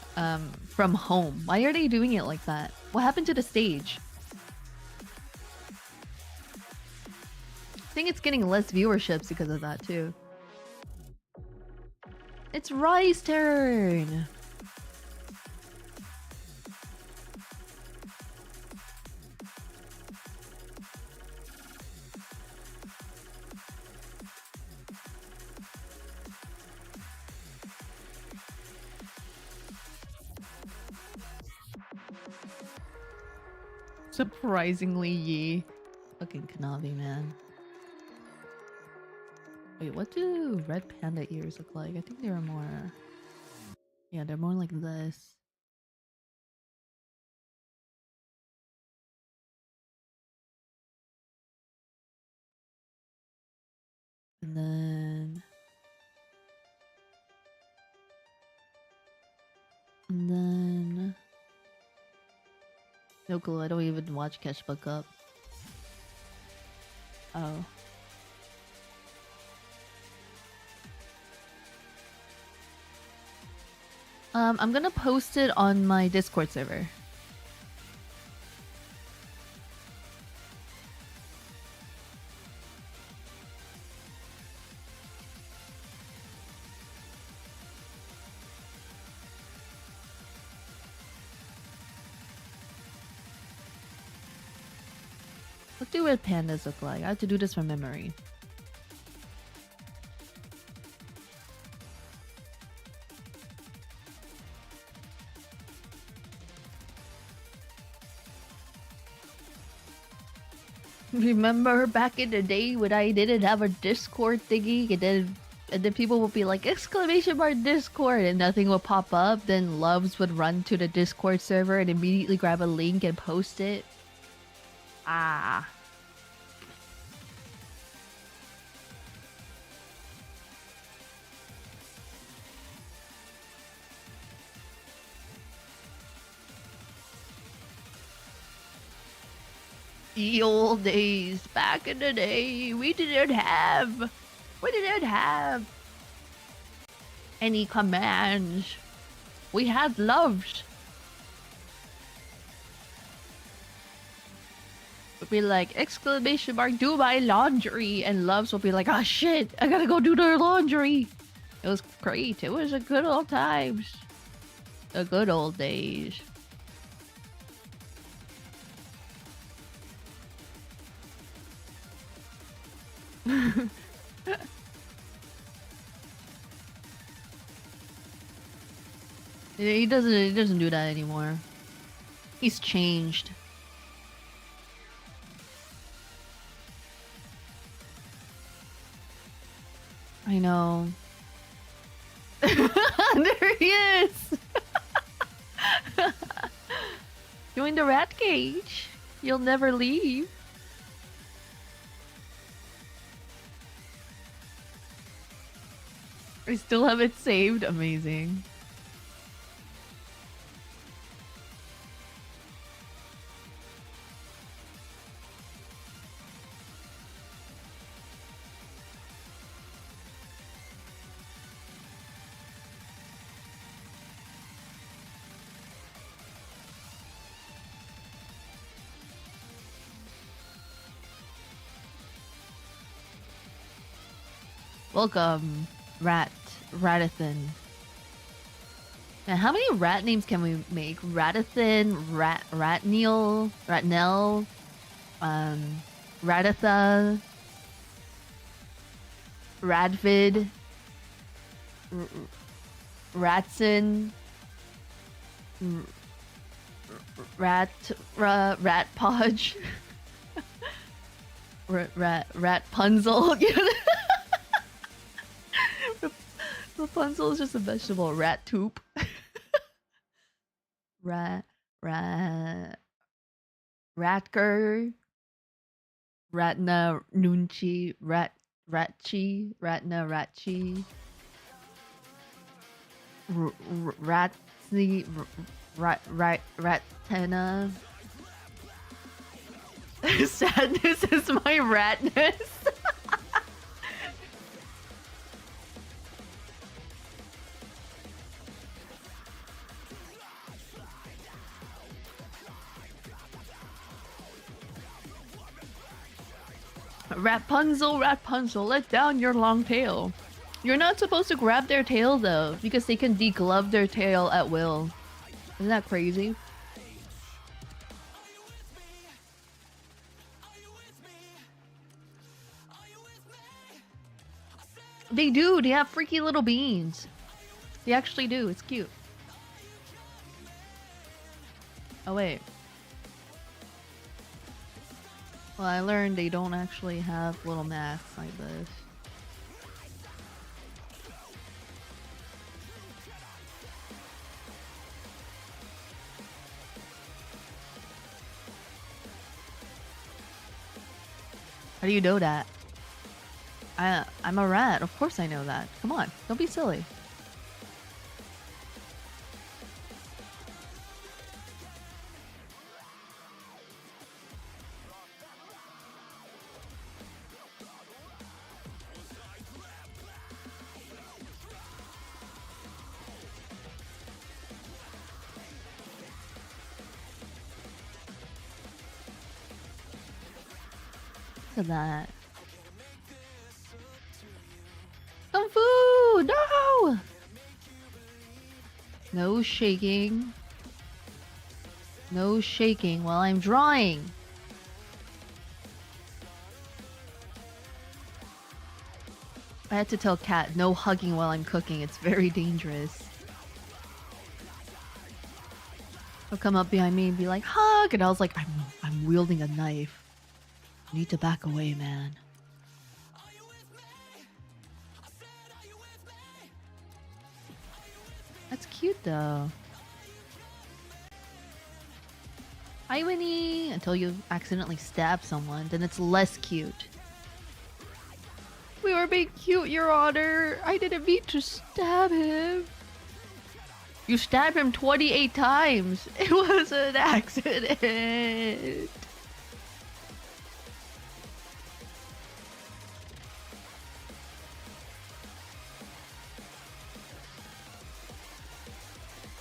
from home? Why are they doing it like that? What happened to the stage? I think it's getting less viewerships because of that too. It's Rai's turn! Surprisingly, ye. Fucking Kanavi, man. Wait, what do red panda ears look like? I think they're more... Yeah, they're more like this. And then... And then... No clue, I don't even watch Catch Book Up. Oh. I'm gonna post it on my Discord server. What do red pandas look like? I have to do this from memory. Remember back in the day when I didn't have a Discord thingy, and then people would be like exclamation mark Discord and nothing would pop up. Then Loves would run to the Discord server and immediately grab a link and post it. Ah. The old days, back in the day, we didn't have any commands. We had Loves. Would be like exclamation mark do my laundry, and Loves will be like, oh shit, I gotta go do their laundry. It was great. It was a good old times. The good old days. He doesn't do that anymore. He's changed. I know. There he is. Join the rat cage. You'll never leave. I still have it saved. Amazing. Welcome, Ratathan. Now, how many rat names can we make? Ratathan, Ratneel, Ratatha, Radvid, Ratson, Ratpodge, Ratpunzel. Rapunzel is just a vegetable. Rattoop. Ratker. Ratna Nunchi. Ratchi. Ratna Ratchi. Ratsy. Ratena. Sadness is my ratness. Rapunzel, let down your long tail. You're not supposed to grab their tail though, because they can deglove their tail at will. Isn't that crazy? They do, they have freaky little beans. They actually do, it's cute. Oh wait. Well, I learned they don't actually have little masks like this. How do you know that? I'm a rat. Of course I know that. Come on, don't be silly. Look at that. Kung Fu! No! No shaking. No shaking while I'm drawing. I had to tell Kat, no hugging while I'm cooking. It's very dangerous. He'll come up behind me and be like, hug! And I was like, I'm wielding a knife. You need to back away, man. That's cute, though. Hi, Winnie! Until you accidentally stab someone, then it's less cute. We were being cute, Your Honor. I didn't mean to stab him. You stabbed him 28 times. It was an accident.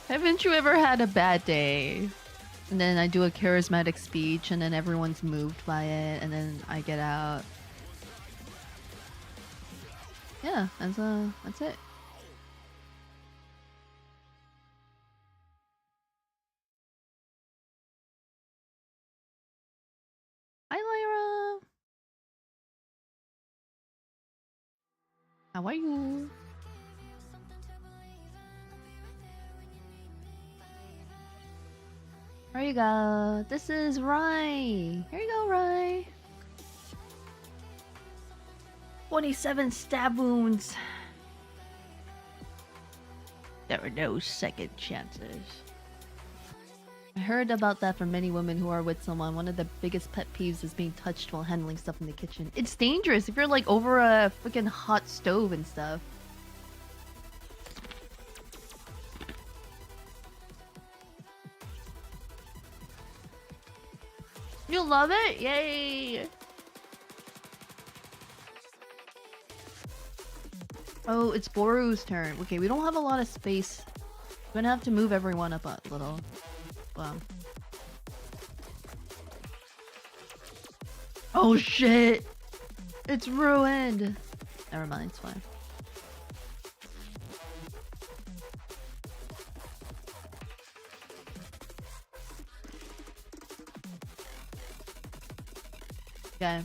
Haven't you ever had a bad day? And then I do a charismatic speech and then everyone's moved by it and then I get out. Yeah, that's it. Hi Lyra. How are you? Here you go. This is Rai. Here you go, Rai. 27 stab wounds. There were no second chances. I heard about that from many women who are with someone. One of the biggest pet peeves is being touched while handling stuff in the kitchen. It's dangerous if you're like over a freaking hot stove and stuff. You love it? Yay! Oh, it's Boru's turn. Okay, we don't have a lot of space. We're gonna have to move everyone up a little. Wow. Oh shit! It's ruined! Never mind, it's fine. Okay.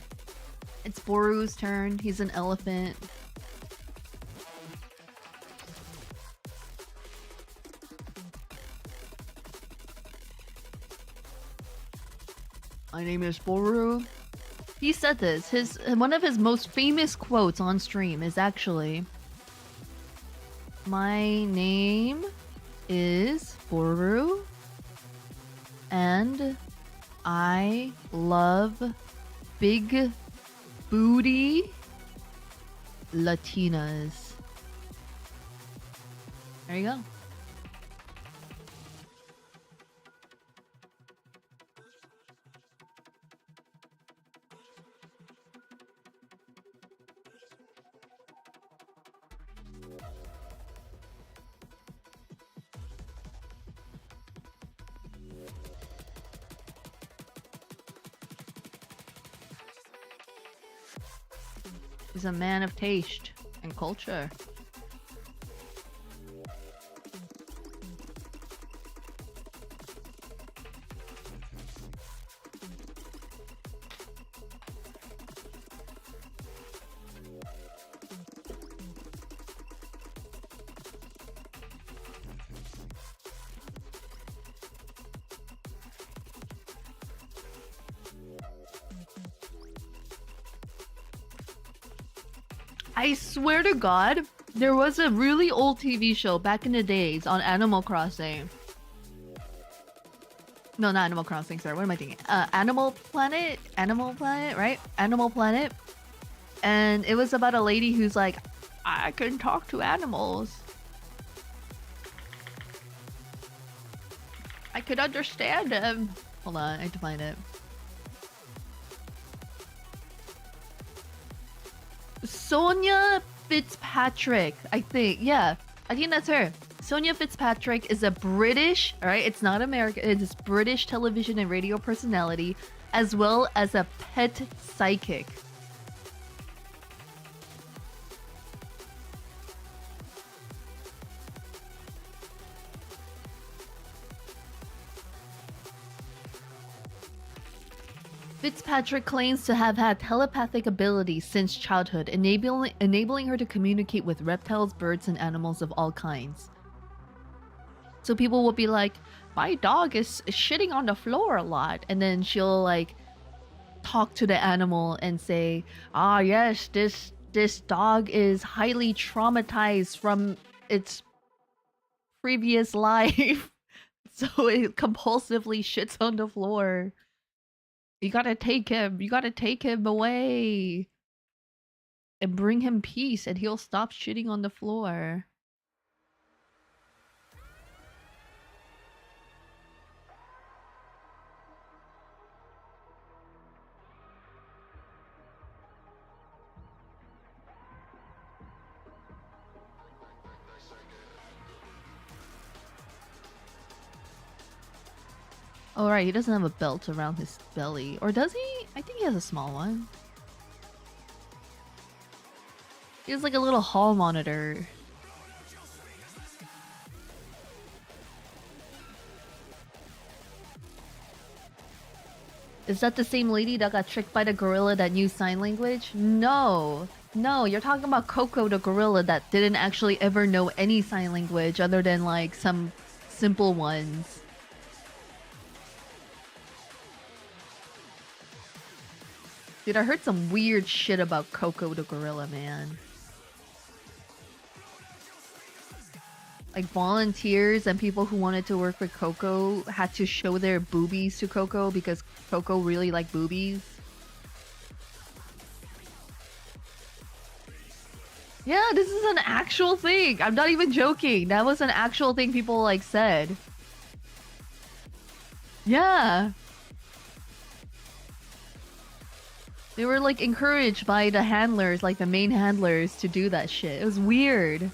It's Boru's turn. He's an elephant. My name is Boru. He said this. One of his most famous quotes on stream is actually, "My name is Boru, and I love big booty Latinas." There you go. He's a man of taste and culture. I swear to God, there was a really old TV show back in the days on Animal Crossing. No, not Animal Crossing, sorry. What am I thinking? Animal Planet? Animal Planet, right? Animal Planet. And it was about a lady who's like, I can talk to animals. I could understand them. Hold on, I have to find it. Sonia Fitzpatrick, I think. Yeah, I think that's her. Sonia Fitzpatrick is a British, alright? It's not American, it's British television and radio personality, as well as a pet psychic. Fitzpatrick claims to have had telepathic abilities since childhood, enabling her to communicate with reptiles, birds, and animals of all kinds. So people will be like, my dog is shitting on the floor a lot. And then she'll like talk to the animal and say, ah, yes, this dog is highly traumatized from its previous life. So it compulsively shits on the floor. You gotta take him. You gotta take him away. And bring him peace and he'll stop shitting on the floor. Oh, right, he doesn't have a belt around his belly. Or does he? I think he has a small one. He has like a little hall monitor. Is that the same lady that got tricked by the gorilla that knew sign language? No. No, you're talking about Coco the gorilla that didn't actually ever know any sign language other than like some simple ones. Dude, I heard some weird shit about Coco the gorilla, man. Like volunteers and people who wanted to work with Coco had to show their boobies to Coco because Coco really liked boobies. Yeah, this is an actual thing. I'm not even joking. That was an actual thing people like said. Yeah. They were like encouraged by the handlers, like the main handlers, to do that shit. It was weird.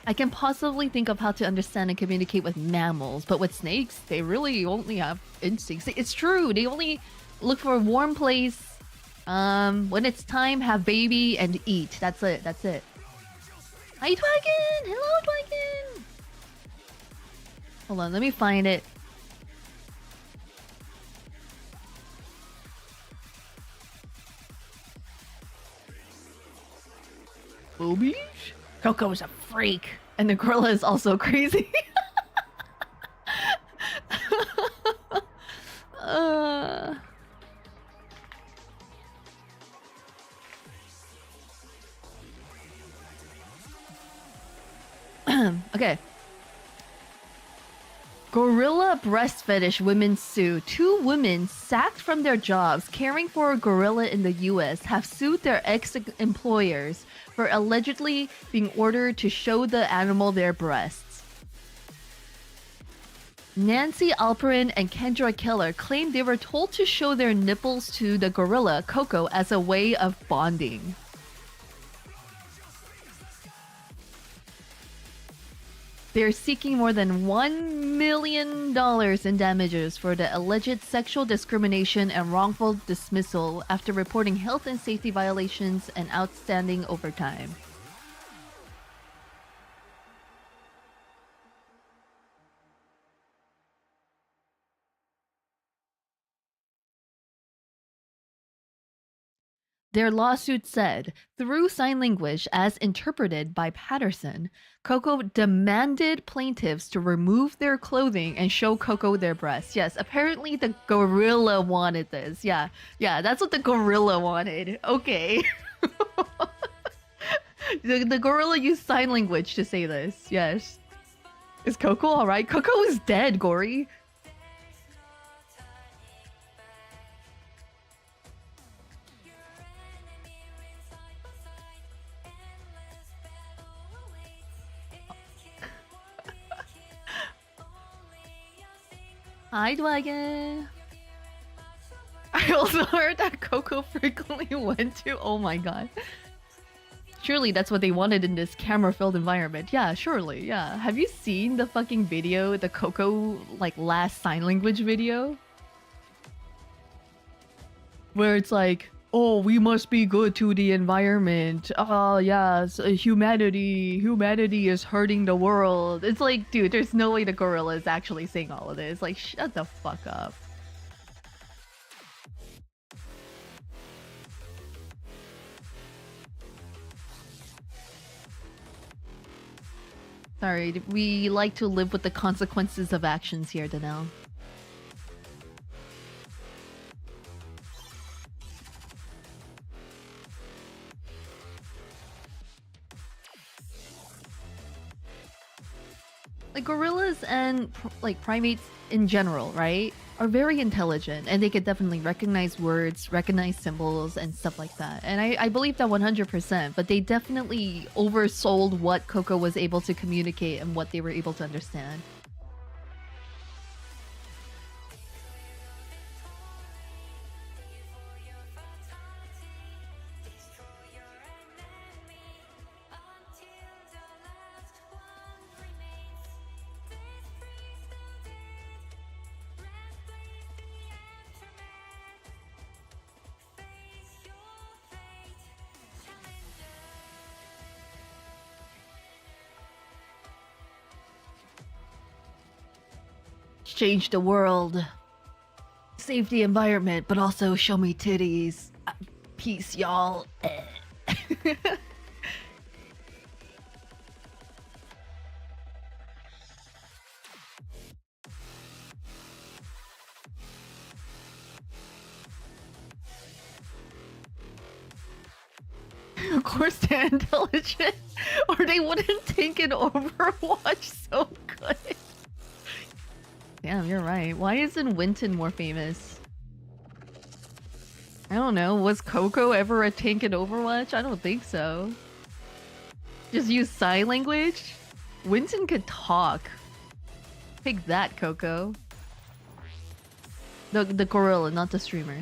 I can possibly think of how to understand and communicate with mammals, but with snakes, they really only have instincts. It's true. They only look for a warm place. When it's time, have baby and eat. That's it. That's it. Hi, Twagon! Hello, Twagon! Hold on, let me find it. Boobies? Coco's a freak. And the gorilla is also crazy. Okay. Gorilla breast fetish women sue. 2 women sacked from their jobs caring for a gorilla in the US have sued their ex-employers for allegedly being ordered to show the animal their breasts. Nancy Alperin and Kendra Keller claimed they were told to show their nipples to the gorilla, Coco, as a way of bonding. They're seeking more than $1 million in damages for the alleged sexual discrimination and wrongful dismissal after reporting health and safety violations and outstanding overtime. Their lawsuit said, through sign language as interpreted by Patterson, Coco demanded plaintiffs to remove their clothing and show Coco their breasts. Yes, apparently the gorilla wanted this. Yeah, that's what the gorilla wanted. Okay. The gorilla used sign language to say this. Yes. Is Coco alright? Coco is dead, Gory. Hi, Dwagon. I also heard that Coco frequently went to. Oh my god. Surely that's what they wanted in this camera-filled environment. Yeah, surely. Yeah. Have you seen the fucking video, the Coco like last sign language video? Where it's like, oh, we must be good to the environment. Oh, yeah, humanity is hurting the world. It's like, dude, there's no way the gorilla is actually saying all of this. Like, shut the fuck up. Sorry, we like to live with the consequences of actions here, Danelle. Like gorillas and like primates in general, right, are very intelligent and they could definitely recognize words, recognize symbols, and stuff like that. And I believe that 100%, but they definitely oversold what Coco was able to communicate and what they were able to understand. Change the world, save the environment, but also show me titties. Peace, y'all. Of course they're intelligent, or they wouldn't take an Overwatch so good. Damn, you're right. Why isn't Winton more famous? I don't know. Was Coco ever a tank in Overwatch? I don't think so. Just use sign language? Winton could talk. Take that, Coco. The gorilla, not the streamer.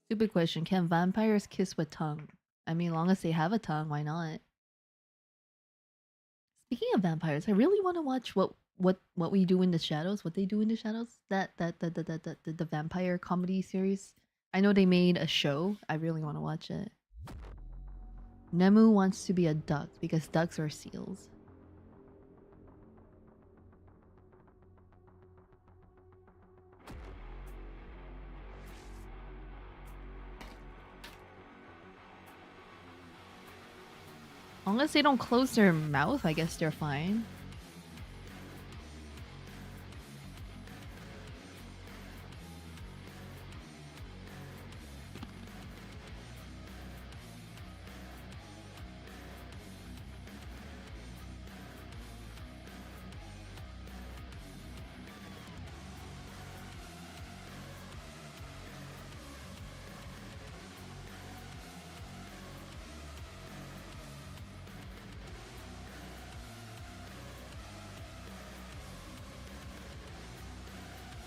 Stupid question. Can vampires kiss with tongue? I mean, long as they have a tongue, why not? Speaking of vampires, I really want to watch what we do in the shadows. What they do in the shadows? The vampire comedy series. I know they made a show. I really want to watch it. Nemu wants to be a duck because ducks are seals. As long as they don't close their mouth, I guess they're fine.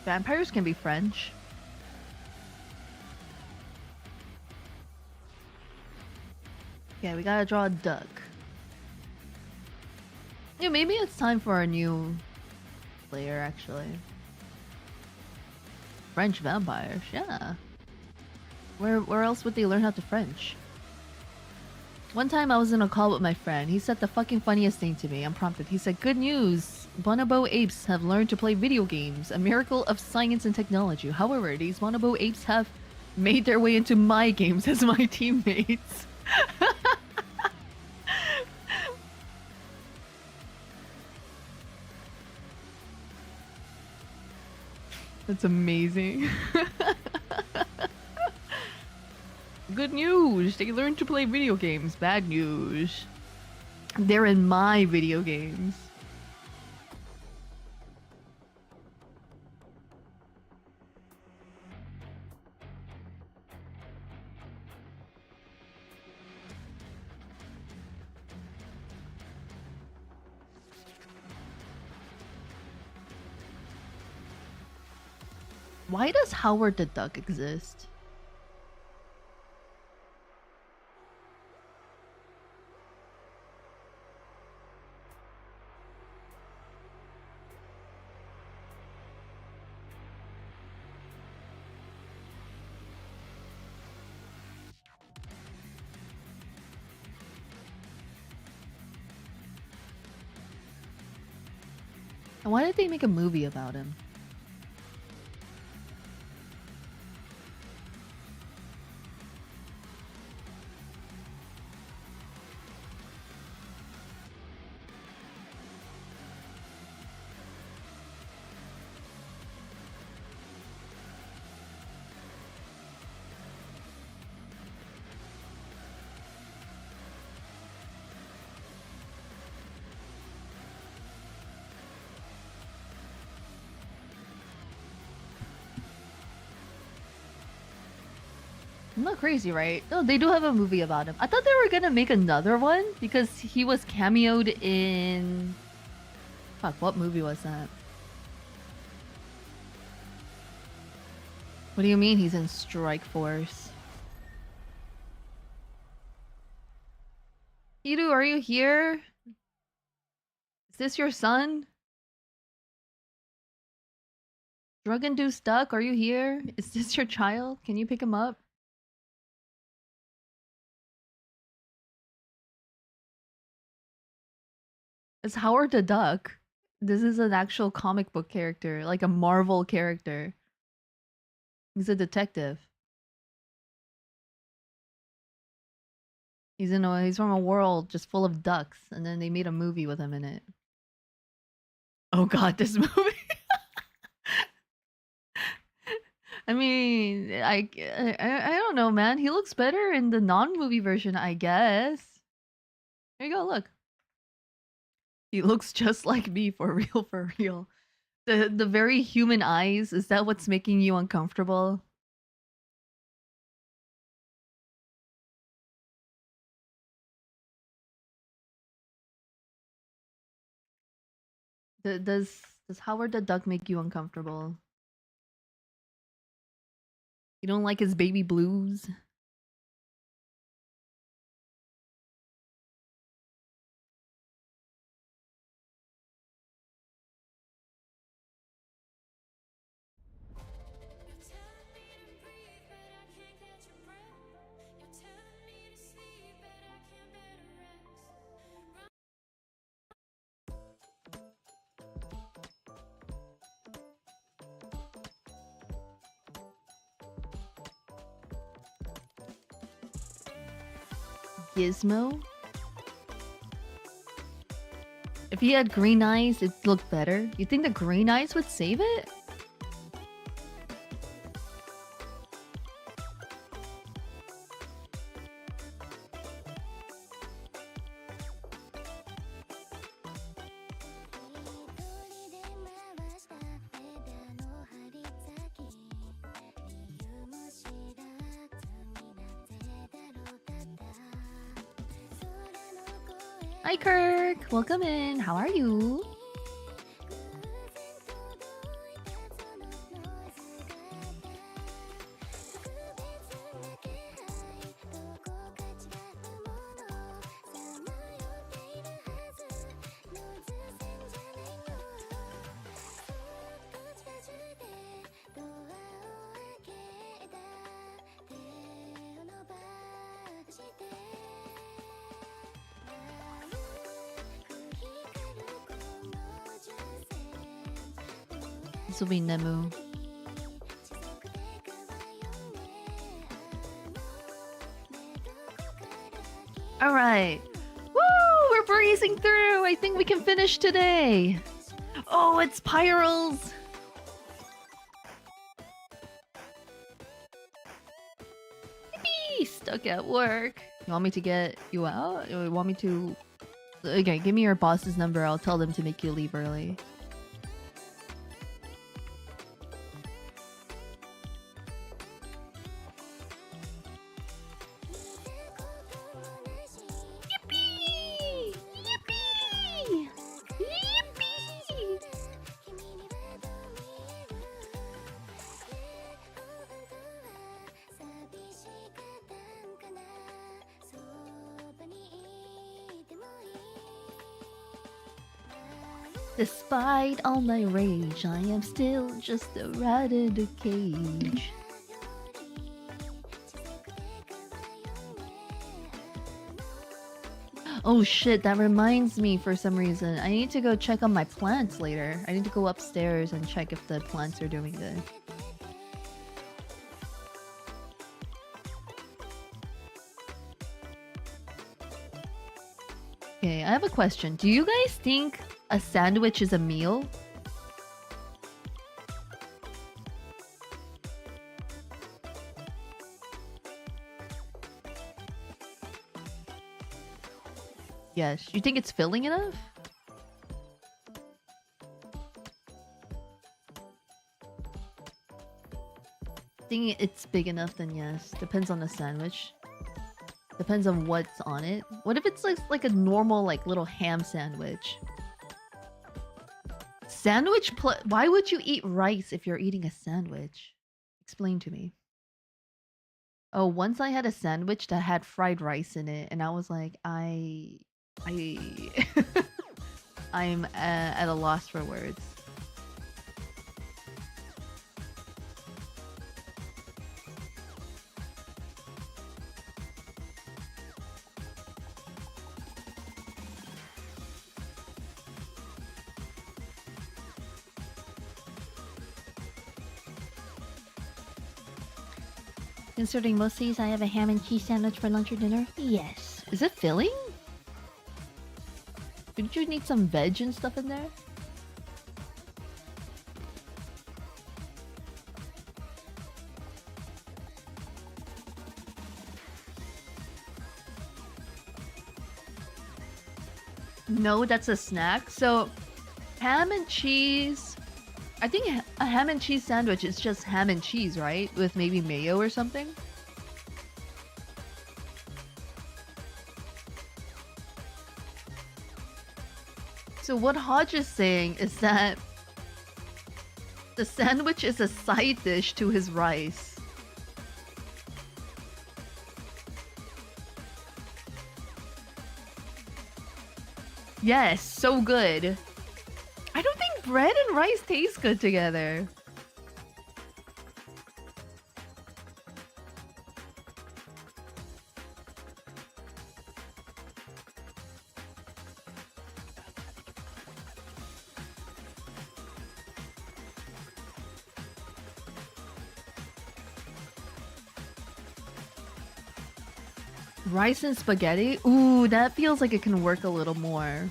Vampires can be French. Yeah, we gotta draw a duck. Yeah, maybe it's time for a new player, actually. French vampires, yeah. Where else would they learn how to French? One time I was in a call with my friend. He said the fucking funniest thing to me. I'm prompted. He said, "Good news. Bonobo apes have learned to play video games. A miracle of science and technology. However, these bonobo apes have made their way into my games as my teammates." That's amazing. Good news. They learned to play video games. Bad news. They're in my video games. Why does Howard the Duck exist? And why did they make a movie about him? I'm not crazy, right? No, they do have a movie about him. I thought they were gonna make another one because he was cameoed in... Fuck, what movie was that? What do you mean he's in Strike Force? Hiru, are you here? Is this your son? Drug-induced duck, are you here? Is this your child? Can you pick him up? It's Howard the Duck. This is an actual comic book character, like a Marvel character. He's a detective. He's from a world just full of ducks, and then they made a movie with him in it. Oh god, this movie. I mean, I don't know, man. He looks better in the non-movie version, I guess. There you go, look. He looks just like me, for real, for real. The very human eyes, is that what's making you uncomfortable? Does Howard the Duck make you uncomfortable? You don't like his baby blues? Gizmo? If he had green eyes, it'd look better. You think the green eyes would save it? Hi Kirk, welcome in. How are you? This will be Nemu. All right. Woo! We're breezing through. I think we can finish today. Oh, it's Pyrals. Yippee! Stuck at work. You want me to get you out? Or you want me to... Okay, give me your boss's number. I'll tell them to make you leave early. Yippee! Yippee! Yippee! Despite all my rage, I am still just a rat in a cage. Oh shit, that reminds me for some reason. I need to go check on my plants later. I need to go upstairs and check if the plants are doing good. Okay, I have a question. Do you guys think a sandwich is a meal? Yes. You think it's filling enough? Think it's big enough, then yes. Depends on the sandwich. Depends on what's on it. What if it's like a normal like little ham sandwich? Why would you eat rice if you're eating a sandwich? Explain to me. Oh, once I had a sandwich that had fried rice in it, and I was like, I'm at a loss for words. Considering most days I have a ham and cheese sandwich for lunch or dinner? Yes. Is it filling? Didn't you need some veg and stuff in there? No, that's a snack. So, ham and cheese... I think a ham and cheese sandwich is just ham and cheese, right? With maybe mayo or something? So what Hodge is saying is that the sandwich is a side dish to his rice. Yes, so good. I don't think bread and rice taste good together. Rice and spaghetti? Ooh, that feels like it can work a little more.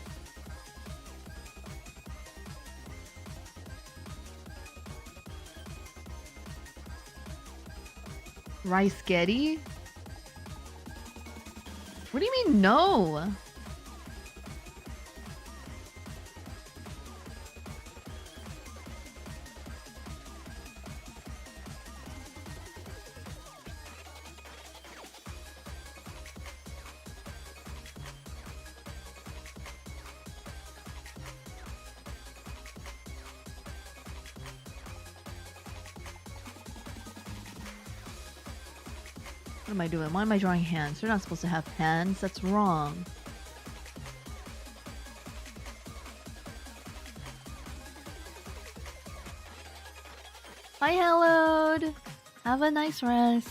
Rice-getti? What do you mean no? What am I doing? Why am I drawing hands? They're not supposed to have hands. That's wrong. Bye, Hallowed. Have a nice rest.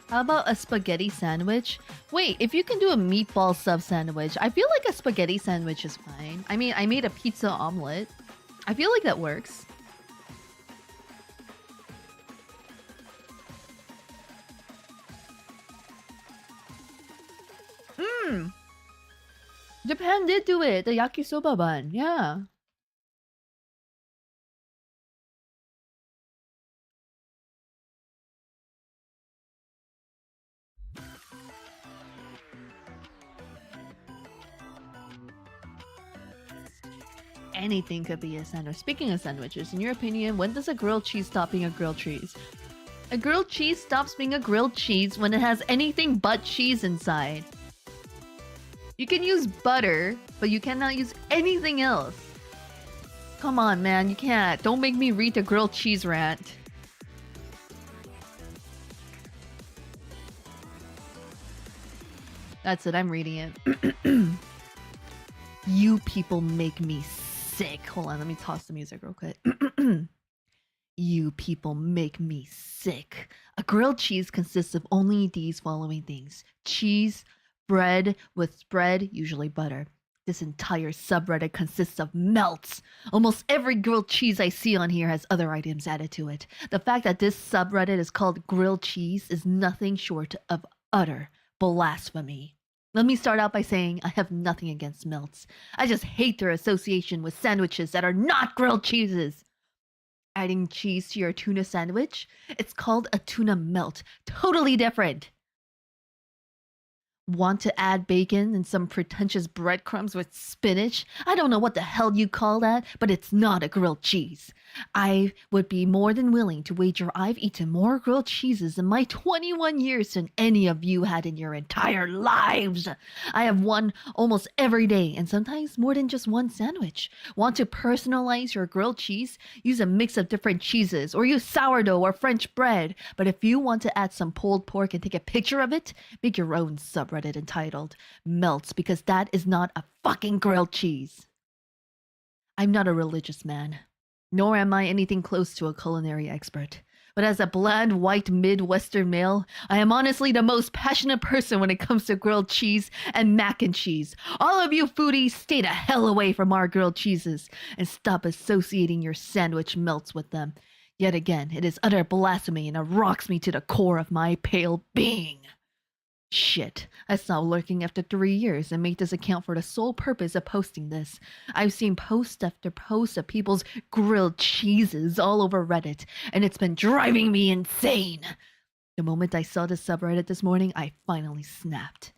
How about a spaghetti sandwich Wait, if you can do a meatball sub sandwich, I feel like a spaghetti sandwich is fine. I mean, I made a pizza omelet. I feel like that works. Japan did do it. The yakisoba bun. Yeah. Anything could be a sandwich. Speaking of sandwiches, in your opinion, when does a grilled cheese stop being a grilled cheese? A grilled cheese stops being a grilled cheese when it has anything but cheese inside. You can use butter, but you cannot use anything else. Come on, man, you can't. Don't make me read the grilled cheese rant. That's it, I'm reading it. You people make me sick. Hold on, let me toss the music real quick. You people make me sick. A grilled cheese consists of only these following things: cheese, bread with spread, usually butter. This entire subreddit consists of melts. Almost every grilled cheese I see on here has other items added to it. The fact that this subreddit is called grilled cheese is nothing short of utter blasphemy. Let me start out by saying I have nothing against melts. I just hate their association with sandwiches that are not grilled cheeses. Adding cheese to your tuna sandwich? It's called a tuna melt. Totally different. Want to add bacon and some pretentious breadcrumbs with spinach? I don't know what the hell you call that, but it's not a grilled cheese. I would be more than willing to wager I've eaten more grilled cheeses in my 21 years than any of you had in your entire lives. I have one almost every day, and sometimes more than just one sandwich. Want to personalize your grilled cheese? Use a mix of different cheeses, or use sourdough or French bread. But if you want to add some pulled pork and take a picture of it, make your own subreddit entitled Melts, because that is not a fucking grilled cheese. I'm not a religious man, nor am I anything close to a culinary expert. But as a bland white Midwestern male, I am honestly the most passionate person when it comes to grilled cheese and mac and cheese. All of you foodies, stay the hell away from our grilled cheeses and stop associating your sandwich melts with them. Yet again, it is utter blasphemy and it rocks me to the core of my pale being. Shit, I stopped lurking after 3 years and made this account for the sole purpose of posting this. I've seen post after post of people's grilled cheeses all over Reddit, and it's been driving me insane. The moment I saw this subreddit this morning, I finally snapped.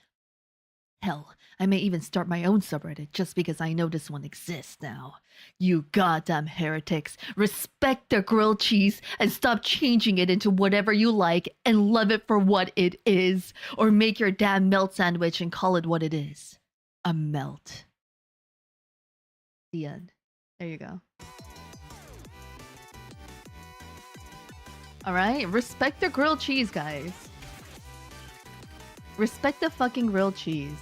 Hell, I may even start my own subreddit just because I know this one exists now. You goddamn heretics, respect the grilled cheese and stop changing it into whatever you like and love it for what it is. Or make your damn melt sandwich and call it what it is. A melt. The end. There you go. Alright, respect the grilled cheese, guys. Respect the fucking grilled cheese.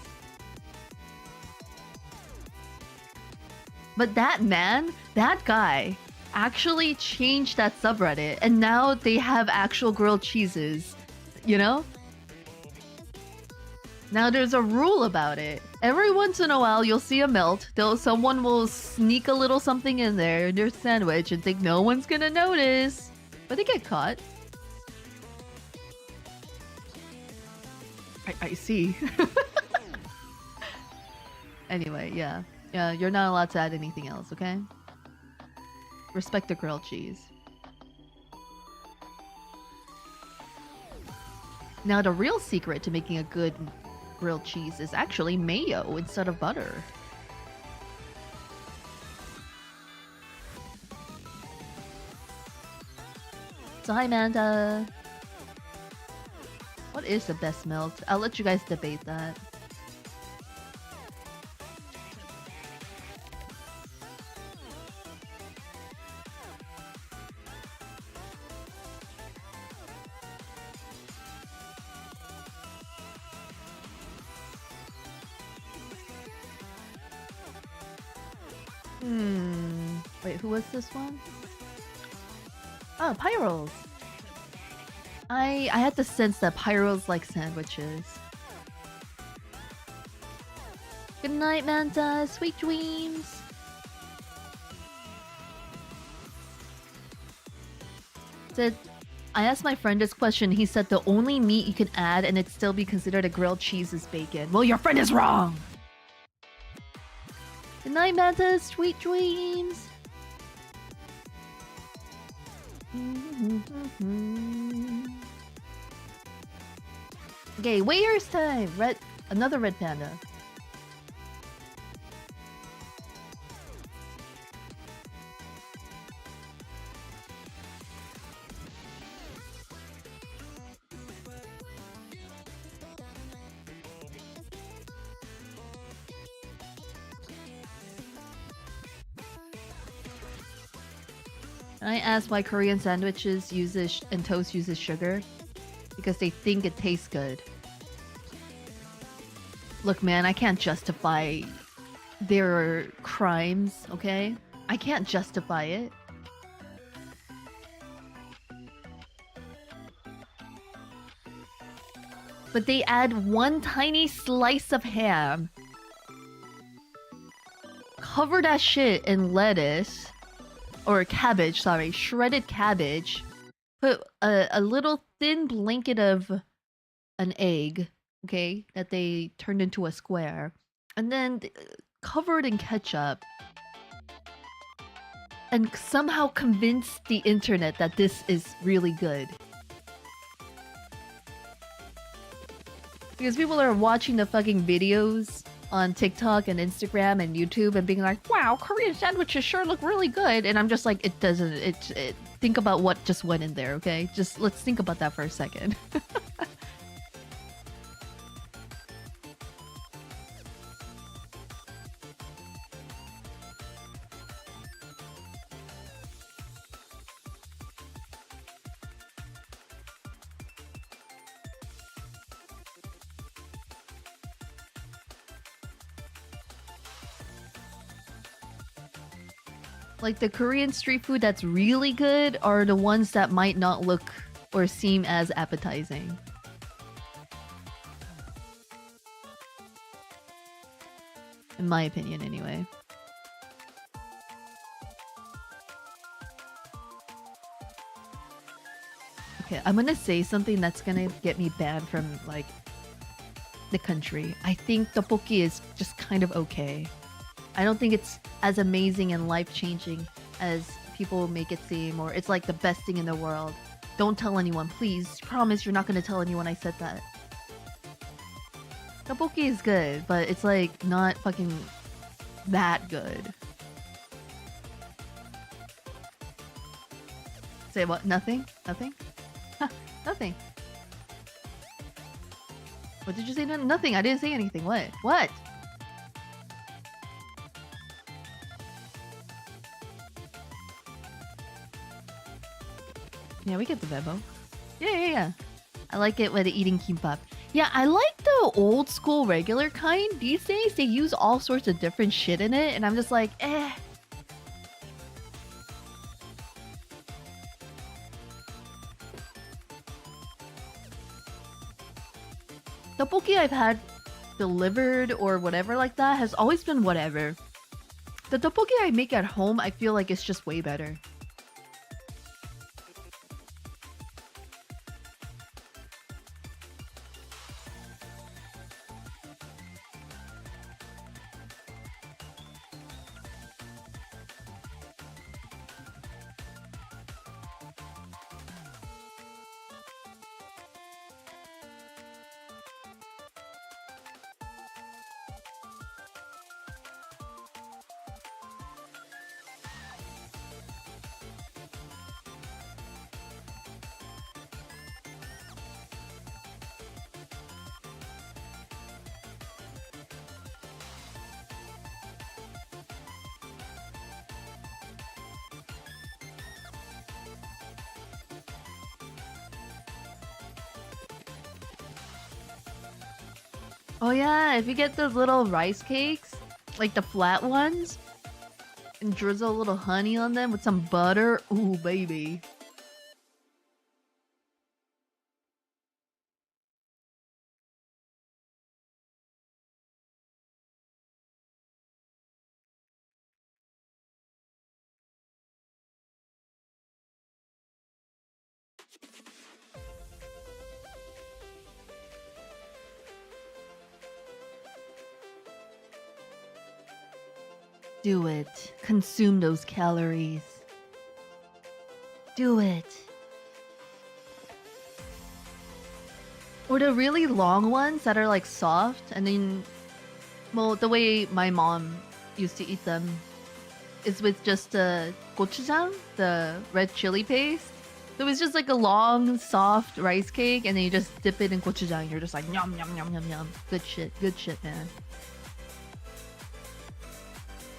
But that man, that guy, actually changed that subreddit, and now they have actual grilled cheeses, you know? Now there's a rule about it. Every once in a while, you'll see a melt. Someone will sneak a little something in there in their sandwich and think no one's gonna notice. But they get caught. I see. Anyway, yeah. Yeah, you're not allowed to add anything else, okay? Respect the grilled cheese. Now, the real secret to making a good grilled cheese is actually mayo instead of butter. So hi, Amanda. What is the best melt? I'll let you guys debate that. Wait, who was this one? Oh, Pyros. I had the sense that Pyros like sandwiches. Good night, Manta. Sweet dreams. Said, I asked my friend this question. He said the only meat you can add and it'd still be considered a grilled cheese is bacon. Well, your friend is wrong. Good night, Manta. Sweet dreams. Okay, waiter's time. Another red panda. I asked why Korean sandwiches and toast uses sugar. Because they think it tastes good. Look, man, I can't justify their crimes, okay? I can't justify it. But they add one tiny slice of ham. Cover that shit in lettuce. Or cabbage, sorry. Shredded cabbage. Put a little thin blanket of an egg, okay? That they turned into a square. And then cover it in ketchup. And somehow convince the internet that this is really good. Because people are watching the fucking videos on TikTok and Instagram and YouTube and being like, wow, Korean sandwiches sure look really good. And I'm just like, it doesn't. Think about what just went in there, okay? Just let's think about that for a second. Like the Korean street food that's really good are the ones that might not look or seem as appetizing. In my opinion, anyway. Okay, I'm gonna say something that's gonna get me banned from, like, the country. I think tteokbokki is just kind of okay. I don't think it's as amazing and life-changing as people make it seem, or it's like the best thing in the world. Don't tell anyone, please. Promise you're not gonna tell anyone I said that. Tteokbokki is good, but it's like not fucking that good. Say what? Nothing? Nothing? Nothing. What did you say? Nothing. I didn't say anything. What? What? Yeah, we get the memo. Yeah. I like it when eating kimbap. Yeah, I like the old school regular kind. These days, they use all sorts of different shit in it, and I'm just like, eh. The tteokbokki I've had delivered or whatever like that has always been whatever. The tteokbokki I make at home, I feel like it's just way better. Oh yeah, if you get those little rice cakes, like the flat ones, and drizzle a little honey on them with some butter, ooh baby. Do it. Consume those calories. Do it. Or the really long ones that are like soft and then, well, the way my mom used to eat them is with just the gochujang, the red chili paste. So it's just like a long, soft rice cake, and then you just dip it in gochujang. You're just like yum yum yum yum yum. Good shit, man.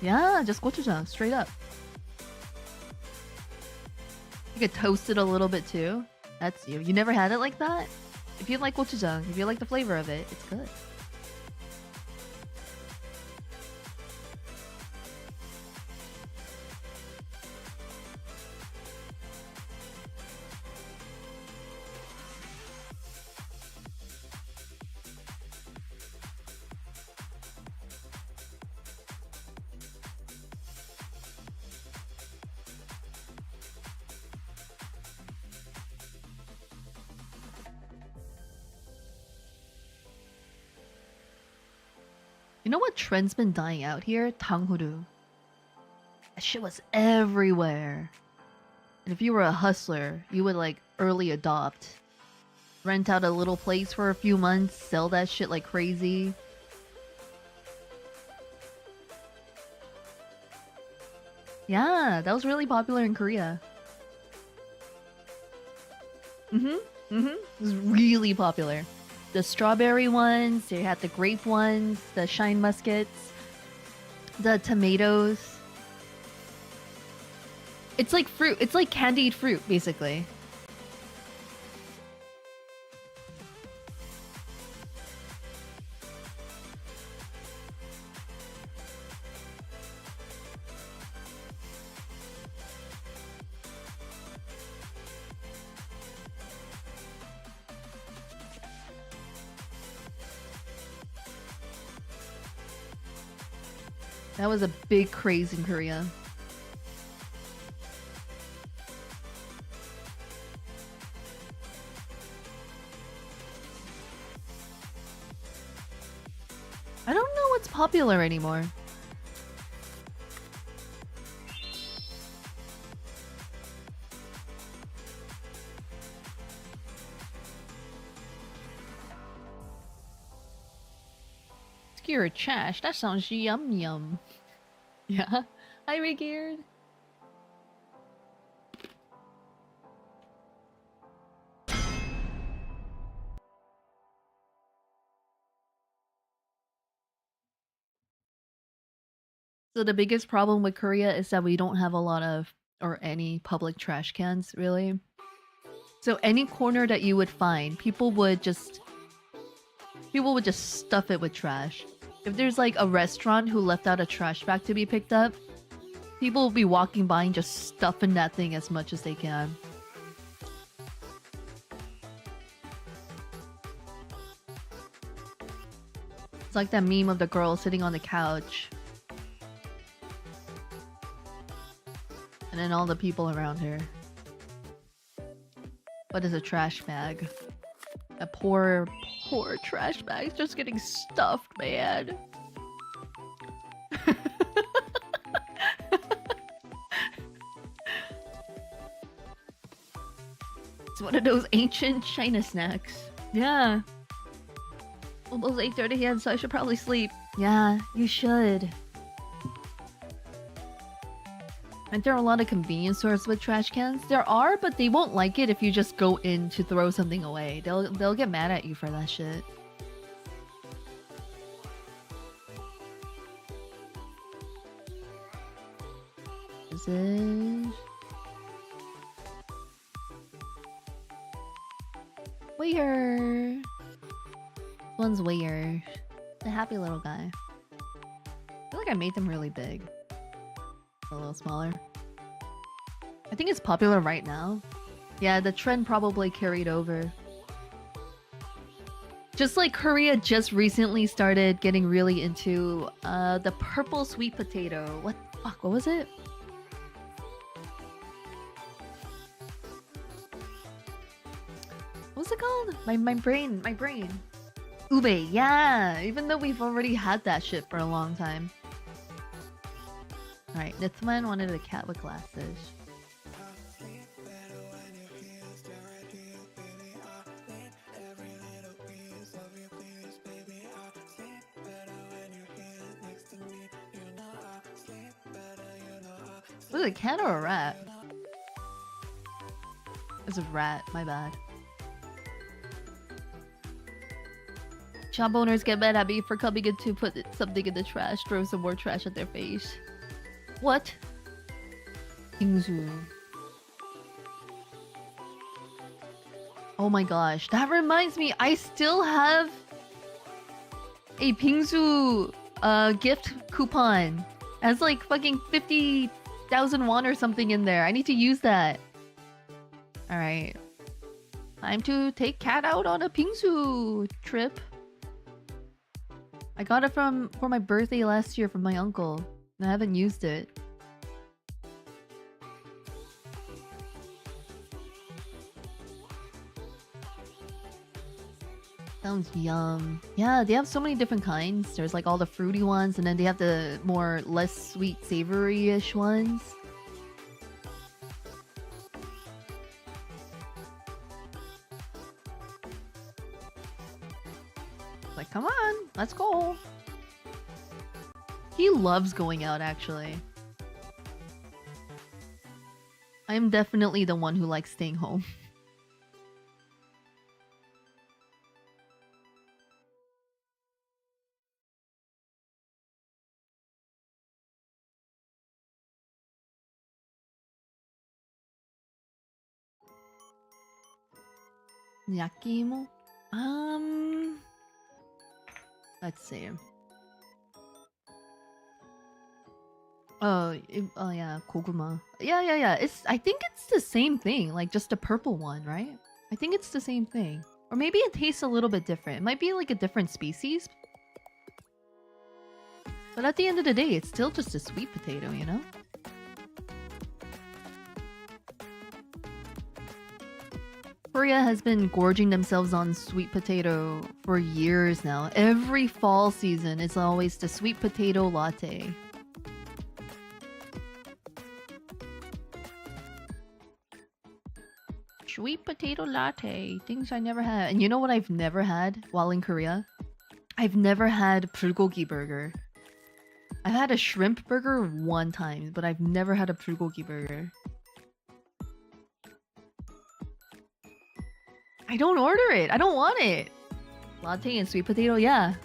Yeah, just gochujang, straight up. You could toast it a little bit too. That's you. You never had it like that? If you like gochujang, if you like the flavor of it, it's good. You know what trend's been dying out here? Tanghuru. That shit was everywhere. And if you were a hustler, you would like early adopt. Rent out a little place for a few months, sell that shit like crazy. Yeah, that was really popular in Korea. It was really popular. The strawberry ones, they had the grape ones, the shine muskets, the tomatoes. It's like fruit. It's like candied fruit, basically. That was a big craze in Korea. I don't know what's popular anymore. Skewer trash. That sounds yum yum. Yeah. Hi, Regeared. So the biggest problem with Korea is that we don't have a lot of or any public trash cans, really. So any corner that you would find, people would just stuff it with trash. If there's like a restaurant who left out a trash bag to be picked up, people will be walking by and just stuffing that thing as much as they can. It's like that meme of the girl sitting on the couch. And then all the people around her. What is a trash bag? A poor trash bag's just getting stuffed, man. It's one of those ancient China snacks. Yeah. Almost 8:30 a.m., so I should probably sleep. Yeah, you should. Aren't there a lot of convenience stores with trash cans? There are, but they won't like it if you just go in to throw something away. They'll get mad at you for that shit. Is it? Weird. This one's weird. The happy little guy. I feel like I made them really big. A little smaller. I think it's popular right now. Yeah, the trend probably carried over. Just like Korea just recently started getting really into the purple sweet potato. What the fuck? What was it? What's it called? My brain. Ube, yeah. Even though we've already had that shit for a long time. Alright, Nithman wanted a cat with glasses. Was it a cat or a rat? It's a rat, my bad. Shop owners get mad at me for coming in to put something in the trash, throw some more trash at their face. What? Bingsu. Oh my gosh, that reminds me, I still have a Bingsu gift coupon. It has like fucking 50,000 won or something in there. I need to use that. Alright. Time to take Cat out on a Bingsu trip. I got it for my birthday last year from my uncle. And I haven't used it. Sounds yum. Yeah, they have so many different kinds. There's like all the fruity ones, and then they have the more less sweet, savory-ish ones. Like, come on, let's go. He loves going out, actually. I am definitely the one who likes staying home. Yakimo? Let's see. Oh, yeah, Koguma. Yeah. I think it's the same thing, like just a purple one, right? I think it's the same thing. Or maybe it tastes a little bit different. It might be like a different species. But at the end of the day, it's still just a sweet potato, you know? Korea has been gorging themselves on sweet potato for years now. Every fall season is always the sweet potato latte. Sweet potato latte. Things I never had. And you know what I've never had while in Korea? I've never had bulgogi burger. I've had a shrimp burger one time, but I've never had a bulgogi burger. I don't order it. I don't want it. Latte and sweet potato, yeah.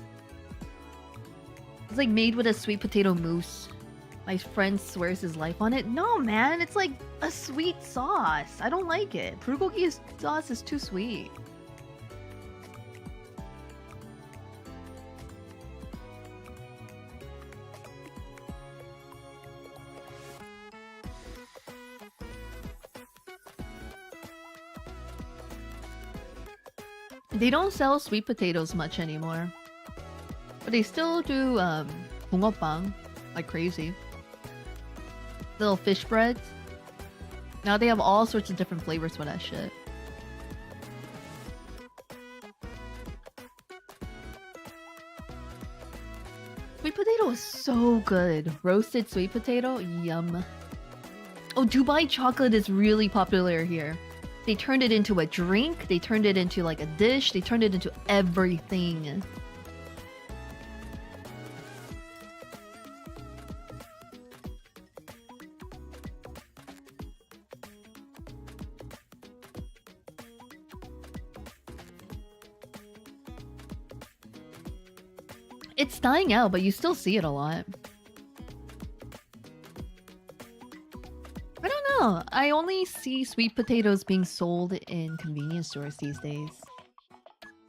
It's like made with a sweet potato mousse. My friend swears his life on it. No, man, it's like a sweet sauce. I don't like it. Bulgogi sauce is too sweet. They don't sell sweet potatoes much anymore. But they still do bungeoppang like crazy. Little fish breads. Now they have all sorts of different flavors for that shit. Sweet potato is so good. Roasted sweet potato, yum. Oh, Dubai chocolate is really popular here. They turned it into a drink, they turned it into like a dish, they turned it into everything. It's dying out, but you still see it a lot. I don't know. I only see sweet potatoes being sold in convenience stores these days.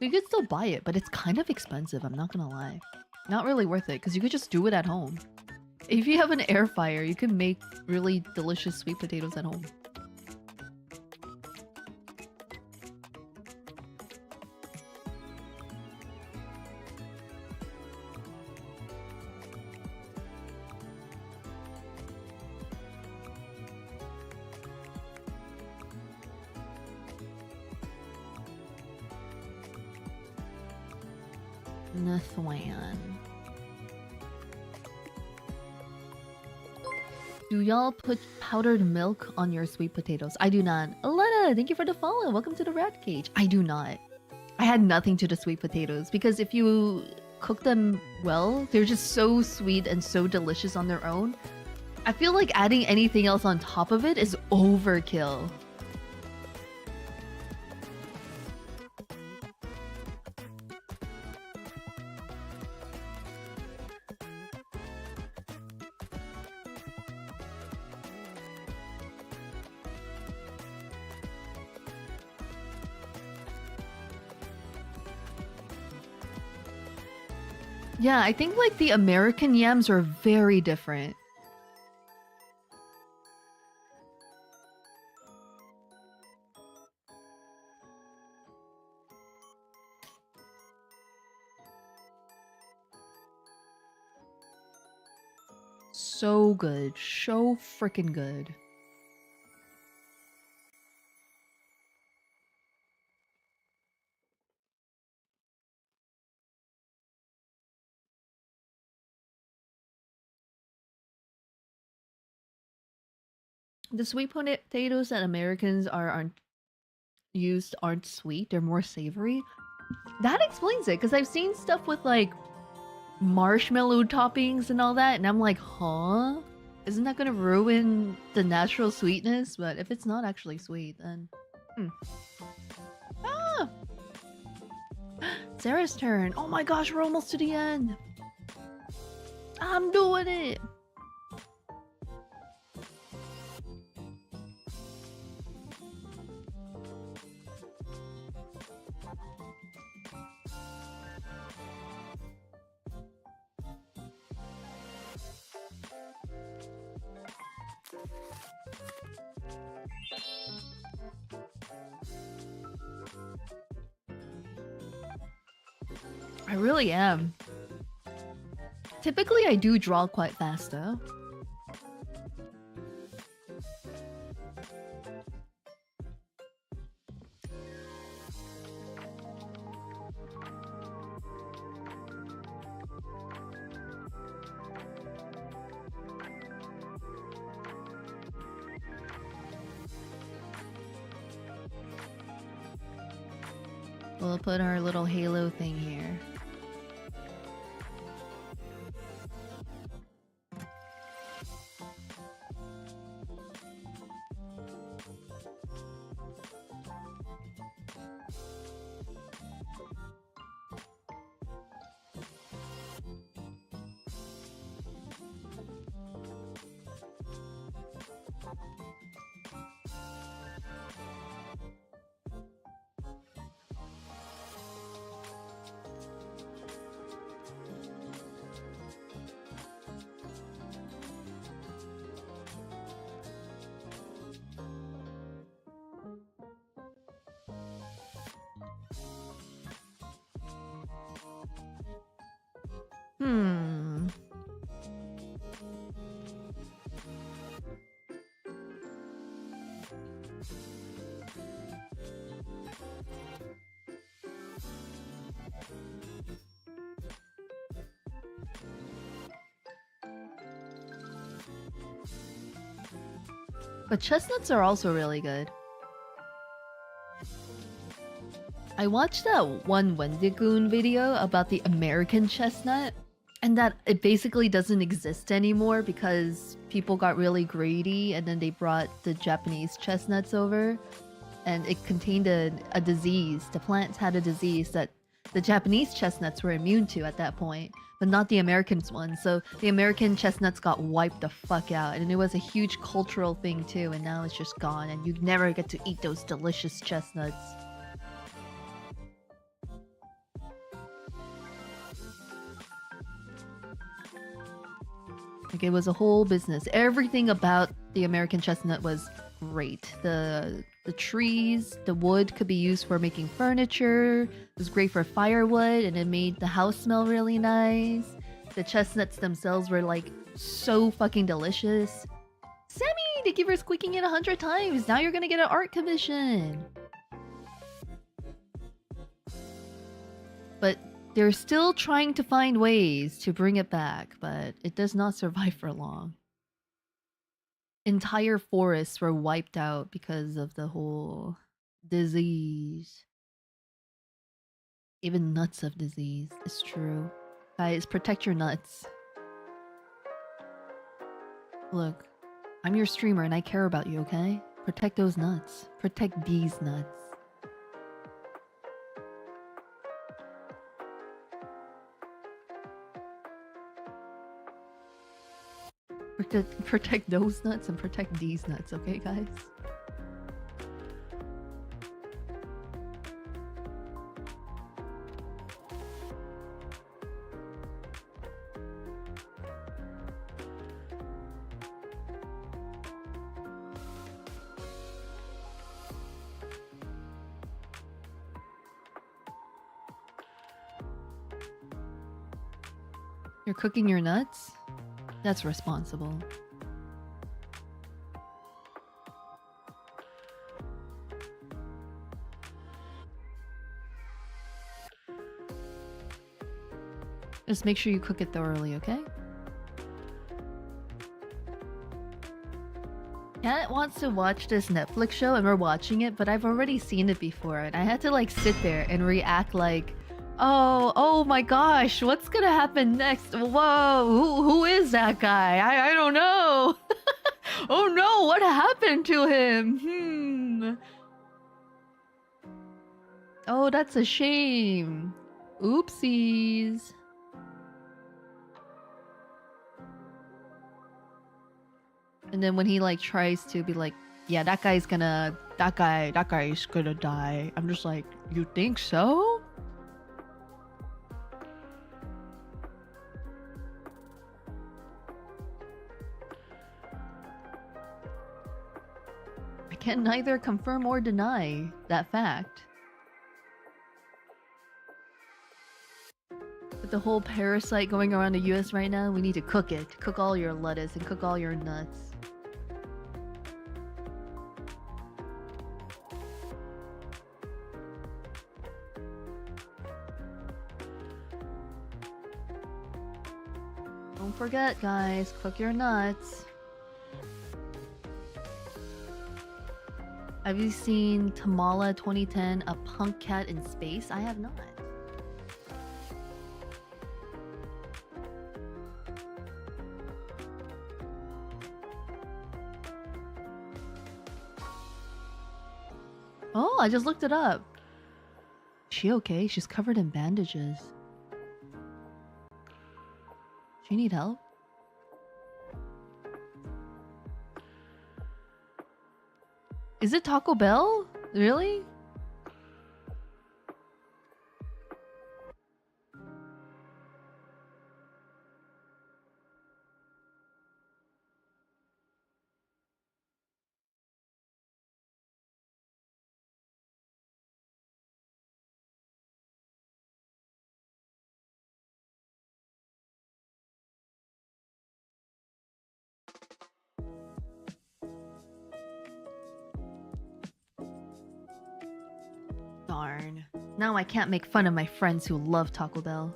We could still buy it, but it's kind of expensive, I'm not gonna lie. Not really worth it, because you could just do it at home. If you have an air fryer, you can make really delicious sweet potatoes at home. Nathwan. Do y'all put powdered milk on your sweet potatoes? I do not. Aletta, thank you for the follow. Welcome to the rat cage. I do not. I had nothing to the sweet potatoes because if you cook them well, they're just so sweet and so delicious on their own. I feel like adding anything else on top of it is overkill. Yeah, I think like the American yams are very different. So good. So freaking good. The sweet potatoes that Americans aren't sweet. They're more savory. That explains it, because I've seen stuff with like marshmallow toppings and all that, and I'm like, huh? Isn't that gonna ruin the natural sweetness? But if it's not actually sweet, then... Ah! Sarah's turn. Oh my gosh, we're almost to the end. I'm doing it. I really am. Typically, I do draw quite fast, though. We'll put our little halo thing here. Hmm. But chestnuts are also really good. I watched that one Wendigoon video about the American chestnut, and that it basically doesn't exist anymore because people got really greedy and then they brought the Japanese chestnuts over, and it contained a disease. The plants had a disease that the Japanese chestnuts were immune to at that point, but not the American ones. So the American chestnuts got wiped the fuck out, and it was a huge cultural thing too, and now it's just gone, and you never get to eat those delicious chestnuts. Like, it was a whole business. Everything about the American chestnut was great. The trees, the wood could be used for making furniture. It was great for firewood, and it made the house smell really nice. The chestnuts themselves were like so fucking delicious. Sammy, thank you for squeaking it 100 times. Now you're gonna get an art commission. But they're still trying to find ways to bring it back, but it does not survive for long. Entire forests were wiped out because of the whole disease. Even nuts have disease. It's true. Guys, protect your nuts. Look, I'm your streamer and I care about you, okay? Protect those nuts. Protect these nuts. Protect those nuts and protect these nuts, okay, guys? You're cooking your nuts? That's responsible. Just make sure you cook it thoroughly, okay? Kat wants to watch this Netflix show and we're watching it, but I've already seen it before and I had to like sit there and react like, oh my gosh, what's gonna happen next? Whoa, who is that guy? I don't know. Oh no, what happened to him? Oh, that's a shame. Oopsies. And then when he like tries to be like, yeah, that guy's gonna die. I'm just like, you think so? I can neither confirm or deny that fact. With the whole parasite going around the US right now, we need to cook it. Cook all your lettuce and cook all your nuts. Don't forget, guys, cook your nuts. Have you seen Tamala 2010, A Punk Cat in Space? I have not. Oh, I just looked it up. Is she okay? She's covered in bandages. She need help? Is it Taco Bell? Really? Darn. Now I can't make fun of my friends who love Taco Bell.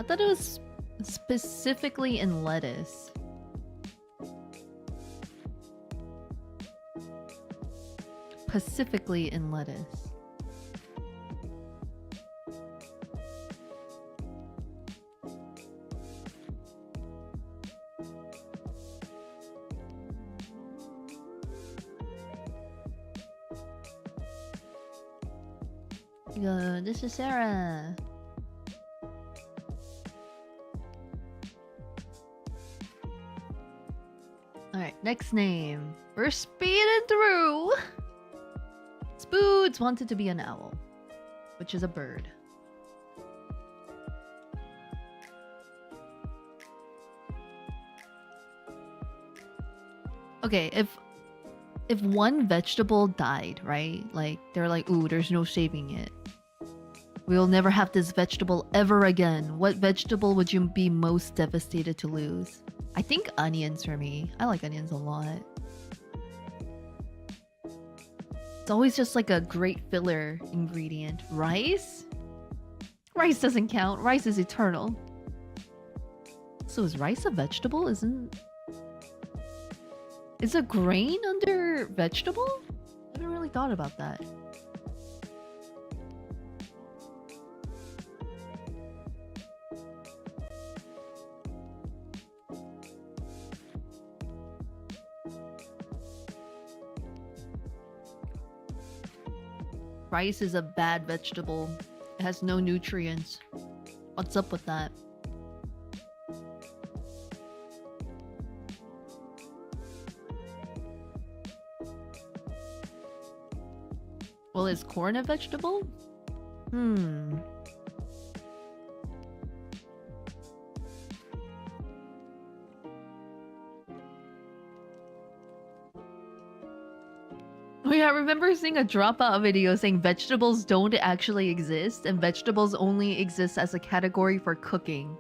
I thought it was specifically in lettuce. Specifically in lettuce. This is Sarah. Next name. We're speeding through. Spoods wanted to be an owl, which is a bird. Okay, if one vegetable died, right? Like they're like, ooh, there's no saving it. We'll never have this vegetable ever again. What vegetable would you be most devastated to lose? I think onions for me. I like onions a lot. It's always just like a great filler ingredient. Rice? Rice doesn't count. Rice is eternal. So is rice a vegetable? Is a grain under vegetable? I haven't really thought about that. Rice is a bad vegetable. It has no nutrients. What's up with that? Well, is corn a vegetable? Oh yeah, I remember seeing a dropout video saying vegetables don't actually exist and vegetables only exist as a category for cooking.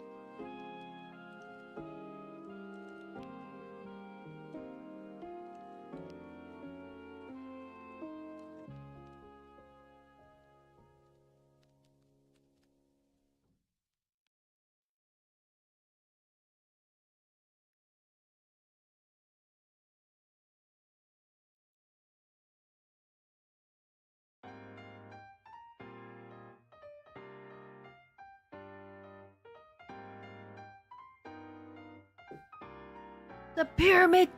The pyramid!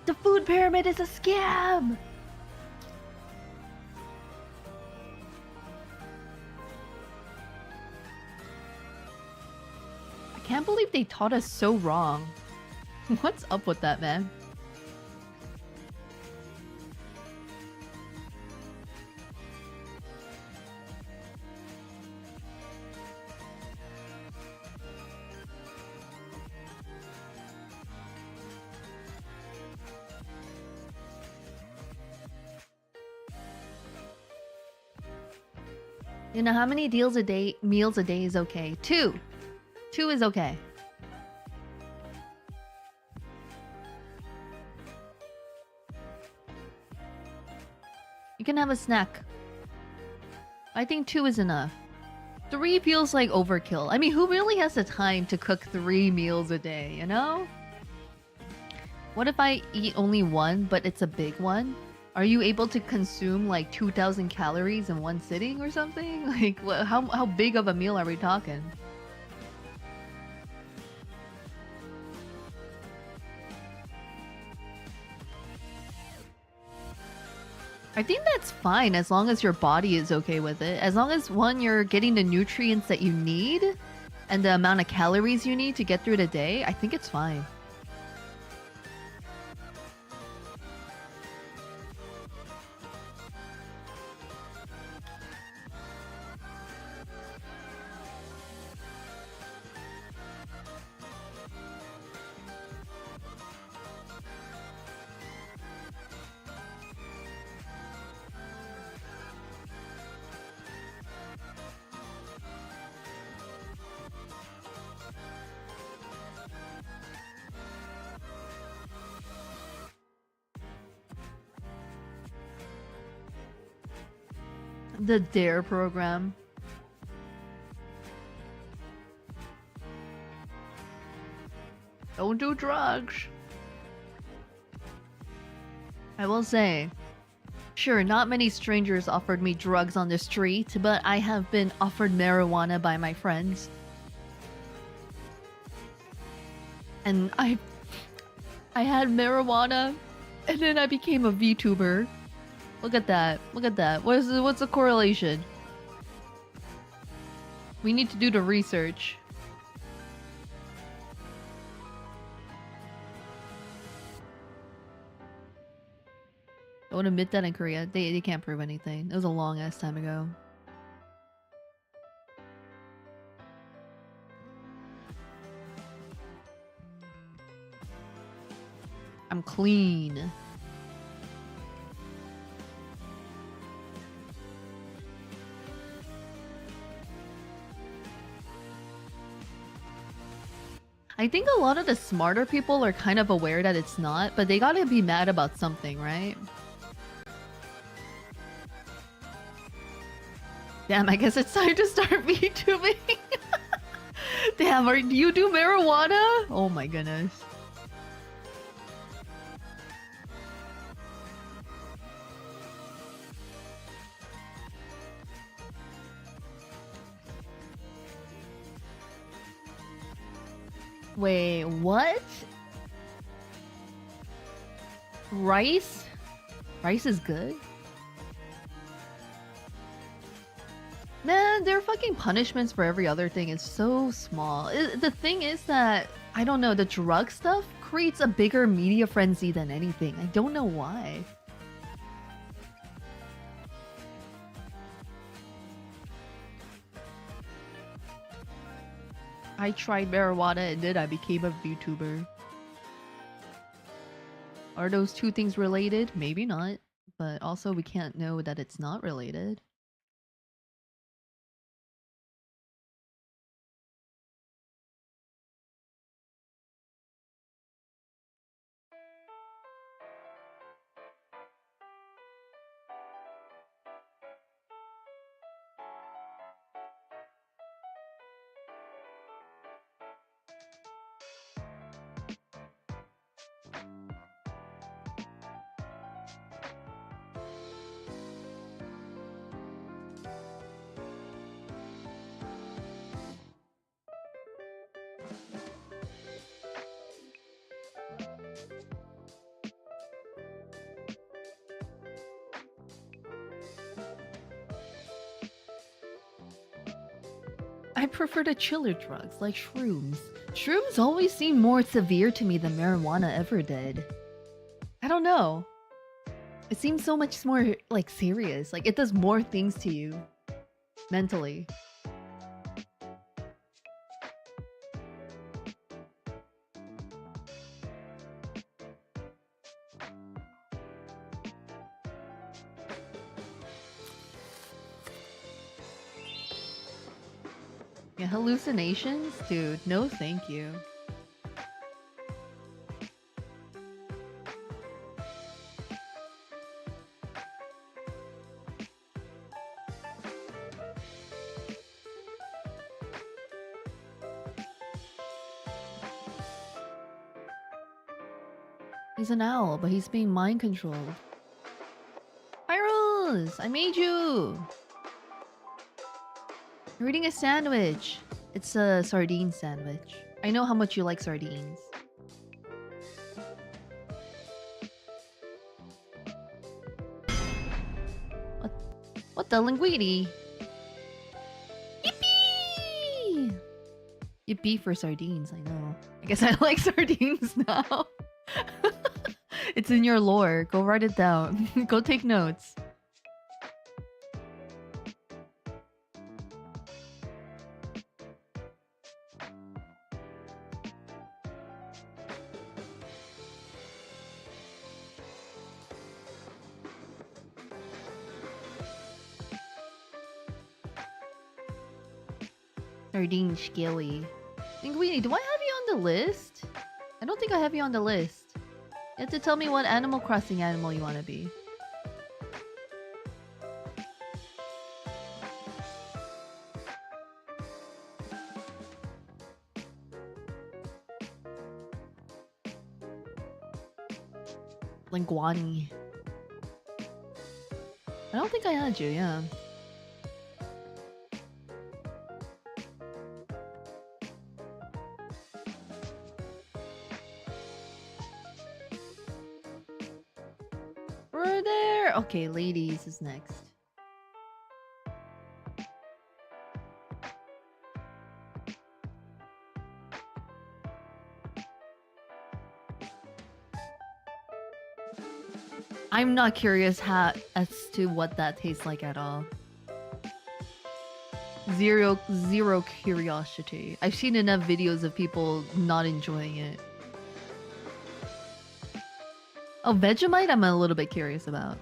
The food pyramid is a scam! I can't believe they taught us so wrong. What's up with that, man? You know how many meals a day is okay? 2. 2 is okay. You can have a snack. I think 2 is enough. 3 feels like overkill. I mean, who really has the time to cook 3 meals a day, you know? What if I eat only 1, but it's a big one? Are you able to consume like 2,000 calories in one sitting or something? Like, how big of a meal are we talking? I think that's fine as long as your body is okay with it. As long as, one, you're getting the nutrients that you need and the amount of calories you need to get through the day, I think it's fine. The DARE program. Don't do drugs. I will say, sure, not many strangers offered me drugs on the street, but I have been offered marijuana by my friends. And I had marijuana, and then I became a VTuber. Look at that. Look at that. What's the correlation? We need to do the research. Don't admit that in Korea. They can't prove anything. It was a long ass time ago. I'm clean. I think a lot of the smarter people are kind of aware that it's not, but they gotta be mad about something, right? Damn, I guess it's time to start VTubing. Damn, do you do marijuana? Oh my goodness. Wait, what? Rice? Rice is good? Man, their fucking punishments for every other thing is so small. The thing is that, I don't know, the drug stuff creates a bigger media frenzy than anything. I don't know why. I tried marijuana and then I became a VTuber. Are those two things related? Maybe not. But also we can't know that it's not related. I prefer the chiller drugs, like shrooms. Shrooms always seem more severe to me than marijuana ever did. I don't know. It seems so much more, like, serious. Like, it does more things to you. Mentally. Yeah, hallucinations? Dude, no thank you. He's an owl, but he's being mind controlled. Pyros! I made you! You're eating a sandwich. It's a sardine sandwich. I know how much you like sardines. What the linguini? Yippee! Yippee for sardines, I know. I guess I like sardines now. It's in your lore. Go write it down. Go take notes. Sardine Scaly. Linguini, do I have you on the list? I don't think I have you on the list. You have to tell me what Animal Crossing animal you want to be. Linguani. I don't think I had you, yeah. We're there! Okay, ladies is next. I'm not curious as to what that tastes like at all. Zero curiosity. I've seen enough videos of people not enjoying it. Oh, Vegemite I'm a little bit curious about.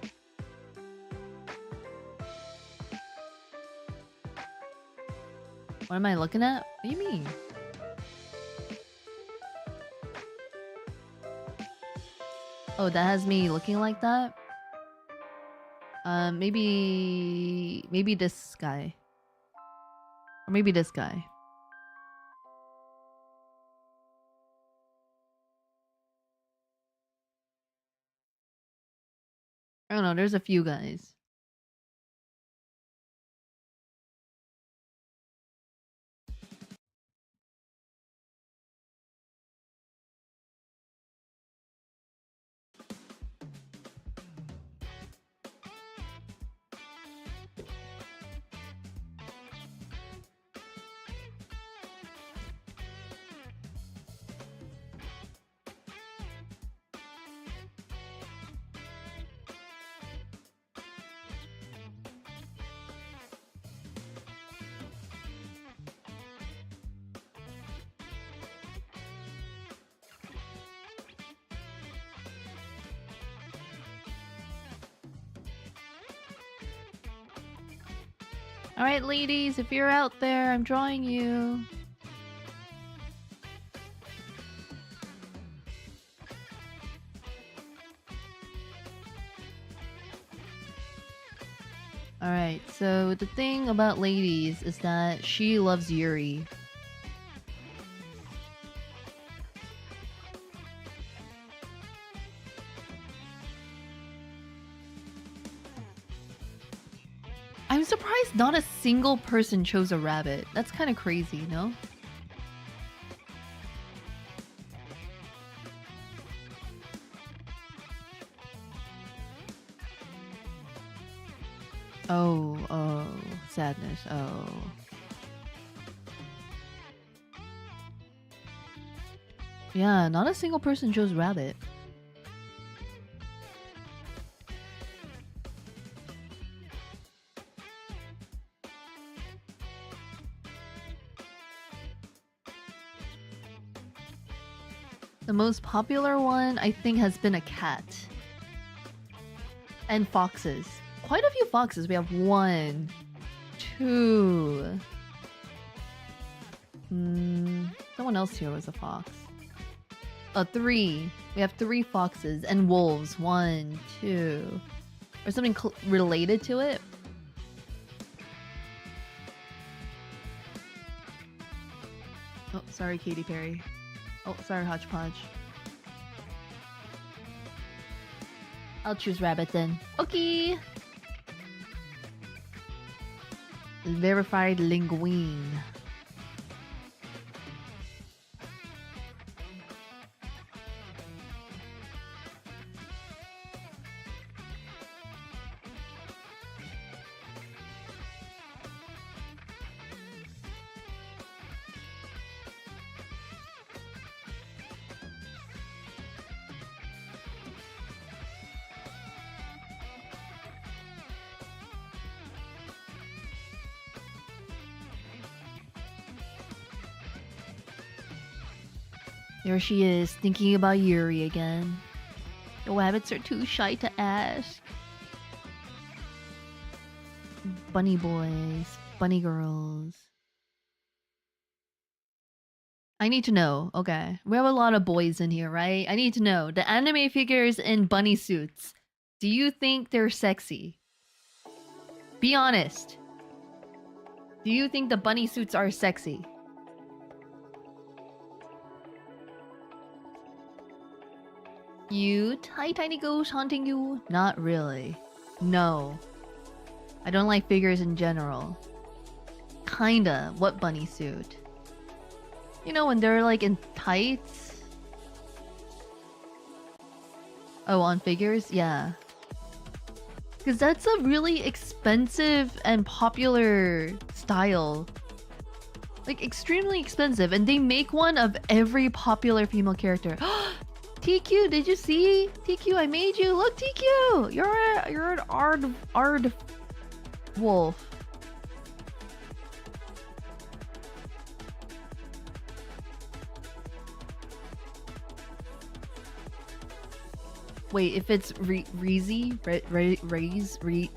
What am I looking at? What do you mean? Oh, that has me looking like that? Maybe this guy. Or maybe this guy. I don't know, there's a few guys. Alright, ladies, if you're out there, I'm drawing you. Alright, so the thing about ladies is that she loves Yuri. I'm surprised not a single person chose a rabbit. That's kind of crazy, no? Oh, sadness, oh. Yeah, not a single person chose rabbit. The most popular one, I think, has been a cat. And foxes. Quite a few foxes. We have 1, 2. Someone else here was a fox. 3. We have 3 foxes and wolves. 1, 2. Or something related to it. Oh, sorry, Katy Perry. Oh, sorry, Hodgepodge. I'll choose rabbit then. Okay. Verified linguine. There she is, thinking about Yuri again. The rabbits are too shy to ask. Bunny boys, bunny girls. I need to know. Okay, we have a lot of boys in here, right? I need to know. The anime figures in bunny suits. Do you think they're sexy? Be honest. Do you think the bunny suits are sexy? You tiny ghost haunting you? Not really. No. I don't like figures in general. Kinda. What bunny suit? You know when they're like in tights? Oh, on figures? Yeah. Because that's a really expensive and popular style. Like extremely expensive, and they make one of every popular female character. TQ, did you see? TQ, I made you. Look, TQ, you're an Ard wolf. Wait, if it's Reezy, Reezy,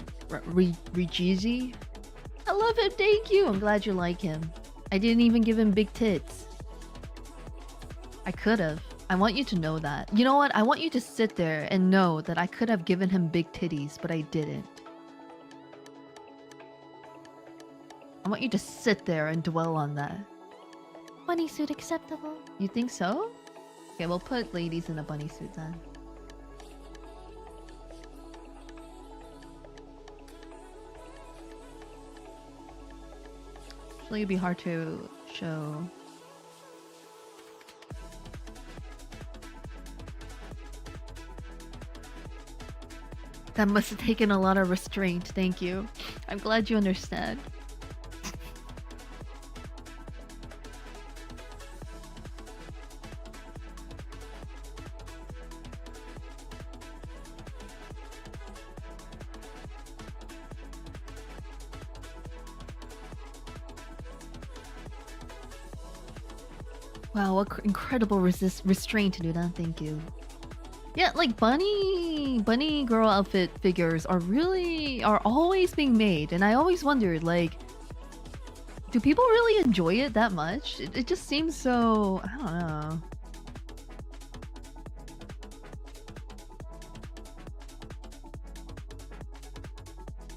I love him. Thank you. I'm glad you like him. I didn't even give him big tits. I could have. I want you to know that. You know what? I want you to sit there and know that I could have given him big titties, but I didn't. I want you to sit there and dwell on that. Bunny suit acceptable. You think so? Okay, we'll put ladies in a bunny suit then. Actually, it'd be hard to show. That must have taken a lot of restraint. Thank you. I'm glad you understand. Wow, what incredible restraint, Luna. Thank you. Yeah, like bunny girl outfit figures are always being made, and I always wondered, like, do people really enjoy it that much? It just seems so, I don't know.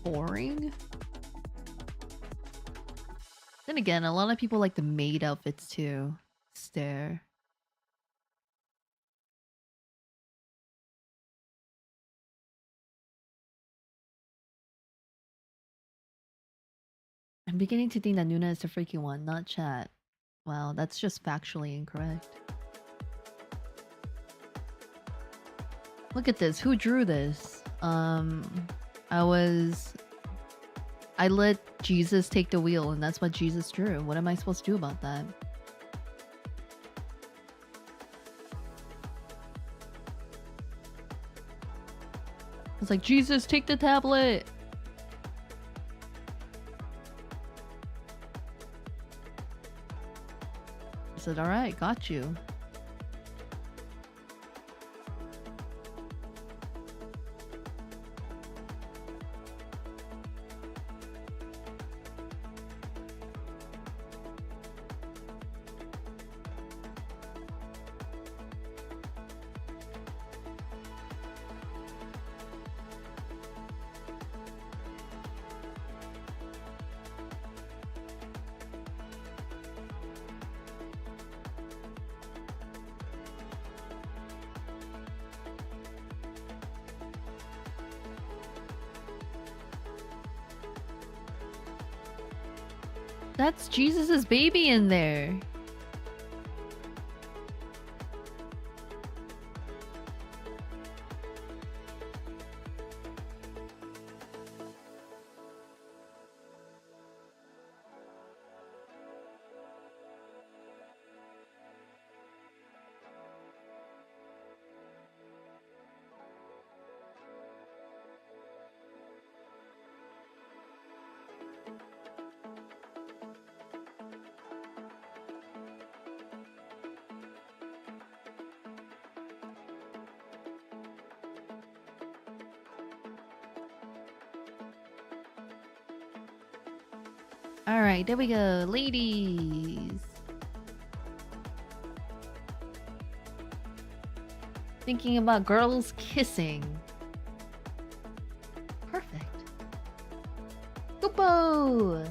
Boring? Then again, a lot of people like the maid outfits too. Stare. I'm beginning to think that Nuna is the freaky one, not chat. Wow, that's just factually incorrect. Look at this. Who drew this? I let Jesus take the wheel, and that's what Jesus drew. What am I supposed to do about that? It's like, Jesus, take the tablet! I said, alright, got you. That's Jesus's baby in there. Alright, there we go. Ladies. Thinking about girls kissing. Perfect. Goopo!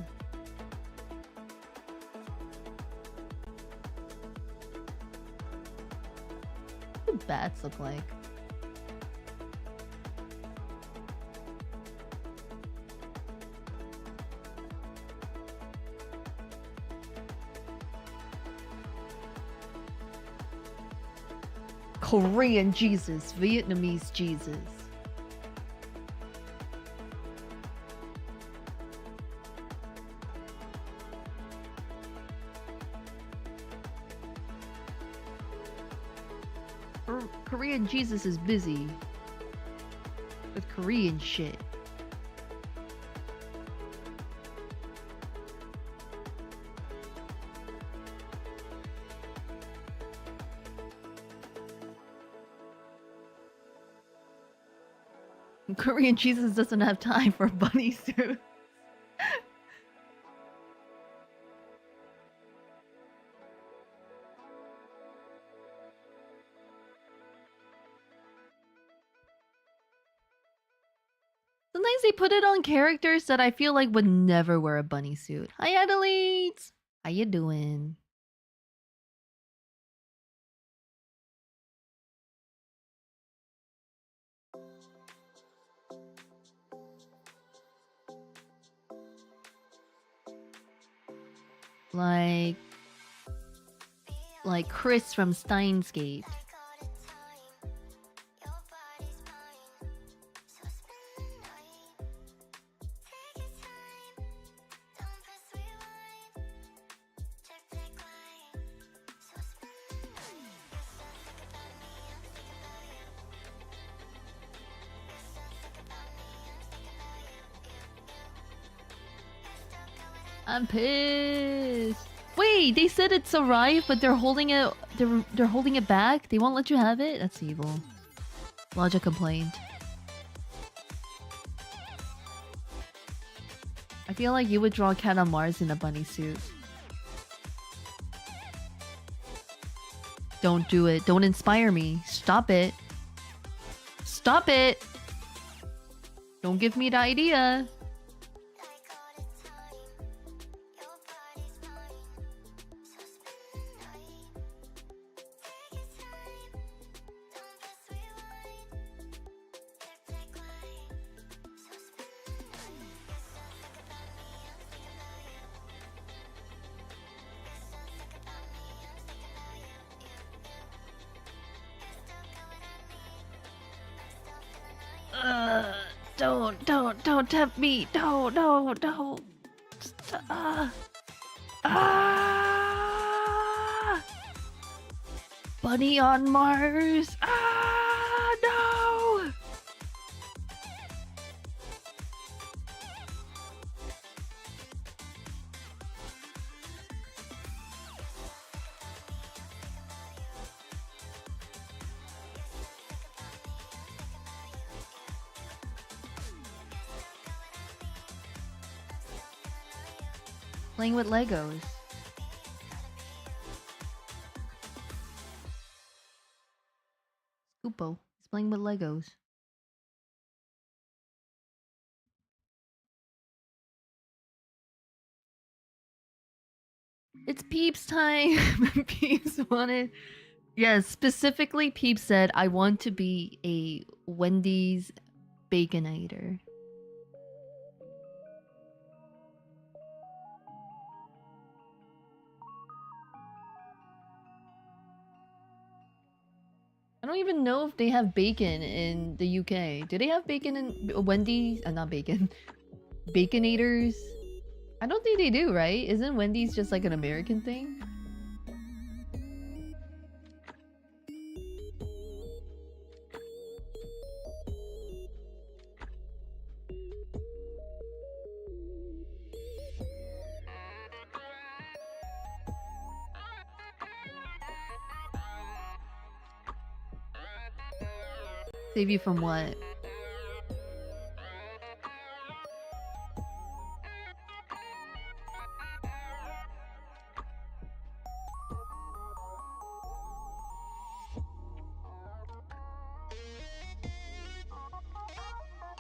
What do bats look like? Korean Jesus, Vietnamese Jesus. Korean Jesus is busy with Korean shit. Korean Jesus doesn't have time for bunny suit. Sometimes they put it on characters that I feel like would never wear a bunny suit. Hi Adelaide! How you doing? Like Chris from Steins Gate. I'm pissed. Wait, they said it's arrived, but they're holding it. They're holding it back. They won't let you have it. That's evil. Logic complained. I feel like you would draw Cat on Mars in a bunny suit. Don't do it. Don't inspire me. Stop it. Stop it. Don't give me the idea. Don't tempt me. No. Bunny on Mars. No. Playing with Legos. Scoopo. He's playing with Legos. It's Peeps time. Peeps wanted. Yes, specifically Peeps said, I want to be a Wendy's Baconator. I don't even know if they have bacon in the UK. Do they have bacon in Wendy's? Not bacon. Baconators? I don't think they do, right? Isn't Wendy's just like an American thing? Save you from what?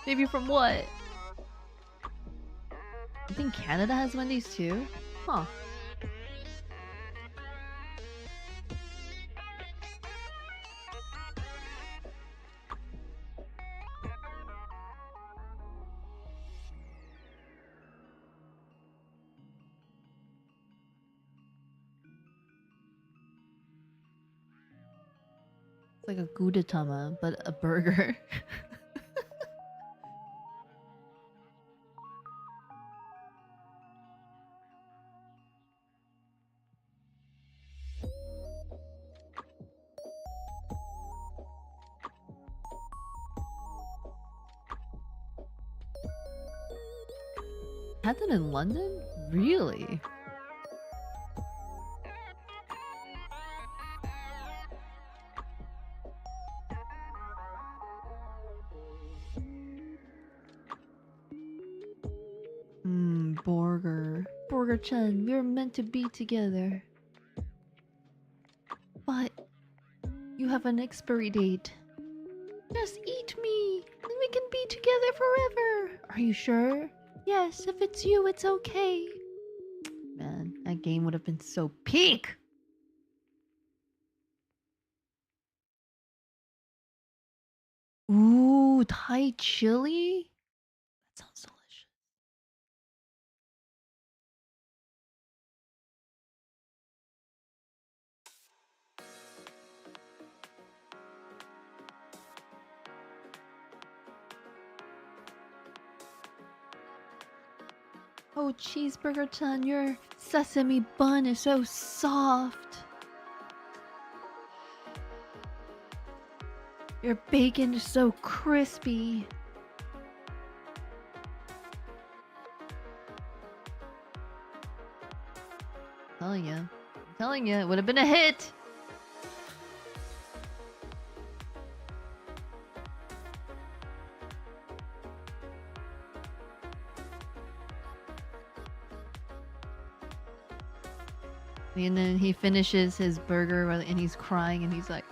Save you from what? I think Canada has Wendy's too? Huh. It's like a Gudetama, but a burger. Had them in London? Really? Borger. Borger-chan, we were meant to be together. But you have an expiry date. Just eat me, and we can be together forever. Are you sure? Yes, if it's you, it's okay. Man, that game would have been so peak. Ooh, Thai chili? That sounds delicious. Oh, Cheeseburger-chan, your sesame bun is so soft. Your bacon is so crispy. I'm telling you, it would have been a hit. And then he finishes his burger and he's crying and he's like,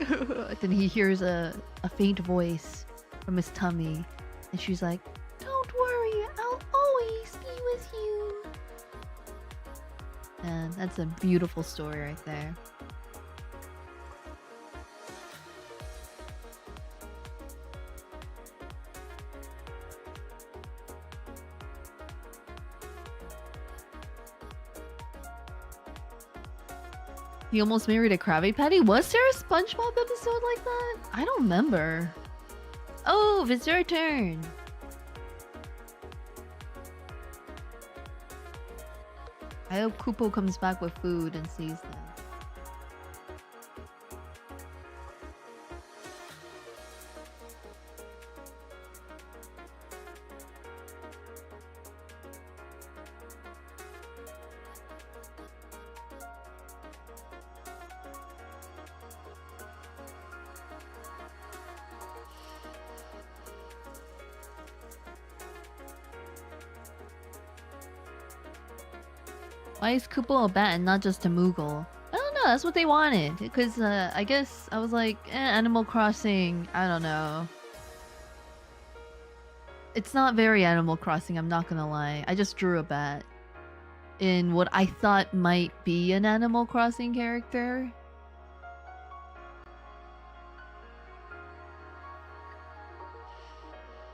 then he hears a faint voice from his tummy. And she's like, don't worry, I'll always be with you. And that's a beautiful story right there. He almost married a Krabby Patty? Was there a SpongeBob episode like that? I don't remember. Oh, it's your turn. I hope Kupo comes back with food and sees them. Why is Kupo a bat and not just a Moogle? I don't know, that's what they wanted. Because I guess I was like, Animal Crossing, I don't know. It's not very Animal Crossing, I'm not gonna lie. I just drew a bat in what I thought might be an Animal Crossing character.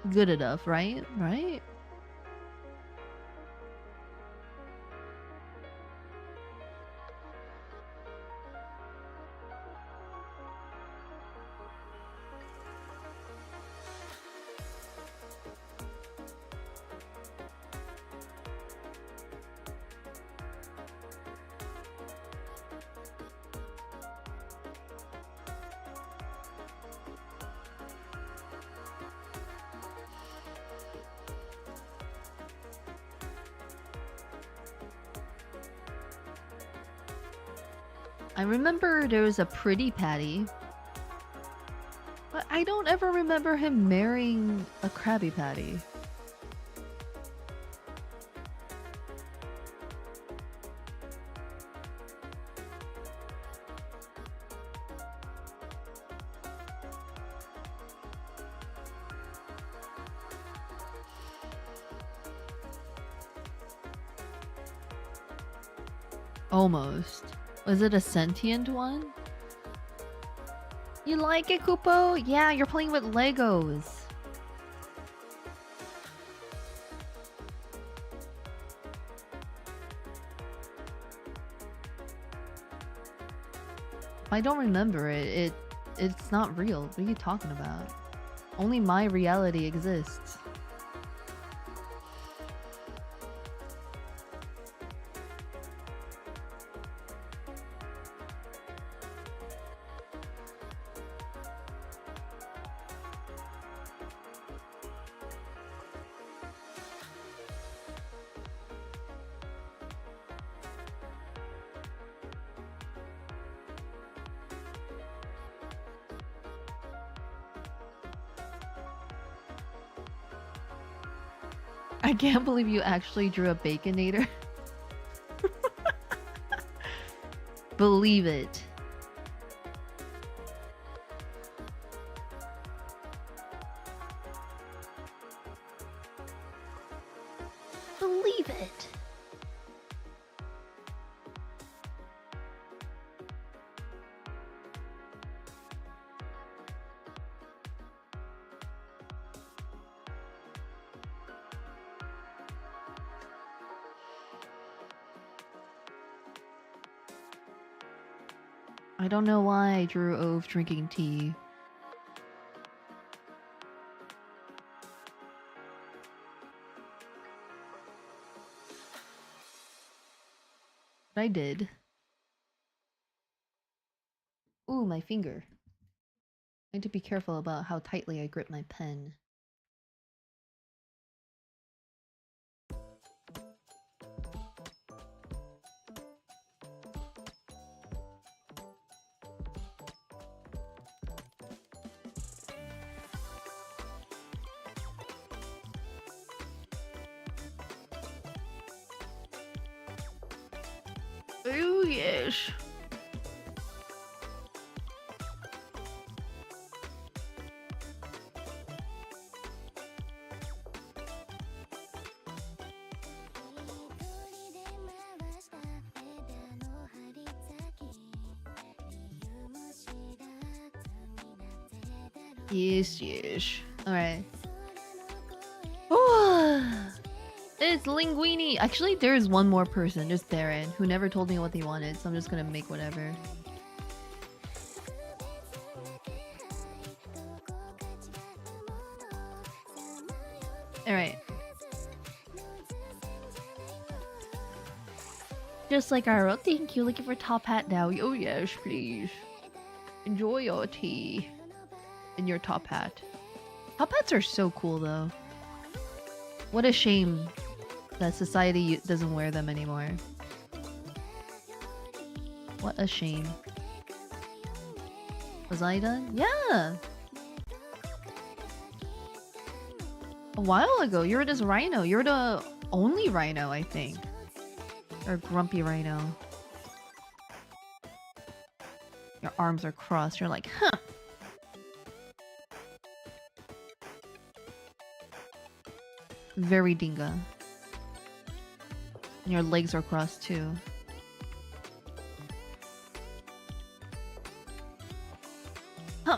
Good enough, right? Right? I remember there was a Pretty Patty. But I don't ever remember him marrying a Krabby Patty. Almost. Was it a sentient one? You like it, Kupo? Yeah, you're playing with Legos. I don't remember it. It's not real. What are you talking about? Only my reality exists. I can't believe you actually drew a Baconator. Believe it. Believe it. I don't know why I drew Ove drinking tea. But I did. Ooh, my finger. I need to be careful about how tightly I grip my pen. Oh yes. Yes, yes. Alright. It's Linguini! Actually, there is one more person, just Baron, who never told me what he wanted, so I'm just gonna make whatever. Alright. Just like our thank you, looking for top hat now. Oh yes, please. Enjoy your tea. And your top hat. Top hats are so cool though. What a shame that society doesn't wear them anymore. What a shame. Was I done? Yeah! A while ago, you were this rhino. You're the only rhino, I think. Or grumpy rhino. Your arms are crossed. You're like, huh. Very dinga. And your legs are crossed too. Huh.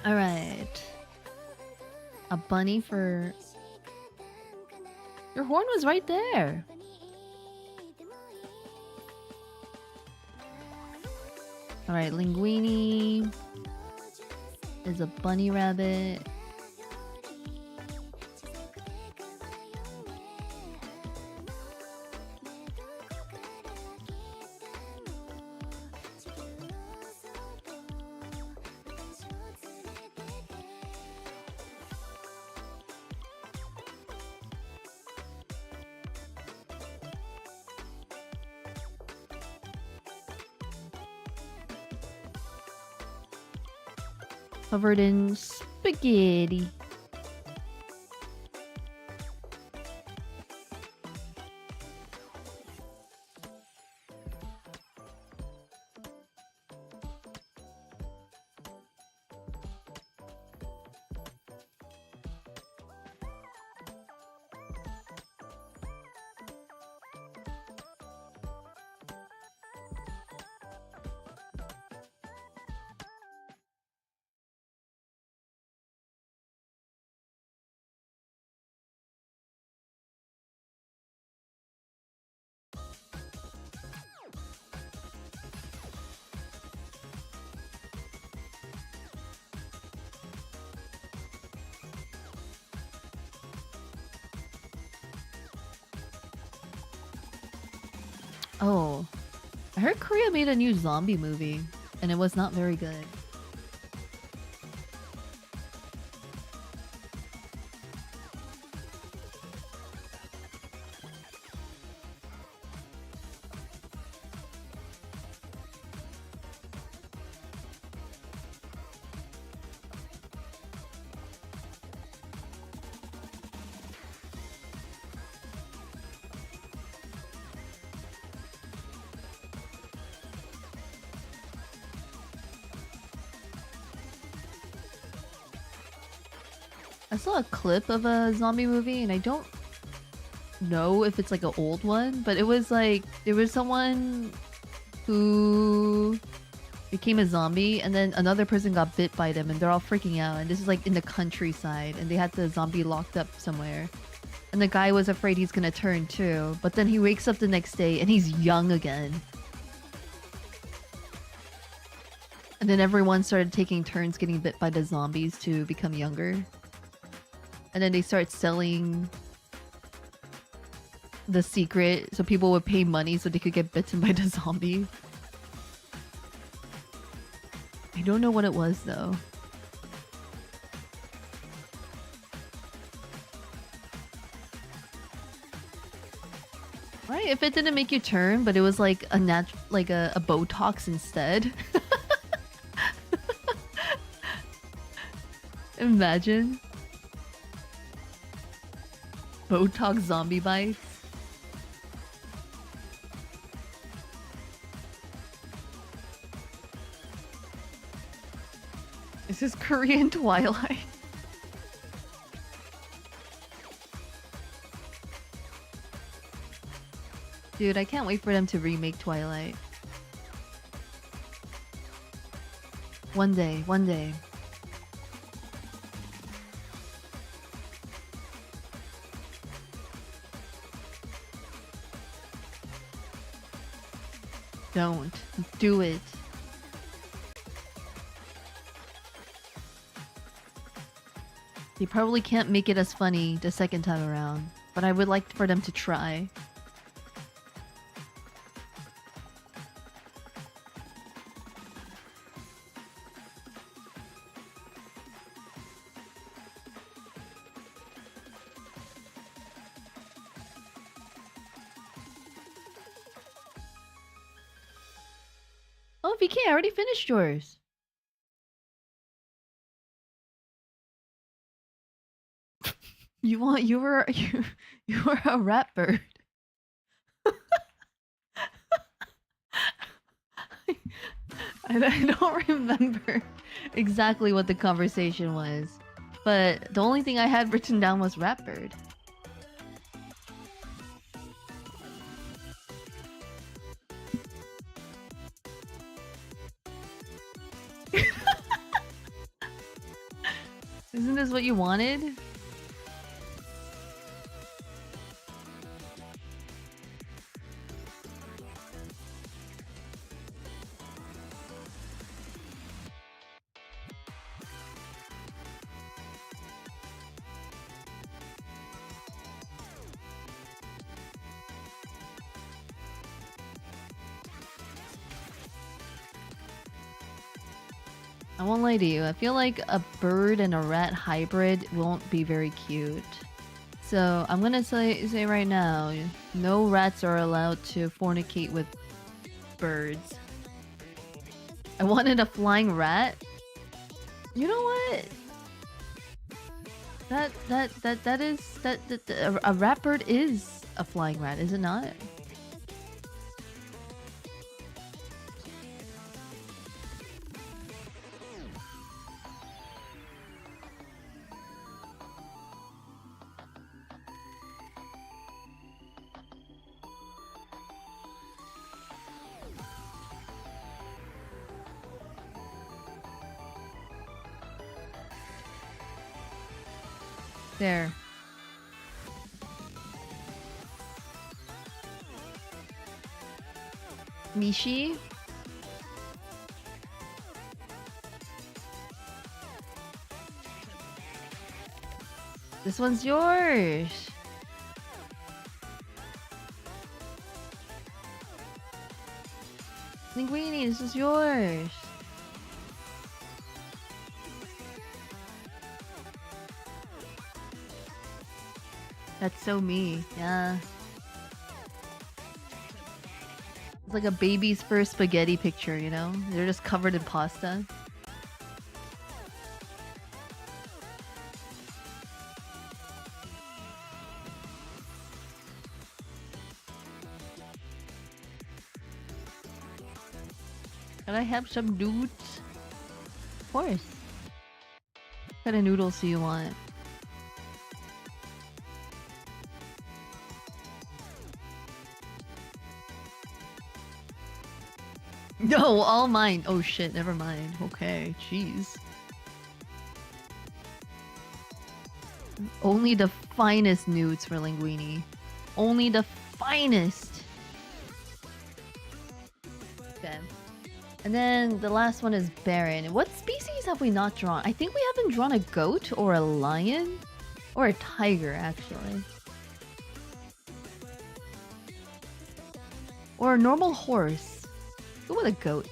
Alright. A bunny for... Your horn was right there. Alright, Linguini is a bunny rabbit. Covered in spaghetti. Oh, I heard Korea made a new zombie movie, and it was not very good. I saw a clip of a zombie movie, and I don't know if it's like an old one, but it was like there was someone who became a zombie, and then another person got bit by them, and they're all freaking out. And this is like in the countryside, and they had the zombie locked up somewhere. And the guy was afraid he's gonna turn too, but then he wakes up the next day and he's young again. And then everyone started taking turns getting bit by the zombies to become younger. And then they start selling the secret so people would pay money so they could get bitten by the zombie. I don't know what it was though. Right? If it didn't make you turn, but it was like a a Botox instead. Imagine. Botox zombie bites. This is Korean Twilight. Dude, I can't wait for them to remake Twilight. One day, one day. Don't do it. They probably can't make it as funny the second time around, but I would like for them to try. Oh, VK, I already finished yours. You were you were a rat bird. I don't remember exactly what the conversation was, but the only thing I had written down was rat bird. Isn't this what you wanted? I won't lie to you, I feel like a bird and a rat hybrid won't be very cute. So I'm gonna say right now, no rats are allowed to fornicate with birds. I wanted a flying rat. You know what? A rat bird is a flying rat, is it not? There. Mishi? This one's yours. Linguini, this is yours. That's so me, yeah. It's like a baby's first spaghetti picture, you know? They're just covered in pasta. Can I have some noodles? Of course. What kind of noodles do you want? No, all mine. Oh shit, never mind. Okay, jeez. Only the finest nudes for Linguini. Only the finest. Okay. And then the last one is Baron. What species have we not drawn? I think we haven't drawn a goat or a lion or a tiger, actually. Or a normal horse. Go with a goat.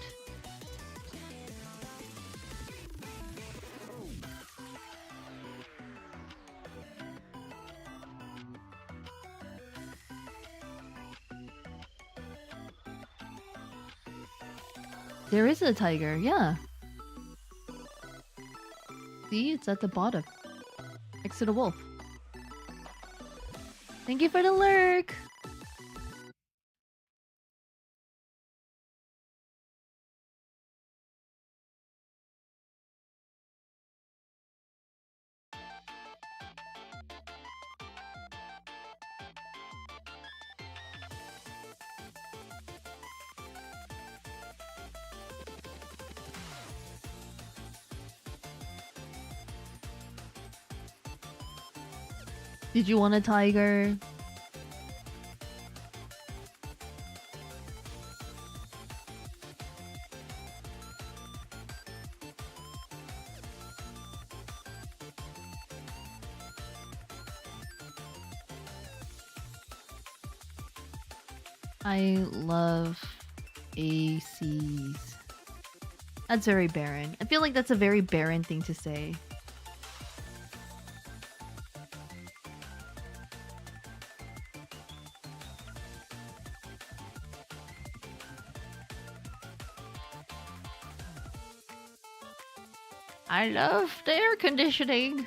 There is a tiger, yeah. See, it's at the bottom. Next to the wolf. Thank you for the lurk! Did you want a tiger? I love ACs. That's very barren. I feel like that's a very barren thing to say. I love the air conditioning.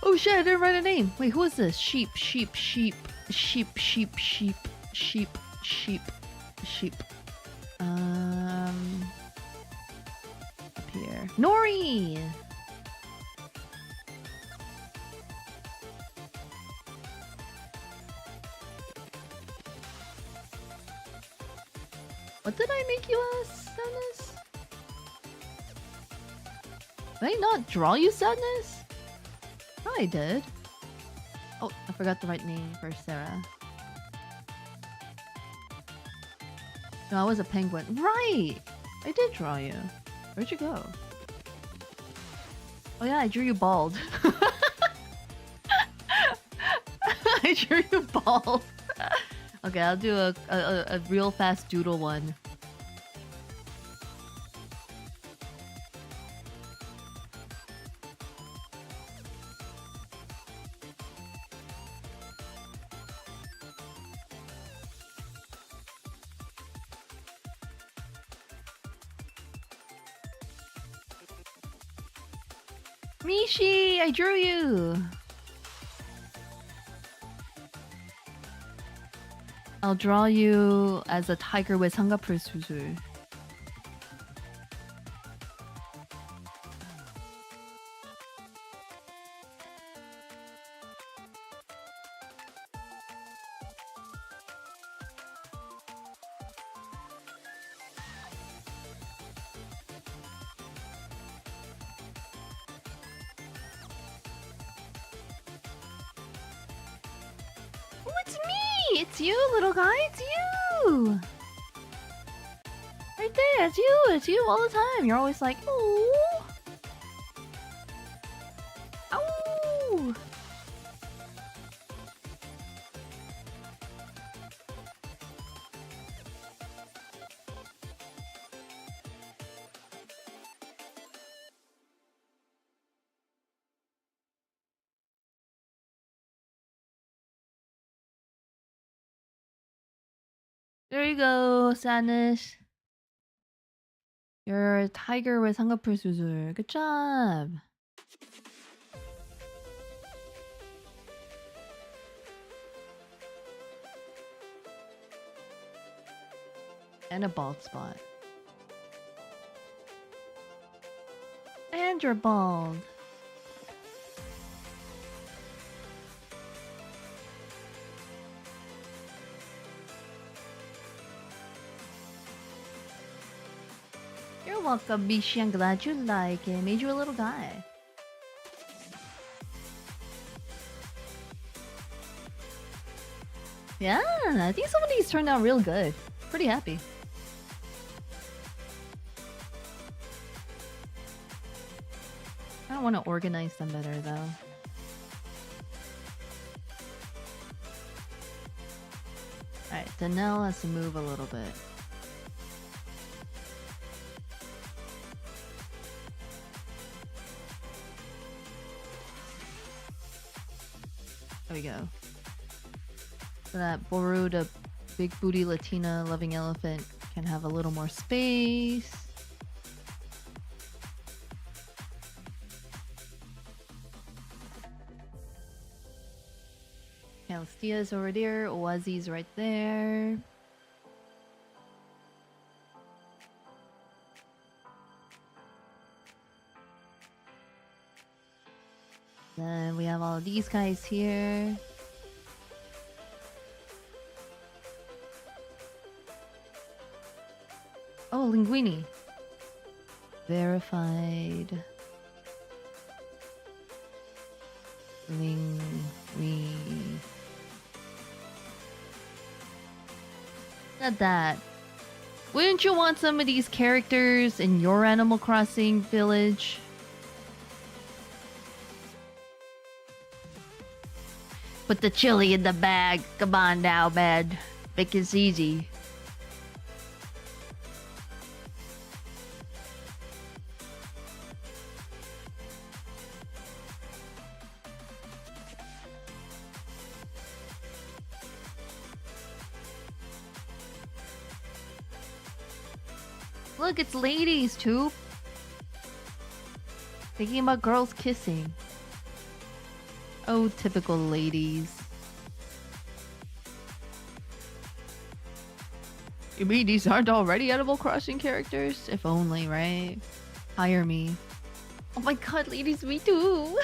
Oh shit, I didn't write a name. Wait, who is this? Sheep, sheep, sheep, sheep, sheep, sheep, sheep, sheep, sheep. Up here. Nori! What did I make you as, Sadness? Did I not draw you, Sadness? Oh, I did. Oh, I forgot the right name for Sarah. No, I was a penguin. Right! I did draw you. Where'd you go? Oh yeah, I drew you bald. I drew you bald. Okay, I'll do a real fast doodle one. Mishi, I drew you. I'll draw you as a tiger with 쌍꺼풀 수술. Oh, it's me! It's you, little guy! It's you! Right there, it's you! It's you all the time! You're always like, ooh! Ow! There you go, Sadness. You're a tiger with 쌍꺼풀 수술. Good job! And a bald spot. And you're bald. You're welcome, Bishi. I'm glad you like it. Made you a little guy. Yeah, I think some of these turned out real good. Pretty happy. I don't want to organize them better though. Alright, Danelle has to move a little bit. There we go. So that Boru, the big booty Latina loving elephant, can have a little more space. Calstia's over there, Owazi's right there. Then we have all of these guys here. Oh, Linguini. Verified. Linguini. Not that. Wouldn't you want some of these characters in your Animal Crossing village? Put the chili in the bag. Come on now, man. Make it easy. Look, it's ladies too. Thinking about girls kissing. Oh, typical ladies. You mean these aren't already Animal Crossing characters? If only, right? Hire me. Oh my god, ladies, me too!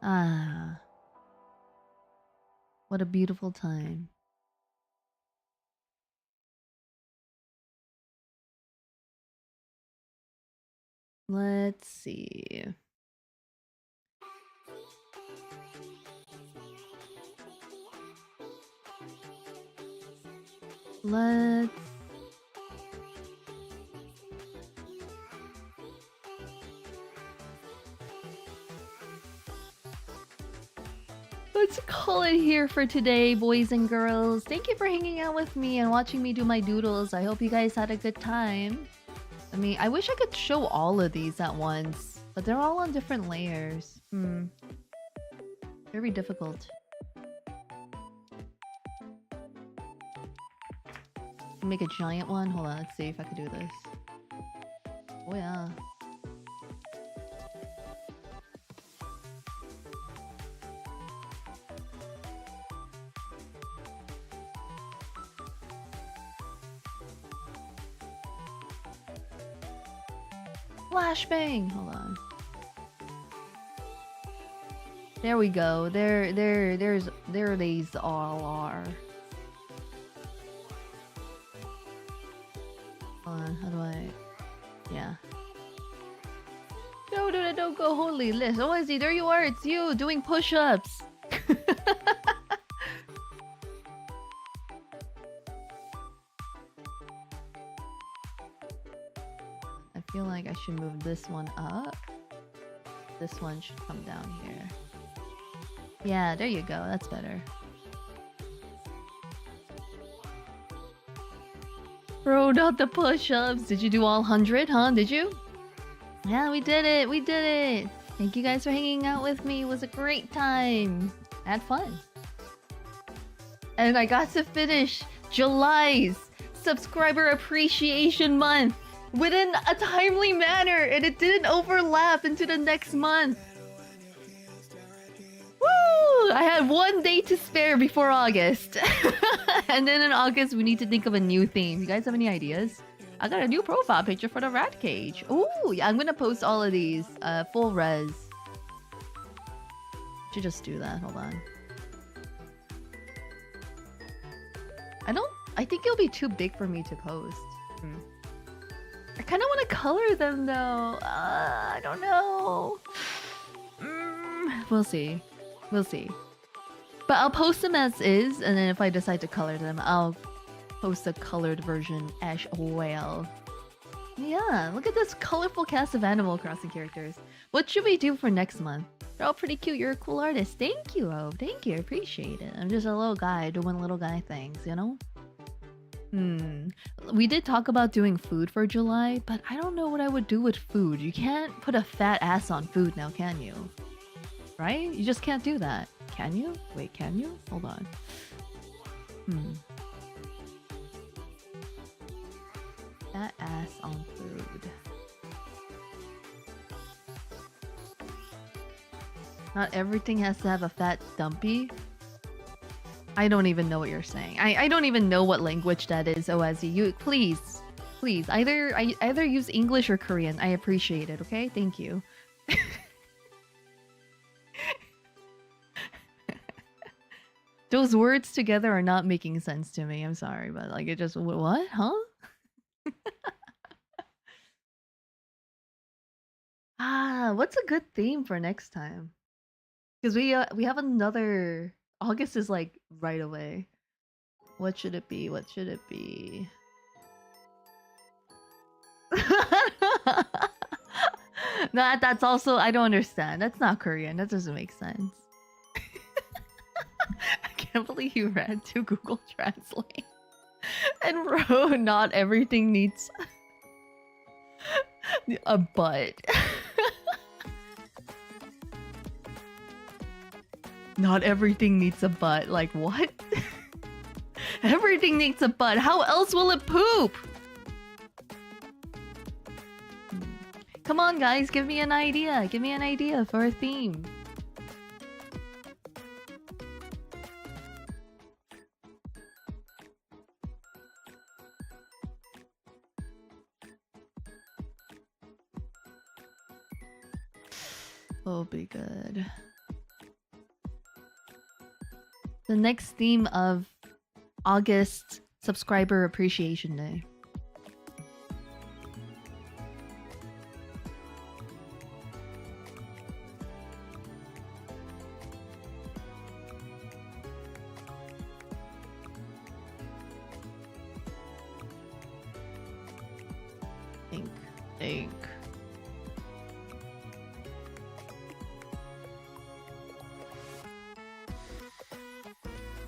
Ah. What a beautiful time. Let's see. Let's... Let's call it here for today, boys and girls. Thank you for hanging out with me and watching me do my doodles. I hope you guys had a good time. I mean, I wish I could show all of these at once, but they're all on different layers. Very difficult. Make a giant one? Hold on, let's see if I can do this. Oh yeah. Flashbang! Hold on. There we go. There these all are. Hold on, how do I... Yeah. No, don't go holy list. Oh, Izzy, there you are. It's you doing push-ups. I feel like I should move this one up. This one should come down here. Yeah, there you go. That's better. Bro, not the push-ups. Did you do all 100, huh? Did you? Yeah, we did it. We did it. Thank you guys for hanging out with me. It was a great time. I had fun. And I got to finish July's Subscriber Appreciation Month within a timely manner, and it didn't overlap into the next month. Woo! I had 1 day to spare before August. And then in August, we need to think of a new theme. You guys have any ideas? I got a new profile picture for the rat cage. Ooh, yeah, I'm gonna post all of these full res. Should just do that. Hold on. I think it'll be too big for me to post. I kind of want to color them though. I don't know. We'll see. We'll see. But I'll post them as is, and then if I decide to color them, I'll post a colored version as well. Yeah, look at this colorful cast of Animal Crossing characters. What should we do for next month? They're all pretty cute. You're a cool artist. Thank you, Ove. Thank you. Appreciate it. I'm just a little guy doing little guy things, you know? We did talk about doing food for July, but I don't know what I would do with food. You can't put a fat ass on food now, can you? Right? You just can't do that. Can you? Wait, can you? Hold on. Fat ass on food. Not everything has to have a fat dumpy. I don't even know what you're saying. I don't even know what language that is, Oazi. You please either use English or Korean. I appreciate it, okay? Thank you. Those words together are not making sense to me. I'm sorry, but like it just what? Huh? What's a good theme for next time? Because we have another August is like right away. What should it be? What should it be? No, that's also I don't understand. That's not Korean. That doesn't make sense. I can't believe you read to Google Translate and wrote not everything needs a butt. Not everything needs a butt. Like what? Everything needs a butt. How else will it poop? Come on, guys. Give me an idea. Give me an idea for a theme. Oh, be good. The next theme of August Subscriber Appreciation Day. Think.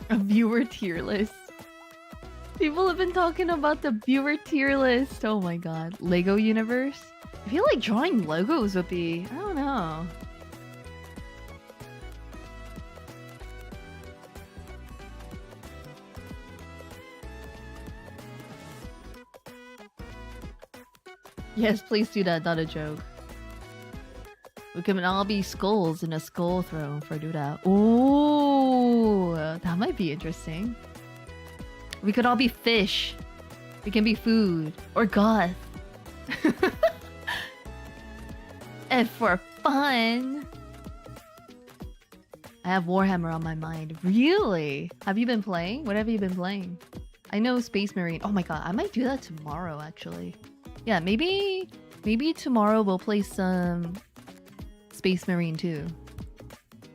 A viewer tier list. People have been talking about the viewer tier list. Oh my god. Lego universe? I feel like drawing logos would be... I don't know. Yes, please do that. Not a joke. We can all be skulls in a skull throne for do that. Ooh, that might be interesting. We could all be fish. We can be food or goth. And for fun, I have Warhammer on my mind. Really? Have you been playing? What have you been playing? I know Space Marine. Oh my god, I might do that tomorrow actually. Yeah, maybe tomorrow we'll play some Space Marine 2.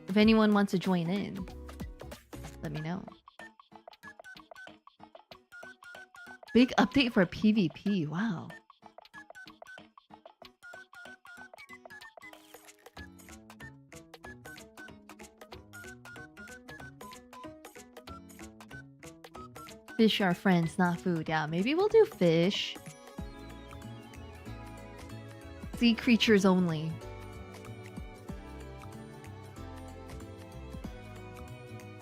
If anyone wants to join in, let me know. Big update for PvP. Wow. Fish are friends, not food. Yeah, maybe we'll do fish. Sea creatures only.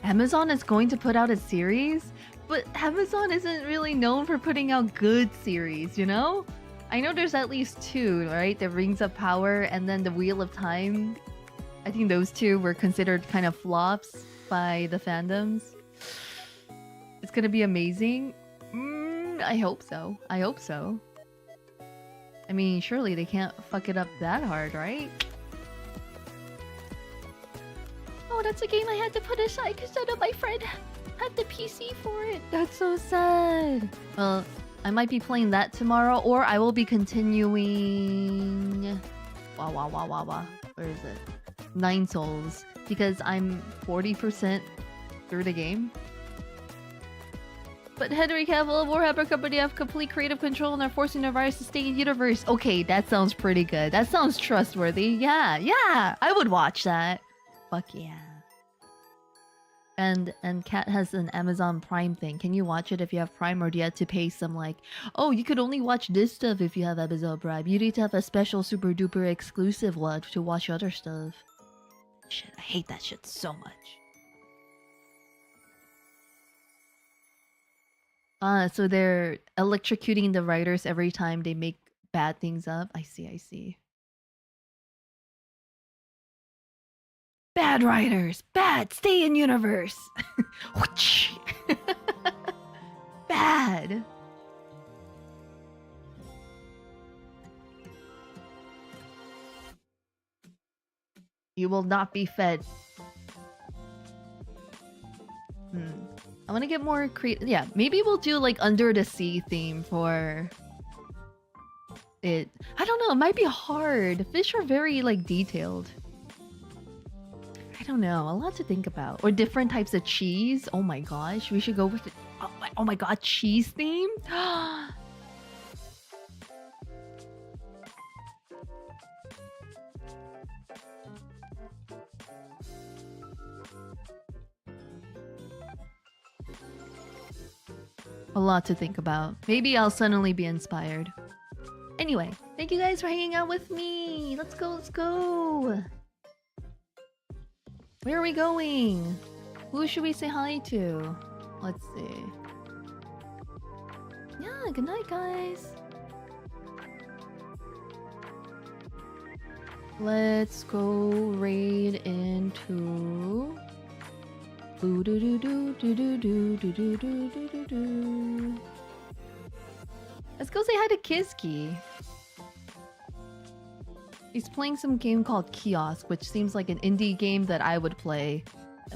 Amazon is going to put out a series, but Amazon isn't really known for putting out good series, you know? I know there's at least two, right? The Rings of Power and then the Wheel of Time. I think those two were considered kind of flops by the fandoms. It's gonna be amazing. I hope so. I hope so. I mean, surely they can't fuck it up that hard, right? Oh, that's a game I had to put aside because none of my friend had the PC for it. That's so sad. Well, I might be playing that tomorrow, or I will be continuing. Where is it? Nine Souls, because I'm 40% through the game. But Henry Cavill and Warhammer Company have complete creative control and are forcing their virus to stay in universe. Okay, that sounds pretty good. That sounds trustworthy. Yeah, I would watch that. Fuck yeah. And Kat has an Amazon Prime thing. Can you watch it if you have Prime, or do you have to pay some like, oh, you could only watch this stuff if you have Amazon Prime. You need to have a special super duper exclusive one to watch other stuff. Shit, I hate that shit so much. So they're electrocuting the writers every time they make bad things up. I see. Bad writers! Bad! Stay in universe! Bad! You will not be fed. I want to get more creative. Yeah, maybe we'll do like Under the Sea theme for it. I don't know, it might be hard. Fish are very like detailed. I don't know, a lot to think about. Or different types of cheese. Oh my gosh, we should go with it. Oh my god, cheese theme? A lot to think about. Maybe I'll suddenly be inspired. Anyway, thank you guys for hanging out with me. Let's go. Where are we going? Who should we say hi to? Let's see. Yeah, good night, guys. Let's go raid into... Let's go say hi to Kiski. He's playing some game called Kiosk, which seems like an indie game that I would play.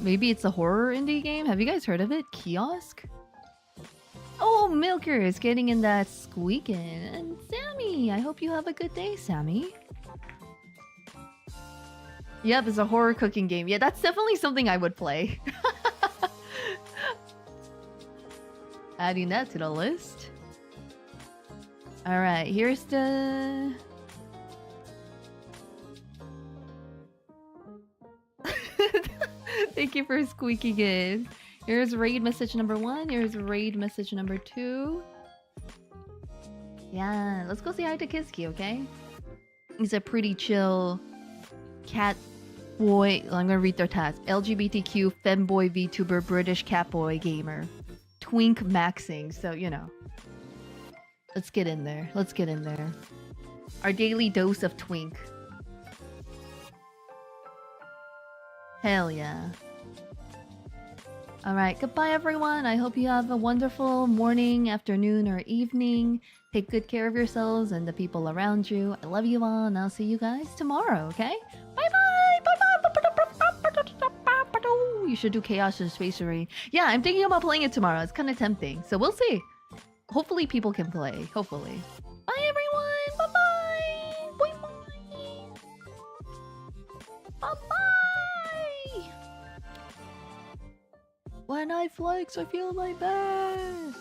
Maybe it's a horror indie game? Have you guys heard of it? Kiosk? Oh, Milker is getting in that squeaking. And Sammy, I hope you have a good day, Sammy. Yep, it's a horror cooking game. Yeah, that's definitely something I would play. Adding that to the list. Alright, here's the... Thank you for squeaking in. Here's raid message number 1. Here's raid message number 2. Yeah, let's go say hi to Kiski, okay? He's a pretty chill cat boy. I'm gonna read their tags. LGBTQ femboy VTuber British catboy gamer. Twink maxing, so you know. Let's get in there. Our daily dose of twink. Hell yeah. Alright, goodbye everyone. I hope you have a wonderful morning, afternoon, or evening. Take good care of yourselves and the people around you. I love you all, and I'll see you guys tomorrow, okay? Bye-bye! You should do Chaos and Space Marine. Yeah, I'm thinking about playing it tomorrow. It's kind of tempting, so we'll see. Hopefully people can play. Hopefully. Bye everyone! Bye-bye! Bye-bye! Bye-bye! When I flex, I feel my best!